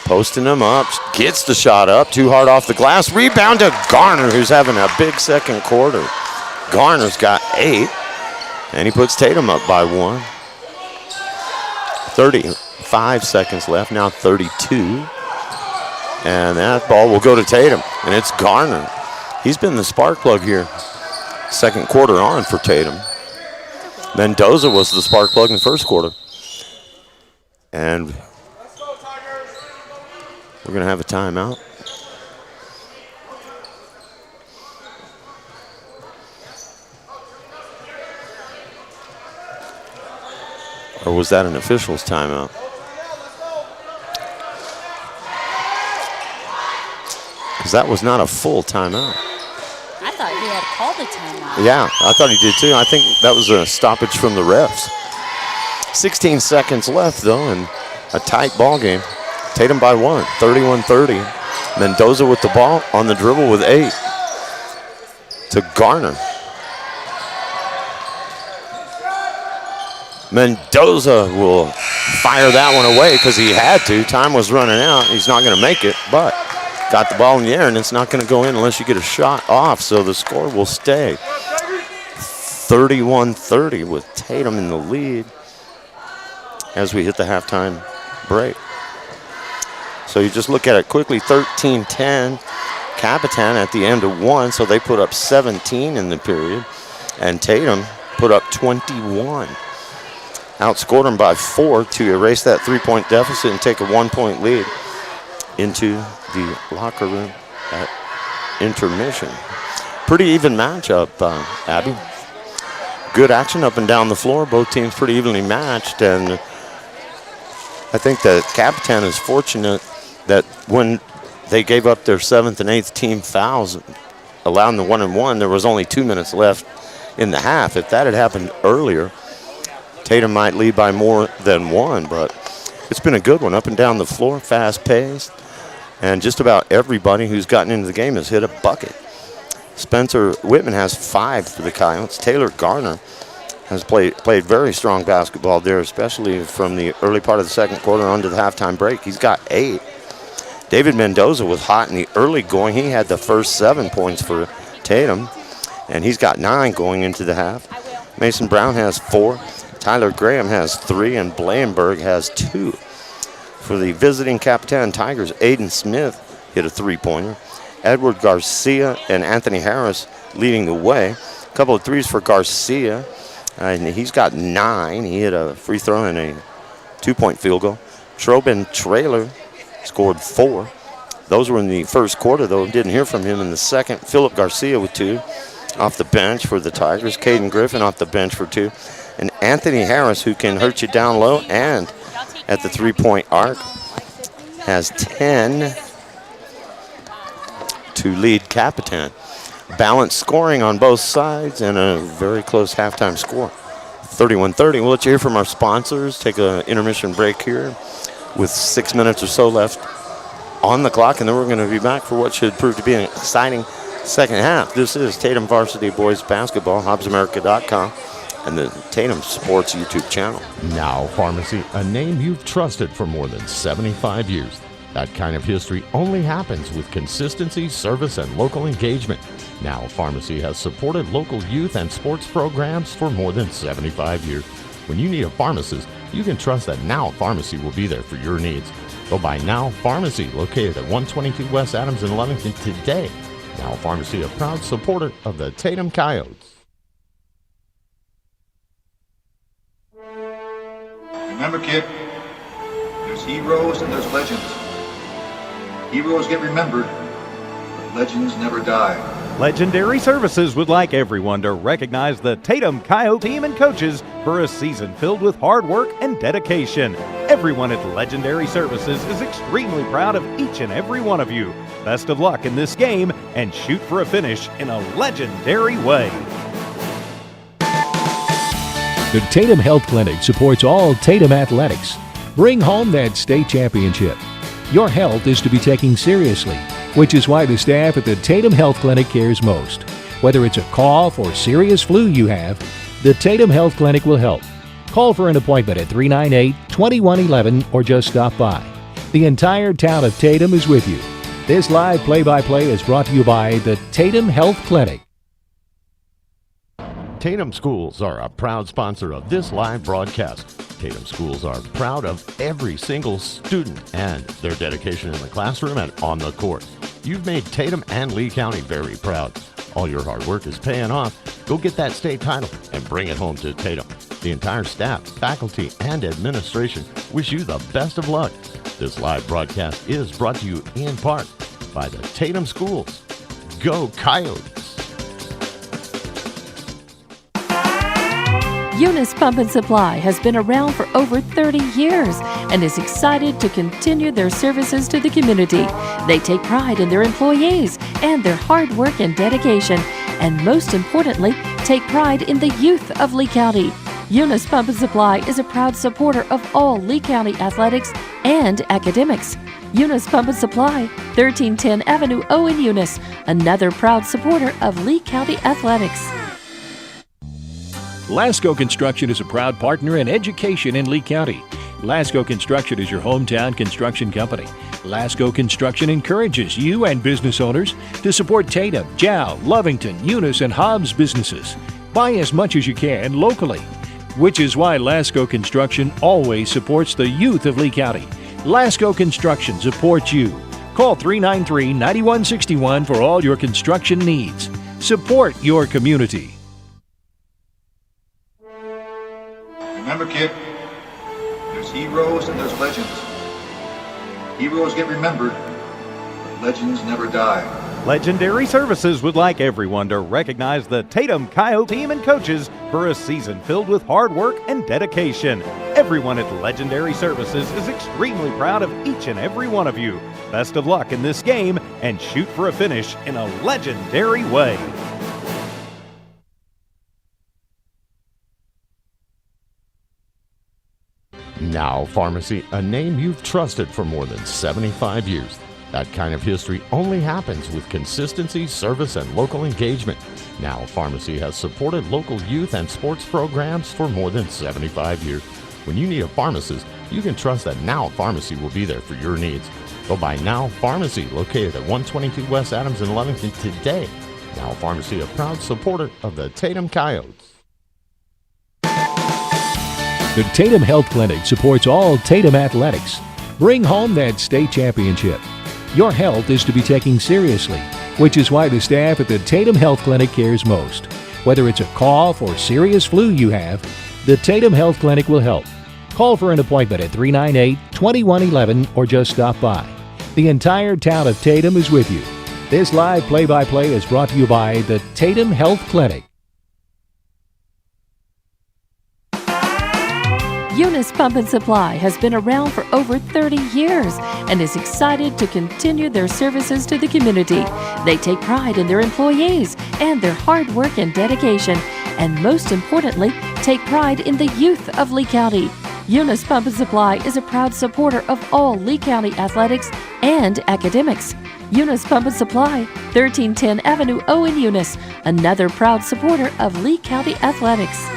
Posting him up. Gets the shot up. Too hard off the glass. Rebound to Garner, who's having a big second quarter. Garner's got 8. And he puts Tatum up by 1. 35 seconds left, now 32. And that ball will go to Tatum, and it's Garner. He's been the spark plug here. Second quarter on for Tatum. Mendoza was the spark plug in the first quarter. And we're going to have a timeout. Or was that an official's timeout? Because that was not a full timeout. I thought he had called a timeout. Yeah, I thought he did too. I think that was a stoppage from the refs. 16 seconds left, though, and a tight ball game. Tatum by 1, 31-30. Mendoza with the ball on the dribble with 8 to Garner. Mendoza will fire that one away because he had to. Time was running out. He's not going to make it, but got the ball in the air, and it's not going to go in unless you get a shot off, so the score will stay 31-30 with Tatum in the lead as we hit the halftime break. So you just look at it quickly, 13-10. Capitan at the end of 1, so they put up 17 in the period, and Tatum put up 21. Outscored them by 4 to erase that 3-point deficit and take a 1-point lead into the locker room at intermission. Pretty even matchup, Abby. Good action up and down the floor. Both teams pretty evenly matched, and I think that Capitan is fortunate that when they gave up their 7th and 8th team fouls, allowing the 1-and-1, there was only 2 minutes left in the half. If that had happened earlier, Tatum might lead by more than 1, but it's been a good one up and down the floor, fast-paced, and just about everybody who's gotten into the game has hit a bucket. Spencer Whitman has 5 for the Coyotes. Taylor Garner has played very strong basketball there, especially from the early part of the second quarter on to the halftime break. He's got 8. David Mendoza was hot in the early going. He had the first 7 points for Tatum, and he's got 9 going into the half. Mason Brown has 4. Tyler Graham has 3, and Blanenberg has 2. For the visiting Capitan Tigers, Aiden Smith hit a 3-pointer. Edward Garcia and Anthony Harris leading the way. A couple of threes for Garcia, and he's got 9. He hit a free throw and a 2-point field goal. Trobin Trailer scored 4. Those were in the first quarter, though. Didn't hear from him in the second. Philip Garcia with 2 off the bench for the Tigers. Caden Griffin off the bench for 2. And Anthony Harris, who can hurt you down low and at the 3-point arc, has 10 to lead Capitan. Balanced scoring on both sides and a very close halftime score. 31-30. We'll let you hear from our sponsors. Take an intermission break here with 6 minutes or so left on the clock, and then we're going to be back for what should prove to be an exciting second half. This is Tatum Varsity Boys Basketball, HobbsAmerica.com, and the Tatum Sports YouTube channel. Now Pharmacy, a name you've trusted for more than 75 years. That kind of history only happens with consistency, service, and local engagement. Now Pharmacy has supported local youth and sports programs for more than 75 years. When you need a pharmacist, you can trust that Now Pharmacy will be there for your needs. Go by Now Pharmacy, located at 122 West Adams in Lovington today. Now Pharmacy, a proud supporter of the Tatum Coyotes. Remember, kid, there's heroes and there's legends. Heroes get remembered, but legends never die. Legendary Services would like everyone to recognize the Tatum Coyote team and coaches for a season filled with hard work and dedication. Everyone at Legendary Services is extremely proud of each and every one of you. Best of luck in this game and shoot for a finish in a legendary way. The Tatum Health Clinic supports all Tatum athletics. Bring home that state championship. Your health is to be taken seriously, which is why the staff at the Tatum Health Clinic cares most. Whether it's a cough or serious flu you have, the Tatum Health Clinic will help. Call for an appointment at 398-2111 or just stop by. The entire town of Tatum is with you. This live play-by-play is brought to you by the Tatum Health Clinic. Tatum Schools are a proud sponsor of this live broadcast. Tatum Schools are proud of every single student and their dedication in the classroom and on the court. You've made Tatum and Lee County very proud. All your hard work is paying off. Go get that state title and bring it home to Tatum. The entire staff, faculty, and administration wish you the best of luck. This live broadcast is brought to you in part by the Tatum Schools. Go Coyotes! Eunice Pump and Supply has been around for over 30 years and is excited to continue their services to the community. They take pride in their employees and their hard work and dedication, and most importantly, take pride in the youth of Lee County. Eunice Pump and Supply is a proud supporter of all Lee County athletics and academics. Eunice Pump and Supply, 1310 Avenue O in Eunice, another proud supporter of Lee County athletics. Lasco Construction is a proud partner in education in Lee County. Lasco Construction is your hometown construction company. Lasco Construction encourages you and business owners to support Tatum, Jow, Lovington, Eunice, and Hobbs businesses. Buy as much as you can locally, which is why Lasco Construction always supports the youth of Lee County. Lasco Construction supports you. Call 393-9161 for all your construction needs. Support your community. Remember, kid, there's heroes and there's legends. Heroes get remembered, but legends never die. Legendary Services would like everyone to recognize the Tatum Coyote team and coaches for a season filled with hard work and dedication. Everyone at Legendary Services is extremely proud of each and every one of you. Best of luck in this game and shoot for a finish in a legendary way. Now Pharmacy, a name you've trusted for more than 75 years. That kind of history only happens with consistency, service, and local engagement. Now Pharmacy has supported local youth and sports programs for more than 75 years. When you need a pharmacist, you can trust that Now Pharmacy will be there for your needs. Go by Now Pharmacy, located at 122 West Adams in Lovington today. Now Pharmacy, a proud supporter of the Tatum Coyotes. The Tatum Health Clinic supports all Tatum athletics. Bring home that state championship. Your health is to be taken seriously, which is why the staff at the Tatum Health Clinic cares most. Whether it's a cough or serious flu you have, the Tatum Health Clinic will help. Call for an appointment at 398-2111 or just stop by. The entire town of Tatum is with you. This live play-by-play is brought to you by the Tatum Health Clinic. Eunice Pump and Supply has been around for over 30 years and is excited to continue their services to the community. They take pride in their employees and their hard work and dedication, and most importantly, take pride in the youth of Lee County. Eunice Pump and Supply is a proud supporter of all Lee County athletics and academics. Eunice Pump and Supply, 1310 Avenue O in Eunice, another proud supporter of Lee County athletics.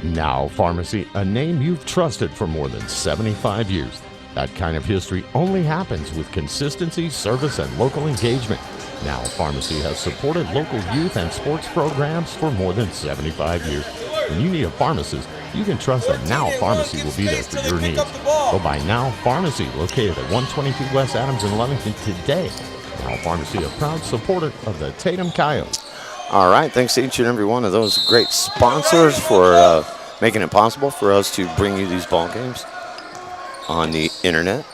Now Pharmacy, a name you've trusted for more than 75 years. That kind of history only happens with consistency, service, and local engagement. Now Pharmacy has supported local youth and sports programs for more than 75 years. When you need a pharmacist, you can trust that Now Pharmacy will be there for your needs. Go by Now Pharmacy, located at 122 West Adams in Lovington today. Now Pharmacy, a proud supporter of the Tatum Coyotes. All right, thanks to each and every one of those great sponsors for making it possible for us to bring you these ball games on the internet.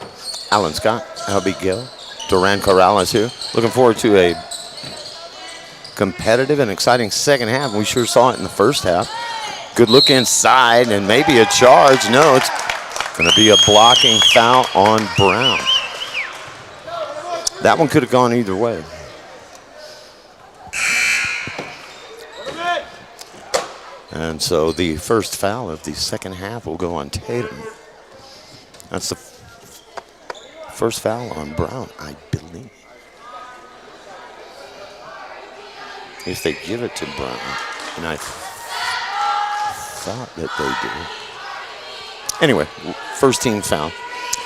Alan Scott, Albie Gill, Duran Corrales here. Looking forward to a competitive and exciting second half. We sure saw it in the first half. Good look inside and maybe a charge. No, it's going to be a blocking foul on Brown. That one could have gone either way. And so the first foul of the second half will go on Tatum. That's the first foul on Brown, I believe. If they give it to Brown, and I thought that they did. Anyway, first team foul.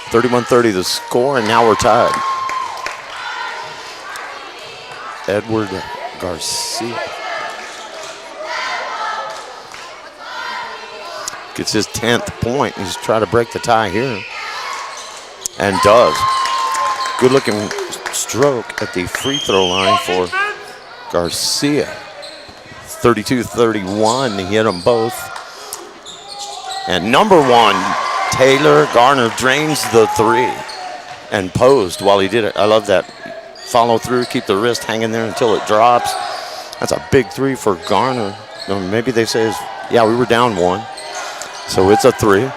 31-30 the score, and now we're tied. Edward Garcia gets his 10th point. He's trying to break the tie here. And does. Good looking stroke at the free throw line for Garcia. 32-31. He hit them both. And number one, Taylor Garner drains the three and posed while he did it. I love that. Follow through, keep the wrist hanging there until it drops. That's a big three for Garner. maybe they say, yeah, we were down 1. So it's a 3.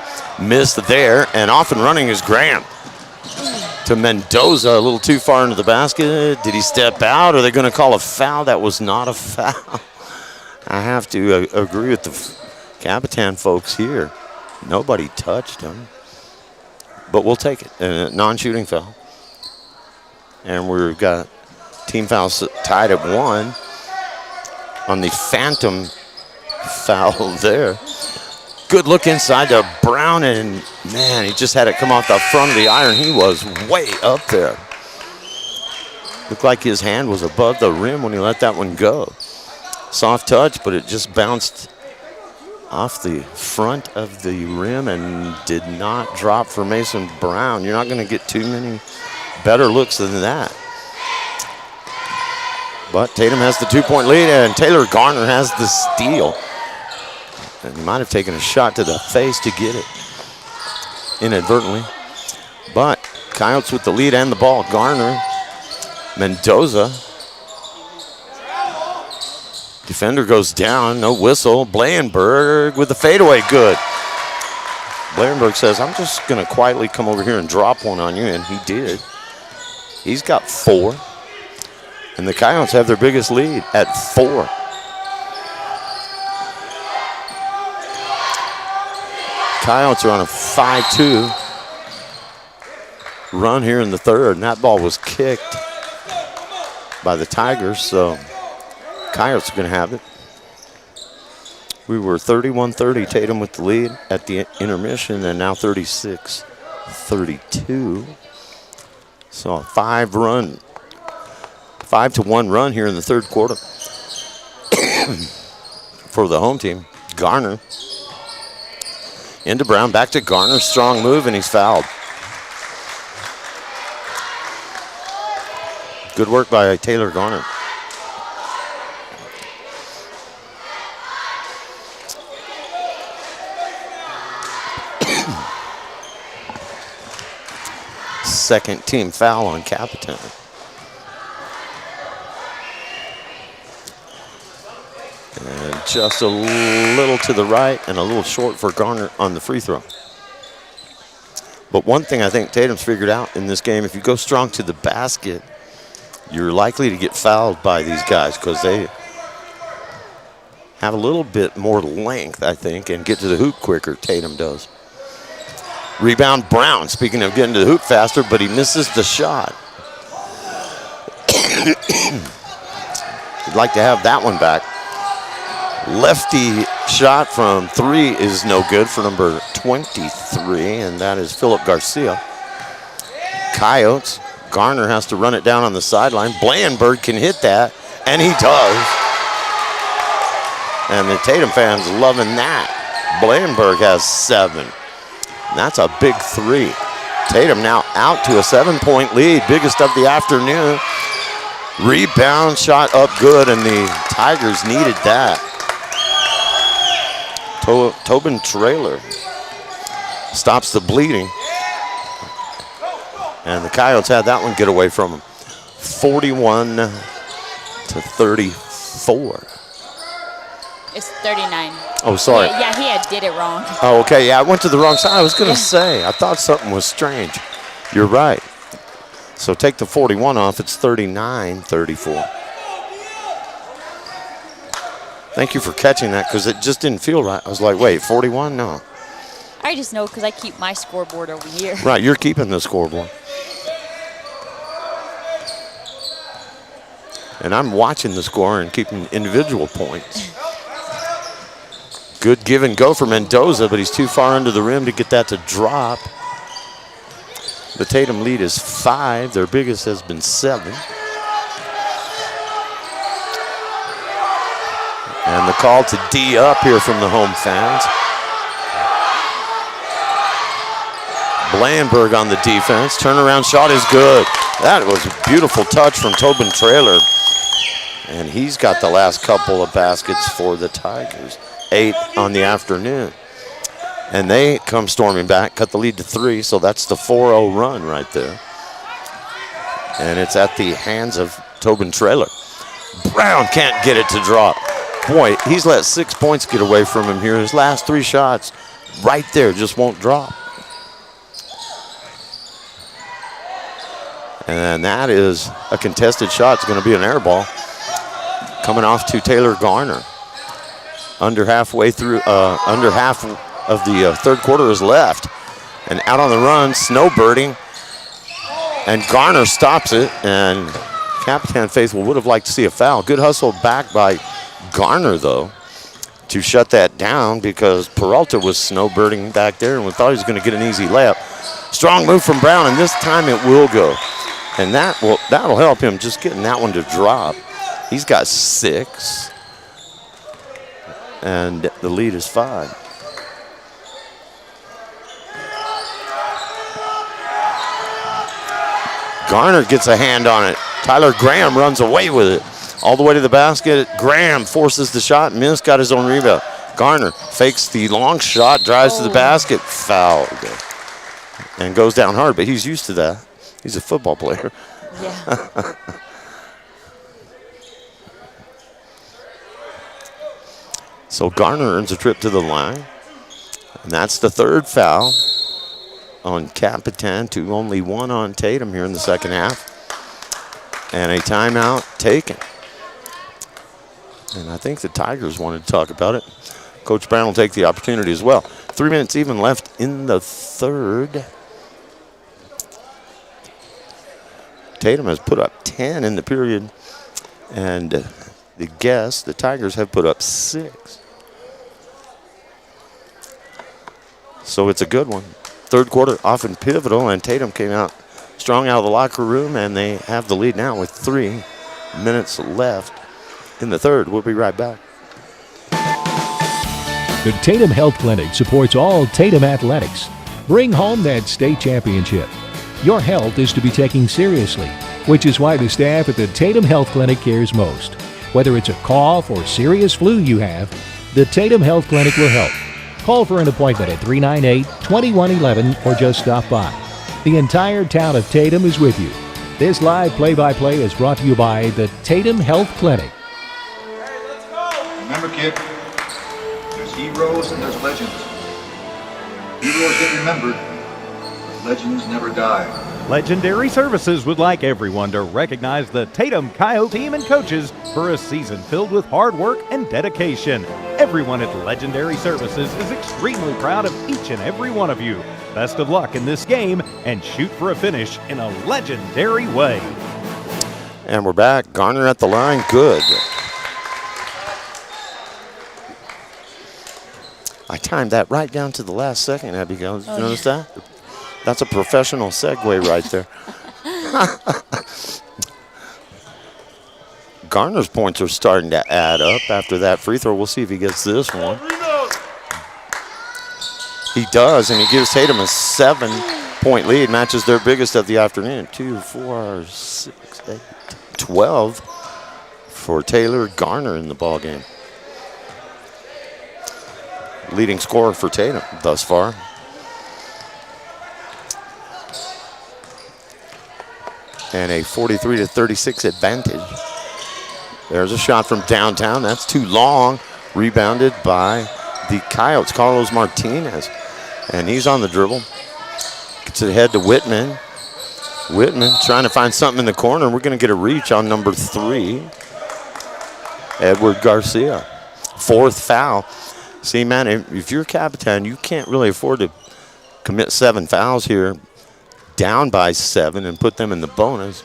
Missed there, and off and running is Graham. To Mendoza, a little too far into the basket. Did he step out? Are they going to call a foul? That was not a foul. I have to agree with the Capitan folks here. Nobody touched him. But we'll take it. A non-shooting foul. And we've got team fouls tied at 1 on the phantom foul there. Good look inside to Brown, and man, he just had it come off the front of the iron. He was way up there. Looked like his hand was above the rim when he let that one go. Soft touch, but it just bounced off the front of the rim and did not drop for Mason Brown. You're not going to get too many better looks than that. But Tatum has the 2-point lead, and Taylor Garner has the steal. And he might have taken a shot to the face to get it inadvertently. But Coyotes with the lead and the ball. Garner, Mendoza. Defender goes down, no whistle. Blandenberg with the fadeaway, good. Blandenberg says, I'm just going to quietly come over here and drop one on you, and he did. He's got 4. And the Coyotes have their biggest lead at 4. Coyotes are on a 5-2 run here in the third, and that ball was kicked by the Tigers, so Coyotes are going to have it. We were 31-30, Tatum with the lead at the intermission, and now 36-32. So a 5-1 run here in the third quarter for the home team. Garner into Brown, back to Garner, strong move, and he's fouled. Good work by Taylor Garner. Second team foul on Capitan. And just a little to the right and a little short for Garner on the free throw. But one thing I think Tatum's figured out in this game, if you go strong to the basket, you're likely to get fouled by these guys because they have a little bit more length, I think, and get to the hoop quicker. Tatum does. Rebound Brown, speaking of getting to the hoop faster, but he misses the shot. You'd like to have that one back. Lefty shot from 3 is no good for number 23, and that is Philip Garcia. Coyotes, Garner has to run it down on the sideline. Blandenberg can hit that, and he does. And the Tatum fans loving that. Blandenberg has 7. That's a big 3. Tatum now out to a 7-point lead, biggest of the afternoon. Rebound shot up good, and the Tigers needed that. Tobin Trailer stops the bleeding. And the Coyotes had that one get away from them. 41-34. It's 39. Oh, sorry. Yeah, he did it wrong. Oh, okay. Yeah, I went to the wrong side. I was going to say, I thought something was strange. You're right. So take the 41 off. It's 39-34. Thank you for catching that because it just didn't feel right. I was like, wait, 41? No. I just know because I keep my scoreboard over here. Right, you're keeping the scoreboard. And I'm watching the score and keeping individual points. Good give and go for Mendoza, but he's too far under the rim to get that to drop. The Tatum lead is 5. Their biggest has been 7. And the call to D up here from the home fans. Blandenberg on the defense. Turnaround shot is good. That was a beautiful touch from Tobin Trailer. And he's got the last couple of baskets for the Tigers. 8 on the afternoon. And they come storming back, cut the lead to 3, so that's the 4-0 run right there. And it's at the hands of Tobin Trailer. Brown can't get it to drop. Boy, he's let 6 points get away from him here. His last 3 shots right there just won't drop. And that is a contested shot. It's going to be an air ball coming off to Taylor Garner. Under half of the third quarter is left. And out on the run, snowbirding. And Garner stops it. And Capitan faithful would have liked to see a foul. Good hustle back by Garner, though, to shut that down because Peralta was snowbirding back there and we thought he was going to get an easy layup. Strong move from Brown, and this time it will go. And that'll help him just getting that one to drop. He's got 6. And the lead is 5. Garner gets a hand on it. Tyler Graham runs away with it. All the way to the basket. Graham forces the shot. Missed, got his own rebound. Garner fakes the long shot, drives to the basket, fouled. And goes down hard, but he's used to that. He's a football player. Yeah. So Garner earns a trip to the line. And that's the 3rd foul on Capitan to only 1 on Tatum here in the second half. And a timeout taken. And I think the Tigers wanted to talk about it. Coach Brown will take the opportunity as well. 3 minutes even left in the third. Tatum has put up 10 in the period. And the Tigers have put up 6. So it's a good one. Third quarter often pivotal, and Tatum came out strong out of the locker room, and they have the lead now with 3 minutes left in the third. We'll be right back. The Tatum Health Clinic supports all Tatum athletics. Bring home that state championship. Your health is to be taken seriously, which is why the staff at the Tatum Health Clinic cares most. Whether it's a cough or serious flu you have, the Tatum Health Clinic will help. Call for an appointment at 398-2111 or just stop by. The entire town of Tatum is with you. This live play-by-play is brought to you by the Tatum Health Clinic. Remember, kid, there's heroes and there's legends. Heroes get remembered, but legends never die. Legendary Services would like everyone to recognize the Tatum Coyotes team and coaches for a season filled with hard work and dedication. Everyone at Legendary Services is extremely proud of each and every one of you. Best of luck in this game and shoot for a finish in a legendary way. And we're back. Garner at the line. Good. I timed that right down to the last second, Abigail. Did you notice that? That's a professional segue right there. Garner's points are starting to add up after that free throw. We'll see if he gets this one. He does, and he gives Tatum a 7-point lead, matches their biggest of the afternoon. 2, 4, 6, 8, 12 for Taylor Garner in the ballgame. Leading scorer for Tatum thus far. And a 43-36 advantage. There's a shot from downtown. That's too long. Rebounded by the Coyotes, Carlos Martinez. And he's on the dribble. Gets it ahead to Whitman. Whitman trying to find something in the corner. We're going to get a reach on number 3, Edward Garcia. 4th foul. See, man, if you're Capitan, you can't really afford to commit 7 fouls here. Down by 7 and put them in the bonus.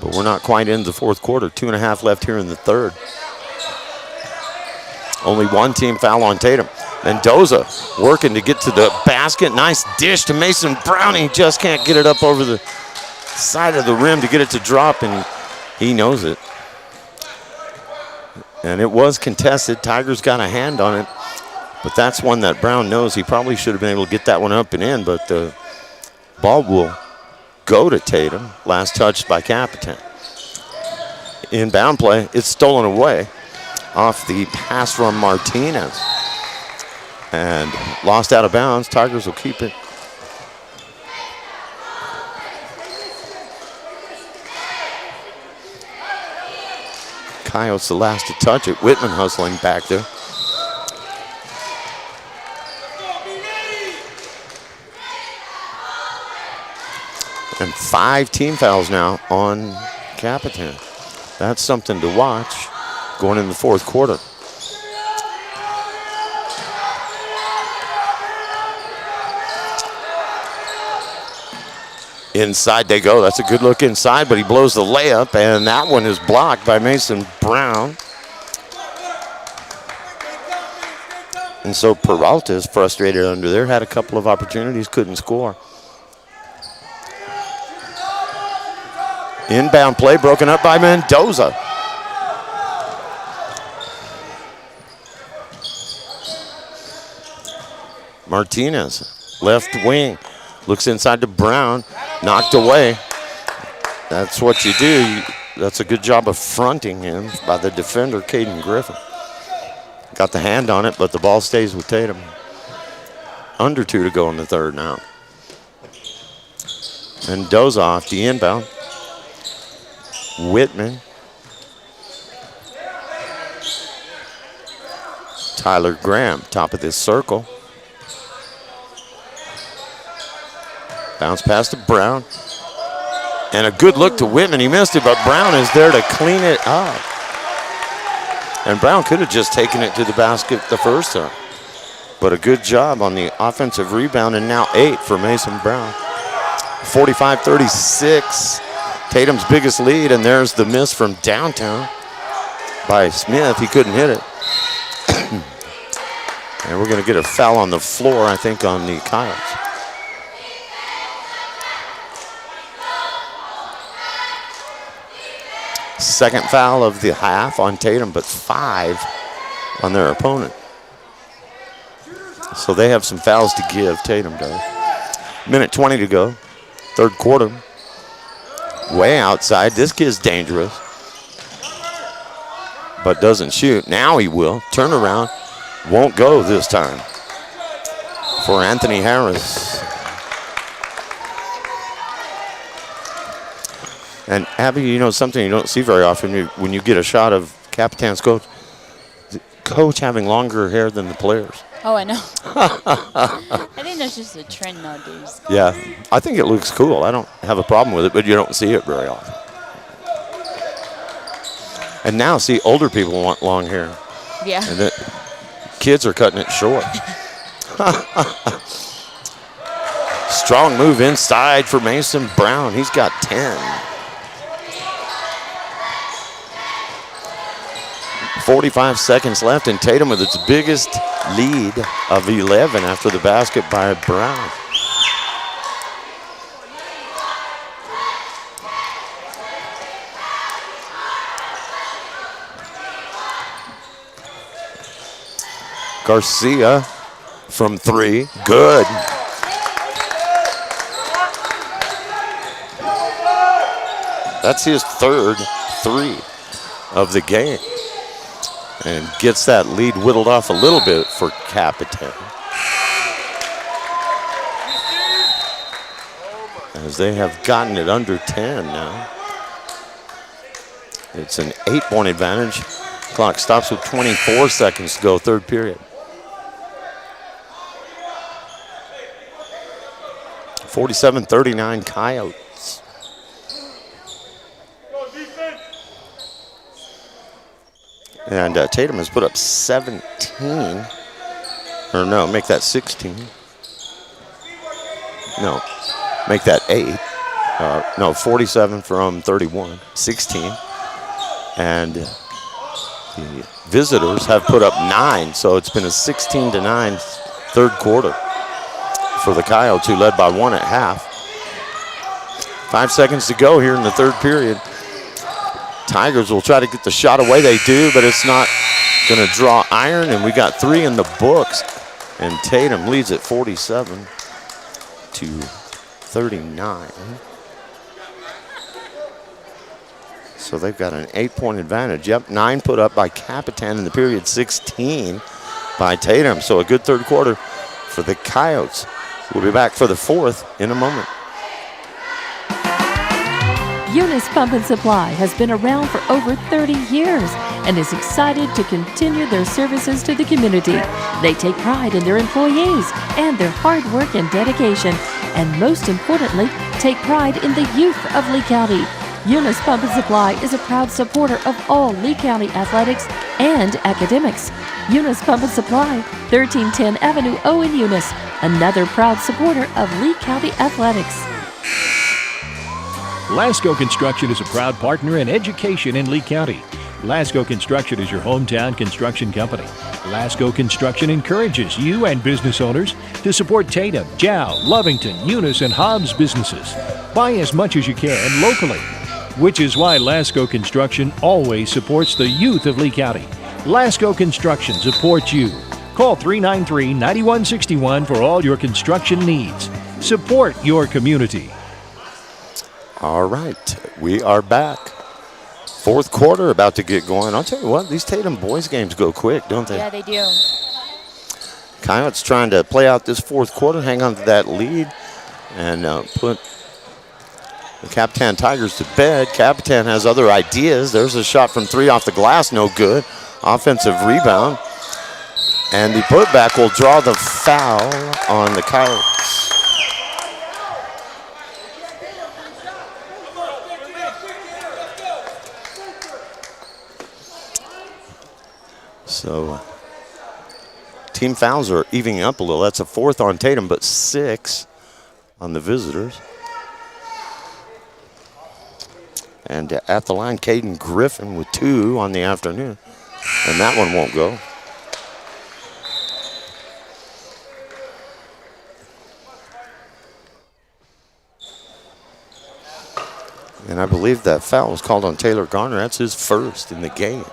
But we're not quite into the fourth quarter. 2.5 left here in the third. Only 1 team foul on Tatum. Mendoza working to get to the basket. Nice dish to Mason Brown. He just can't get it up over the side of the rim to get it to drop, and he knows it. And it was contested. Tigers got a hand on it. But that's one that Brown knows. He probably should have been able to get that one up and in, but the ball will go to Tatum. Last touch by Capitan. Inbound play. It's stolen away off the pass from Martinez. And lost out of bounds. Tigers will keep it. Coyotes the last to touch it. Whitman hustling back there. And 5 team fouls now on Capitan. That's something to watch going in the fourth quarter. Inside they go. That's a good look inside, but he blows the layup, and that one is blocked by Mason Brown. And so Peralta is frustrated under there. Had a couple of opportunities, couldn't score. Inbound play broken up by Mendoza. Martinez, left wing, looks inside to Brown, knocked away. That's what you do. That's a good job of fronting him by the defender, Caden Griffin. Got the hand on it, but the ball stays with Tatum. Under 2 to go in the third now. Mendoza off the inbound. Whitman. Tyler Graham, top of this circle. Bounce pass to Brown. And a good look to Whitman. He missed it, but Brown is there to clean it up. And Brown could have just taken it to the basket the first time. But a good job on the offensive rebound, and now 8 for Mason Brown. 45-36. Tatum's biggest lead, and there's the miss from downtown by Smith. He couldn't hit it. And we're going to get a foul on the floor, I think, on the Coyotes. Second foul of the half on Tatum, but 5 on their opponent. So they have some fouls to give, Tatum does. Minute 20 to go, third quarter. Way outside, this kid's dangerous, but doesn't shoot. Now he will, turn around, won't go this time for Anthony Harris. And Abby, you know something you don't see very often when you get a shot of Capitan's coach, the coach having longer hair than the players. Oh, I know. I think that's just a trend nowadays. Yeah, I think it looks cool. I don't have a problem with it, but you don't see it very often. And now, see, older people want long hair. Yeah. And the kids are cutting it short. Strong move inside for Mason Brown. He's got 10. 45 seconds left, and Tatum with its biggest lead of 11 after the basket by Brown. Garcia from 3, good. That's his third 3 of the game. And gets that lead whittled off a little bit for Capitan. As they have gotten it under 10 now. It's an 8-point advantage. Clock stops with 24 seconds to go, third period. 47-39 Coyotes. And Tatum has put up 17. Or no, make that 16. No, make that 8. No, 47 from 31, 16. And the visitors have put up 9, so it's been a 16-9 third quarter for the Coyotes, who led by 1 at half. 5 seconds to go here in the third period. Tigers will try to get the shot away. They do, but it's not going to draw iron, and we got 3 in the books. And Tatum leads at 47-39. So they've got an 8-point advantage. Yep, 9 put up by Capitan in the period, 16 by Tatum. So a good third quarter for the Coyotes. We'll be back for the fourth in a moment. Eunice Pump and Supply has been around for over 30 years and is excited to continue their services to the community. They take pride in their employees and their hard work and dedication, and most importantly, take pride in the youth of Lee County. Eunice Pump and Supply is a proud supporter of all Lee County athletics and academics. Eunice Pump and Supply, 1310 Avenue O in Eunice, another proud supporter of Lee County athletics. Lasco Construction is a proud partner in education in Lee County. Lasco Construction is your hometown construction company. Lasco Construction encourages you and business owners to support Tatum, Jow, Lovington, Eunice, and Hobbs businesses. Buy as much as you can locally, which is why Lasco Construction always supports the youth of Lee County. Lasco Construction supports you. Call 393-9161 for all your construction needs. Support your community. All right, we are back. Fourth quarter about to get going. I'll tell you what, these Tatum boys games go quick, don't they? Yeah, they do. Coyotes trying to play out this fourth quarter, hang on to that lead, and put the Capitan Tigers to bed. Capitan has other ideas. There's a shot from three off the glass, no good. Offensive rebound. And the putback will draw the foul on the Coyotes. So team fouls are evening up a little. That's a fourth on Tatum, but 6 on the visitors. And at the line, Caden Griffin with 2 on the afternoon. And that one won't go. And I believe that foul was called on Taylor Garner. That's his first in the game.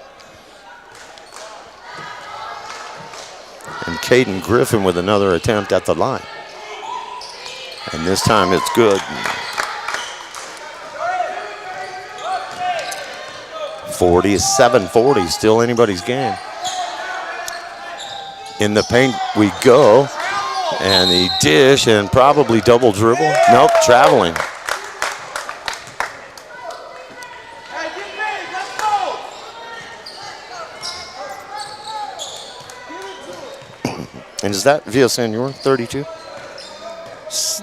And Caden Griffin with another attempt at the line. And this time it's good. 47-40, still anybody's game. In the paint we go. And the dish and probably double dribble. Nope, traveling. And is that Villasenor, 32?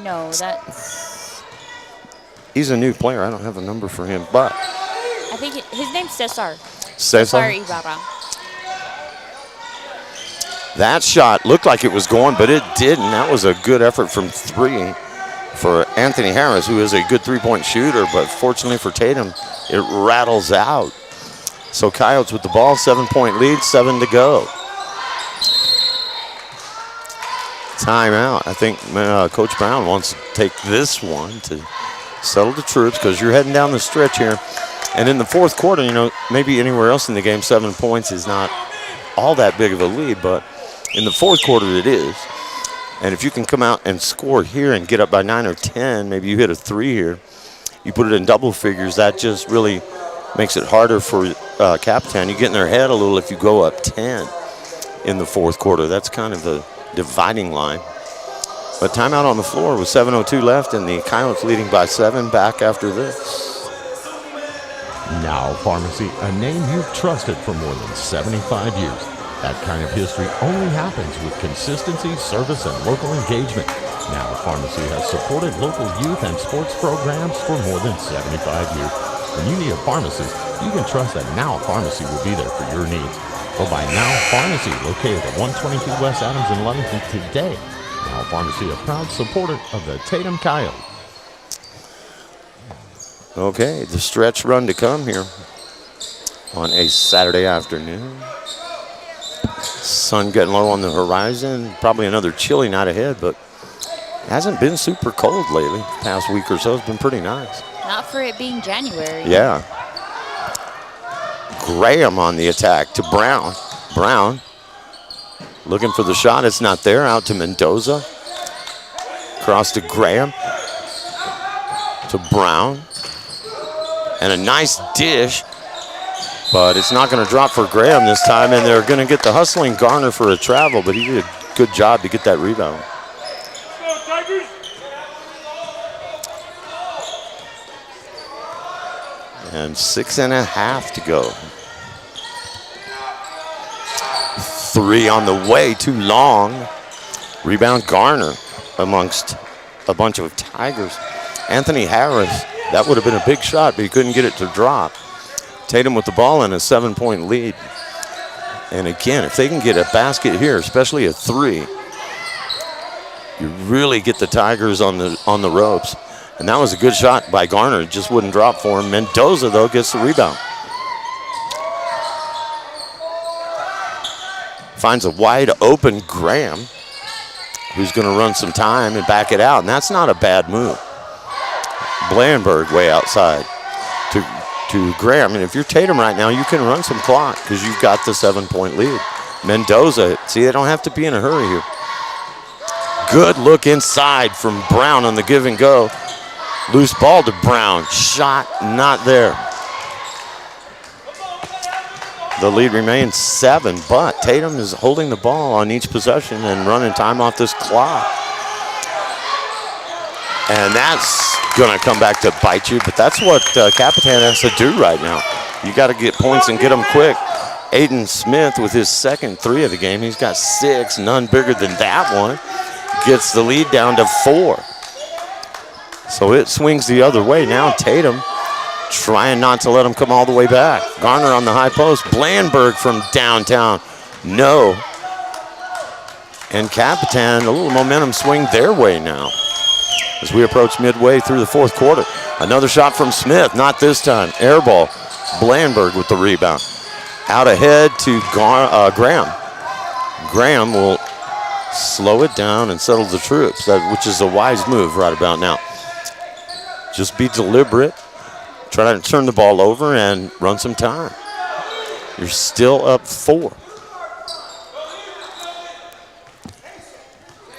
No, that's... He's a new player. I don't have a number for him, but... I think his name's Cesar. Cesar Ibarra. That shot looked like it was going, but it didn't. That was a good effort from 3 for Anthony Harris, who is a good three-point shooter, but fortunately for Tatum, it rattles out. So Coyotes with the ball, 7-point lead, 7 to go. Timeout. I think Coach Brown wants to take this one to settle the troops because you're heading down the stretch here. And in the fourth quarter, you know, maybe anywhere else in the game, 7 points is not all that big of a lead, but in the fourth quarter it is. And if you can come out and score here and get up by 9 or 10, maybe you hit a 3 here, you put it in double figures, that just really makes it harder for Capitan. You get in their head a little if you go up 10 in the fourth quarter. That's kind of the dividing line. But timeout on the floor with 7:02 left, and the Coyotes leading by 7. Back after this. Now Pharmacy, a name you've trusted for more than 75 years. That kind of history only happens with consistency, service, and local engagement. Now Pharmacy has supported local youth and sports programs for more than 75 years. When you need a pharmacist, you can trust that Now Pharmacy will be there for your needs. Go by Now Pharmacy, located at 122 West Adams in Lovington today. Now Pharmacy, a proud supporter of the Tatum Coyotes. Okay, the stretch run to come here on a Saturday afternoon. Sun getting low on the horizon. Probably another chilly night ahead, but it hasn't been super cold lately. The past week or so has been pretty nice. Not for it being January. Yeah. Graham on the attack to Brown. Brown looking for the shot. It's not there. Out to Mendoza. Cross to Graham. To Brown. And a nice dish. But it's not going to drop for Graham this time. And they're going to get the hustling Garner for a travel. But he did a good job to get that rebound. And 6.5 to go. three on the way, too long. Rebound Garner amongst a bunch of Tigers. Anthony Harris, that would have been a big shot, but he couldn't get it to drop. Tatum with the ball and a 7-point lead. And again, if they can get a basket here, especially a three, you really get the Tigers on the ropes. And that was a good shot by Garner. It just wouldn't drop for him. Mendoza, though, gets the rebound. Finds a wide open Graham, who's going to run some time and back it out. And that's not a bad move. Blanberg way outside to Graham. And if you're Tatum right now, you can run some clock because you've got the 7-point lead. Mendoza, see, they don't have to be in a hurry here. Good look inside from Brown on the give and go. Loose ball to Brown. Shot not there. The lead remains 7, but Tatum is holding the ball on each possession and running time off this clock. And that's going to come back to bite you, but that's what Capitan has to do right now. You got to get points and get them quick. Aiden Smith with his second three of the game. He's got 6, none bigger than that one. Gets the lead down to 4. So it swings the other way. Now Tatum trying not to let him come all the way back. Garner on the high post. Blanberg from downtown. No. And Capitan, a little momentum swing their way now as we approach midway through the fourth quarter. Another shot from Smith, not this time. Air ball. Blanberg with the rebound. Out ahead to Graham. Graham will slow it down and settle the troops, which is a wise move right about now. Just be deliberate. Try to turn the ball over and run some time. You're still up 4.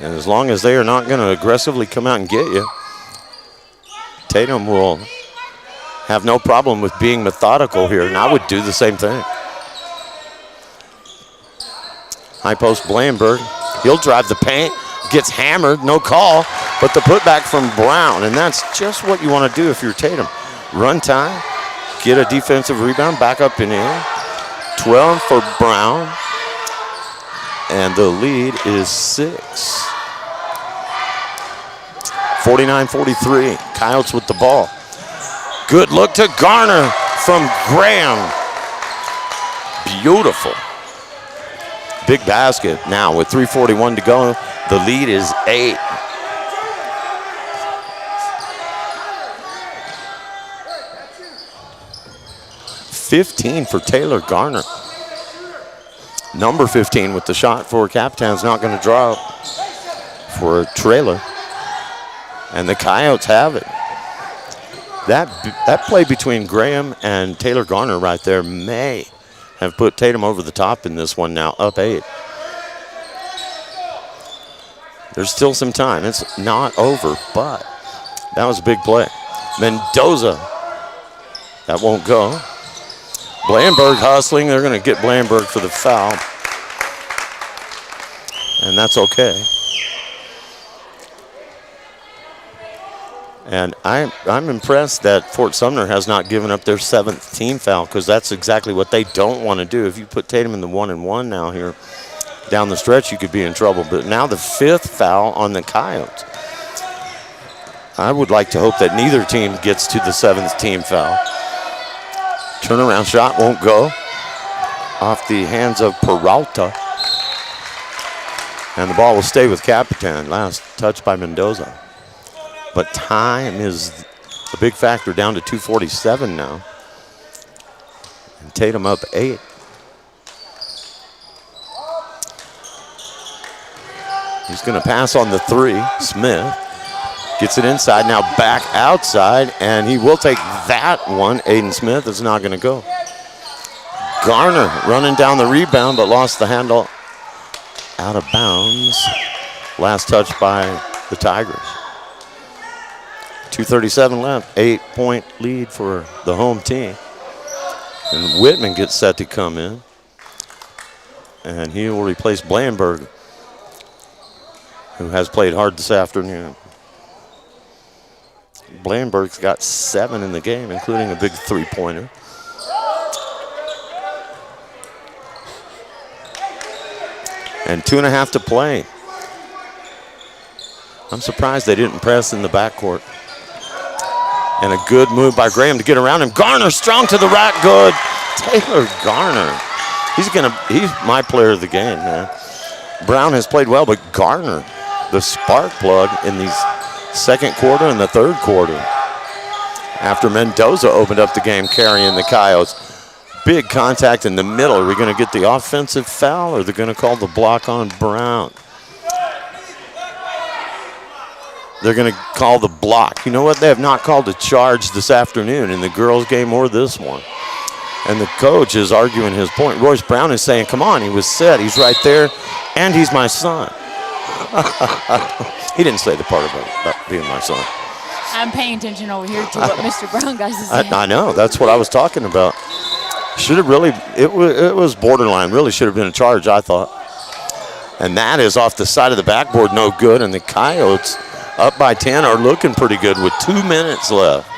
And as long as they are not going to aggressively come out and get you, Tatum will have no problem with being methodical here, and I would do the same thing. High post Blanberg. He'll drive the paint, gets hammered, no call, but the putback from Brown, and that's just what you want to do if you're Tatum. Run time, get a defensive rebound, back up and in. 12 for Brown, and the lead is 6. 49-43, Coyotes with the ball. Good look to Garner from Graham. Beautiful. Big basket now with 3:41 to go. The lead is 8. $15 for Taylor Garner. Number 15 with the shot for Capitan's not going to draw for a trailer. And the Coyotes have it. That play between Graham and Taylor Garner right there may have put Tatum over the top in this one now, up 8. There's still some time. It's not over, but that was a big play. Mendoza, that won't go. Blanberg hustling. They're going to get Blanberg for the foul. And that's okay. And I'm impressed that Fort Sumner has not given up their 7th team foul, because that's exactly what they don't want to do. If you put Tatum in the 1-and-1 now here down the stretch, you could be in trouble. But now the 5th foul on the Coyotes. I would like to hope that neither team gets to the 7th team foul. Turnaround shot won't go. Off the hands of Peralta. And the ball will stay with Capitan. Last touch by Mendoza. But time is a big factor, down to 2:47 now. And Tatum up 8. He's going to pass on the 3. Smith gets it inside, now back outside, and he will take that one. Aiden Smith is not going to go. Garner running down the rebound, but lost the handle out of bounds. Last touch by the Tigers. 2:37 left, 8-point lead for the home team. And Whitman gets set to come in. And he will replace Blanberg, who has played hard this afternoon. Blanberg's got 7 in the game, including a big 3-pointer. And 2.5 to play. I'm surprised they didn't press in the backcourt. And a good move by Graham to get around him. Garner strong to the rack, good. Taylor Garner. He's my player of the game, man. Brown has played well, but Garner, the spark plug in these second quarter and the third quarter. After Mendoza opened up the game carrying the Coyotes. Big contact in the middle. Are we going to get the offensive foul, or are they going to call the block on Brown? They're going to call the block. You know what? They have not called a charge this afternoon in the girls' game or this one. And the coach is arguing his point. Royce Brown is saying, come on, he was set. He's right there, and he's my son. He didn't say the part about being my son. I'm paying attention over here to what Mr. Brown guys is saying. I know. That's what I was talking about. Should have really, it was borderline. Really should have been a charge, I thought. And that is off the side of the backboard, no good. And the Coyotes, up by 10, are looking pretty good with 2 minutes left.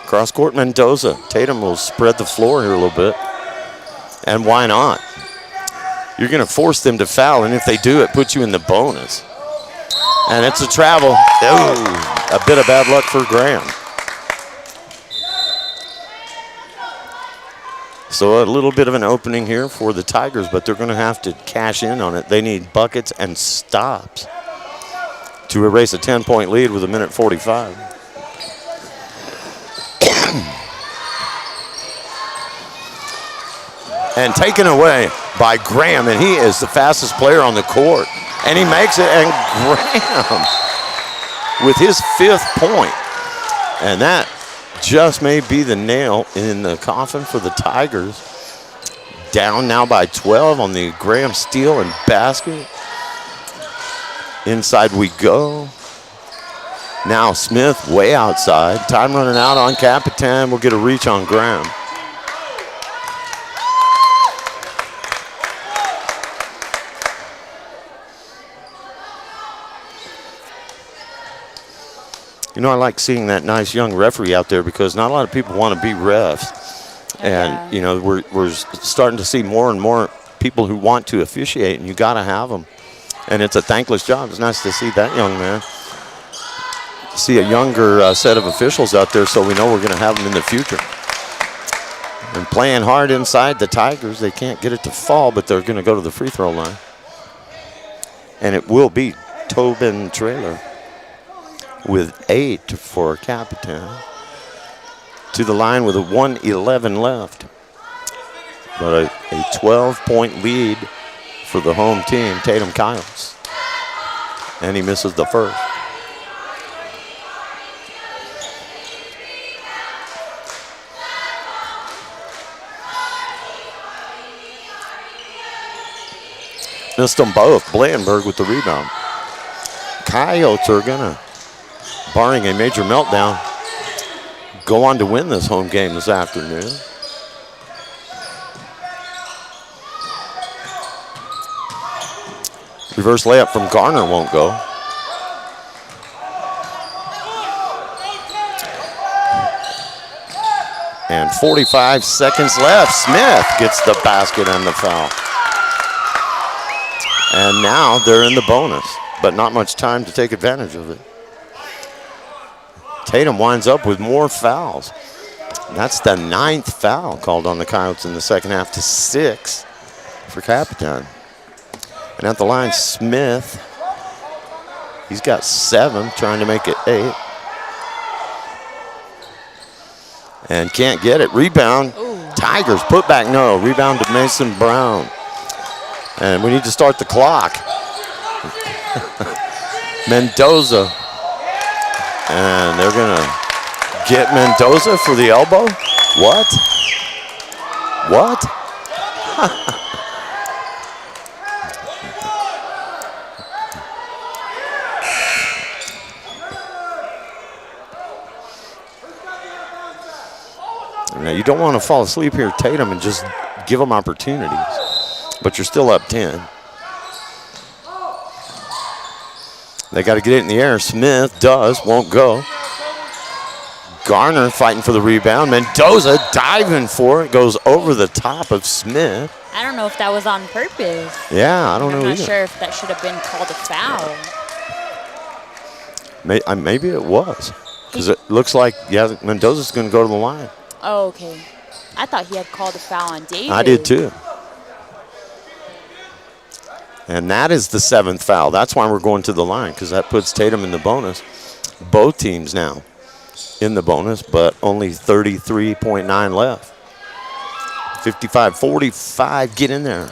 Cross court Mendoza. Tatum will spread the floor here a little bit. And why not? You're going to force them to foul, and if they do, it puts you in the bonus. And it's a travel. Ooh, a bit of bad luck for Graham. So a little bit of an opening here for the Tigers, but they're going to have to cash in on it. They need buckets and stops to erase a 10-point lead with 1:45. And taken away by Graham, and he is the fastest player on the court. And he makes it, and Graham with his 5th point. And that just may be the nail in the coffin for the Tigers. Down now by 12 on the Graham steal and basket. Inside we go. Now Smith way outside. Time running out on Capitan. We'll get a reach on Graham. You know, I like seeing that nice young referee out there because not a lot of people want to be refs. And, you know, we're starting to see more and more people who want to officiate, and you got to have them. And it's a thankless job. It's nice to see that young man. See a younger set of officials out there, so we know we're going to have them in the future. And playing hard inside the Tigers. They can't get it to fall, but they're going to go to the free throw line. And it will be Tobin Trailer with 8 for Capitan. To the line with a 1:11 left. But a 12-point lead for the home team, Tatum Coyotes. And he misses the first. Missed them both. Blandenberg with the rebound. Coyotes are gonna, barring a major meltdown, go on to win this home game this afternoon. Reverse layup from Garner won't go. And 45 seconds left. Smith gets the basket and the foul. And now they're in the bonus, but not much time to take advantage of it. Tatum winds up with more fouls. That's the 9th foul called on the Coyotes in the second half to 6 for Capitan. And at the line, Smith, he's got 7, trying to make it 8. And can't get it. Rebound. Ooh. Tigers put back, no. Rebound to Mason Brown. And we need to start the clock. Mendoza. And they're going to get Mendoza for the elbow. What? What? Now, you don't want to fall asleep here, Tatum, and just give them opportunities. But you're still up 10. They got to get it in the air. Smith does, won't go. Garner fighting for the rebound. Mendoza diving for it, goes over the top of Smith. I don't know if that was on purpose. Yeah, I don't know I'm not either. sure if that should have been called a foul. Maybe it was. Because it looks like, yeah, Mendoza's going to go to the line. Oh, okay. I thought he had called a foul on David. I did too. And that is the 7th foul. That's why we're going to the line, because that puts Tatum in the bonus. Both teams now in the bonus, but only 33.9 left. 55-45, get in there.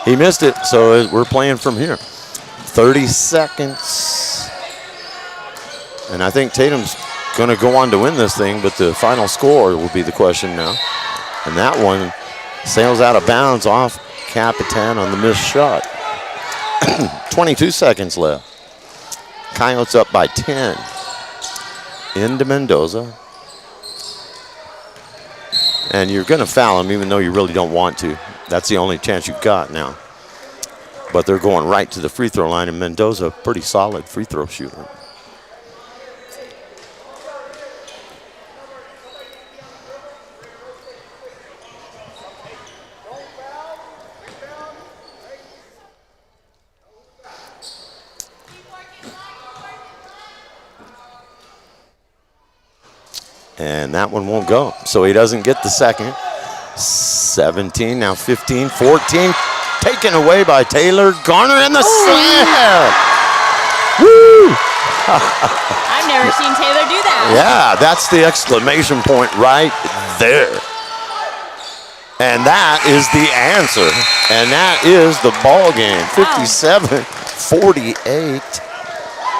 He missed it, so we're playing from here. 30 seconds. And I think Tatum's going to go on to win this thing, but the final score will be the question now. And that one sails out of bounds off Capitan on the missed shot. 22 seconds left. Coyotes up by 10. Into Mendoza. And you're going to foul him even though you really don't want to. That's the only chance you've got now. But they're going right to the free throw line, and Mendoza, a pretty solid free throw shooter. And that one won't go. So he doesn't get the second. 17, now 15, 14. Taken away by Taylor Garner and the slam. Woo! I've never seen Taylor do that. Yeah, that's the exclamation point right there. And that is the answer. And that is the ball game. 57-48.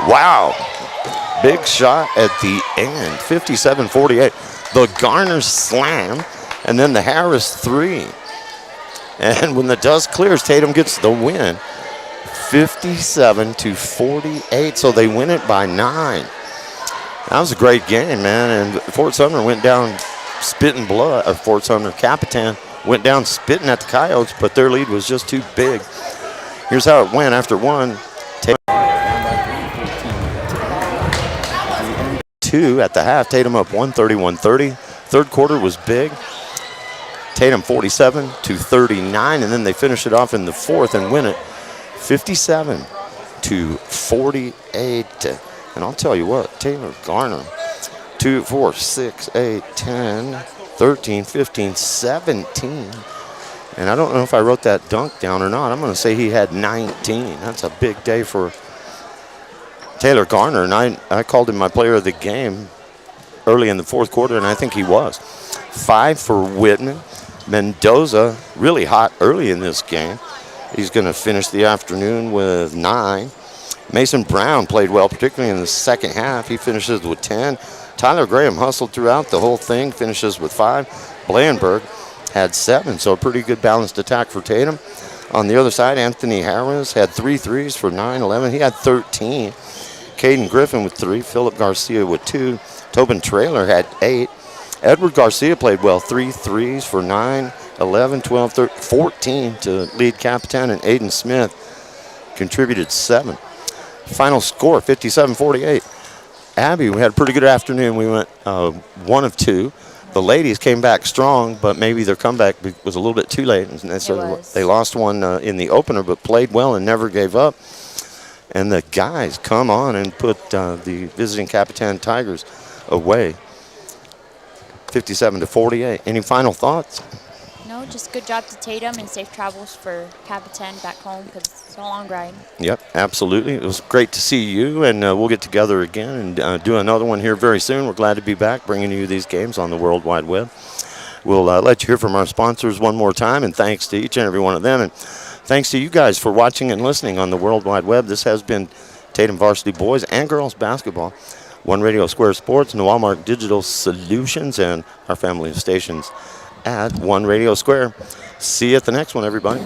Wow. Big shot at the end, 57-48. The Garner slam, and then the Harris three. And when the dust clears, Tatum gets the win, 57-48. So they win it by 9. That was a great game, man. And Fort Sumner went down spitting blood. Fort Sumner Capitan went down spitting at the Coyotes, but their lead was just too big. Here's how it went after one. Two at the half. Tatum up 130-130. Third quarter was big. Tatum 47-39, and then they finish it off in the fourth and win it 57-48. And I'll tell you what, Taylor Garner, 2, 4, 6, 8, 10, 13, 15, 17. And I don't know if I wrote that dunk down or not. I'm going to say he had 19. That's a big day for Taylor Garner, and I called him my player of the game early in the fourth quarter, and I think he was. 5 for Whitman. Mendoza, really hot early in this game. He's going to finish the afternoon with 9. Mason Brown played well, particularly in the second half. He finishes with 10. Tyler Graham hustled throughout the whole thing, finishes with 5. Blandenberg had 7, so a pretty good balanced attack for Tatum. On the other side, Anthony Harris had 3 threes for 9, 11. He had 13. Caden Griffin with 3, Philip Garcia with 2, Tobin Traylor had 8. Edward Garcia played well, 3 threes for 9, 11, 12, 13, 14 to lead Capitan, and Aiden Smith contributed 7. Final score, 57-48. Abby, we had a pretty good afternoon. We went 1 of 2. The ladies came back strong, but maybe their comeback was a little bit too late. And they lost one in the opener, but played well and never gave up. And the guys come on and put the visiting Capitan Tigers away, 57-48. Any final thoughts? No, just good job to Tatum and safe travels for Capitan back home because it's a long ride. Yep, absolutely. It was great to see you, and we'll get together again and do another one here very soon. We're glad to be back bringing you these games on the World Wide Web. We'll let you hear from our sponsors one more time, and thanks to each and every one of them. And thanks to you guys for watching and listening on the World Wide Web. This has been Tatum Varsity Boys and Girls Basketball, One Radio Square Sports, and Walmart Digital Solutions, and our family of stations at One Radio Square. See you at the next one, everybody.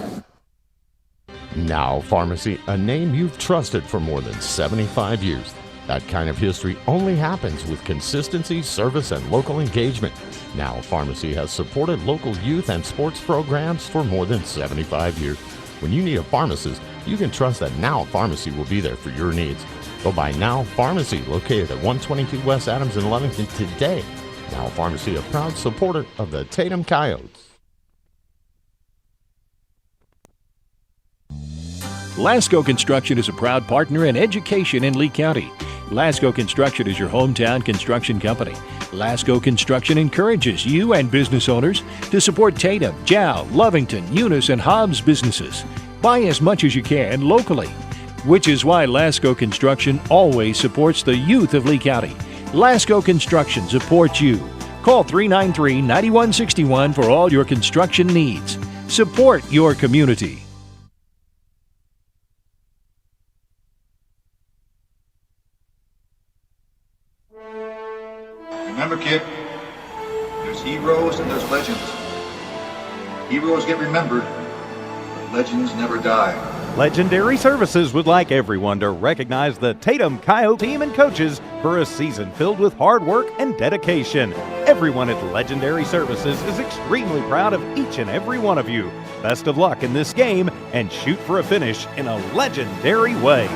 Now Pharmacy, a name you've trusted for more than 75 years. That kind of history only happens with consistency, service, and local engagement. Now Pharmacy has supported local youth and sports programs for more than 75 years. When you need a pharmacist, you can trust that Now Pharmacy will be there for your needs. Go by Now Pharmacy, located at 122 West Adams in Lovington today. Now Pharmacy, a proud supporter of the Tatum Coyotes. Lasco Construction is a proud partner in education in Lee County. Lasco Construction is your hometown construction company. Lasco Construction encourages you and business owners to support Tatum, Jow, Lovington, Eunice, and Hobbs businesses. Buy as much as you can locally, which is why Lasco Construction always supports the youth of Lee County. Lasco Construction supports you. Call 393-9161 for all your construction needs. Support your community. Remember, kid, there's heroes and there's legends. Heroes get remembered, but legends never die. Legendary Services would like everyone to recognize the Tatum Coyotes team and coaches for a season filled with hard work and dedication. Everyone at Legendary Services is extremely proud of each and every one of you. Best of luck in this game and shoot for a finish in a legendary way.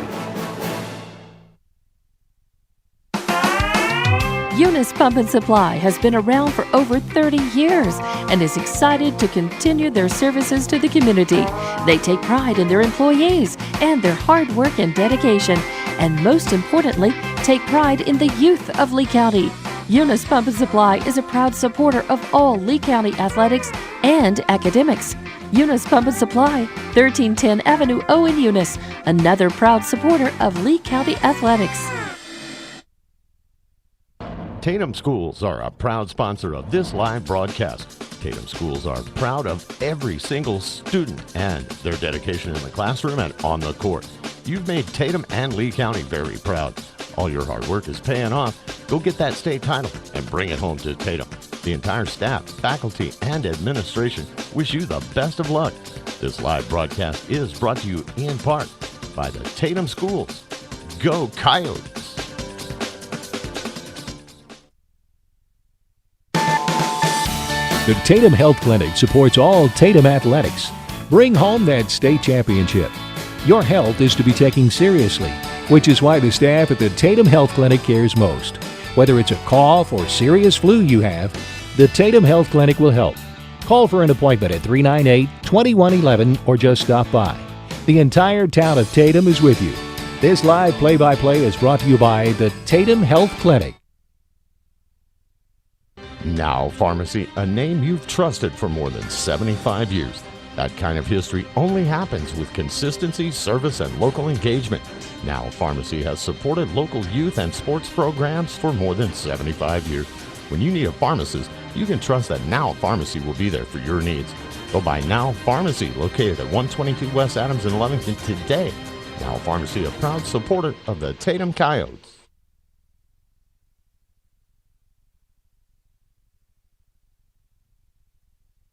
Eunice Pump and Supply has been around for over 30 years and is excited to continue their services to the community. They take pride in their employees and their hard work and dedication, and most importantly, take pride in the youth of Lee County. Eunice Pump and Supply is a proud supporter of all Lee County athletics and academics. Eunice Pump and Supply, 1310 Avenue O in Eunice, another proud supporter of Lee County athletics. Tatum Schools are a proud sponsor of this live broadcast. Tatum Schools are proud of every single student and their dedication in the classroom and on the court. You've made Tatum and Lee County very proud. All your hard work is paying off. Go get that state title and bring it home to Tatum. The entire staff, faculty, and administration wish you the best of luck. This live broadcast is brought to you in part by the Tatum Schools. Go Coyotes! The Tatum Health Clinic supports all Tatum athletics. Bring home that state championship. Your health is to be taken seriously, which is why the staff at the Tatum Health Clinic cares most. Whether it's a cough or serious flu you have, the Tatum Health Clinic will help. Call for an appointment at 398-2111 or just stop by. The entire town of Tatum is with you. This live play-by-play is brought to you by the Tatum Health Clinic. Now Pharmacy, a name you've trusted for more than 75 years. That kind of history only happens with consistency, service, and local engagement. Now Pharmacy has supported local youth and sports programs for more than 75 years. When you need a pharmacist, you can trust that Now Pharmacy will be there for your needs. Go by Now Pharmacy, located at 122 West Adams in Lovington today. Now Pharmacy, a proud supporter of the Tatum Coyotes.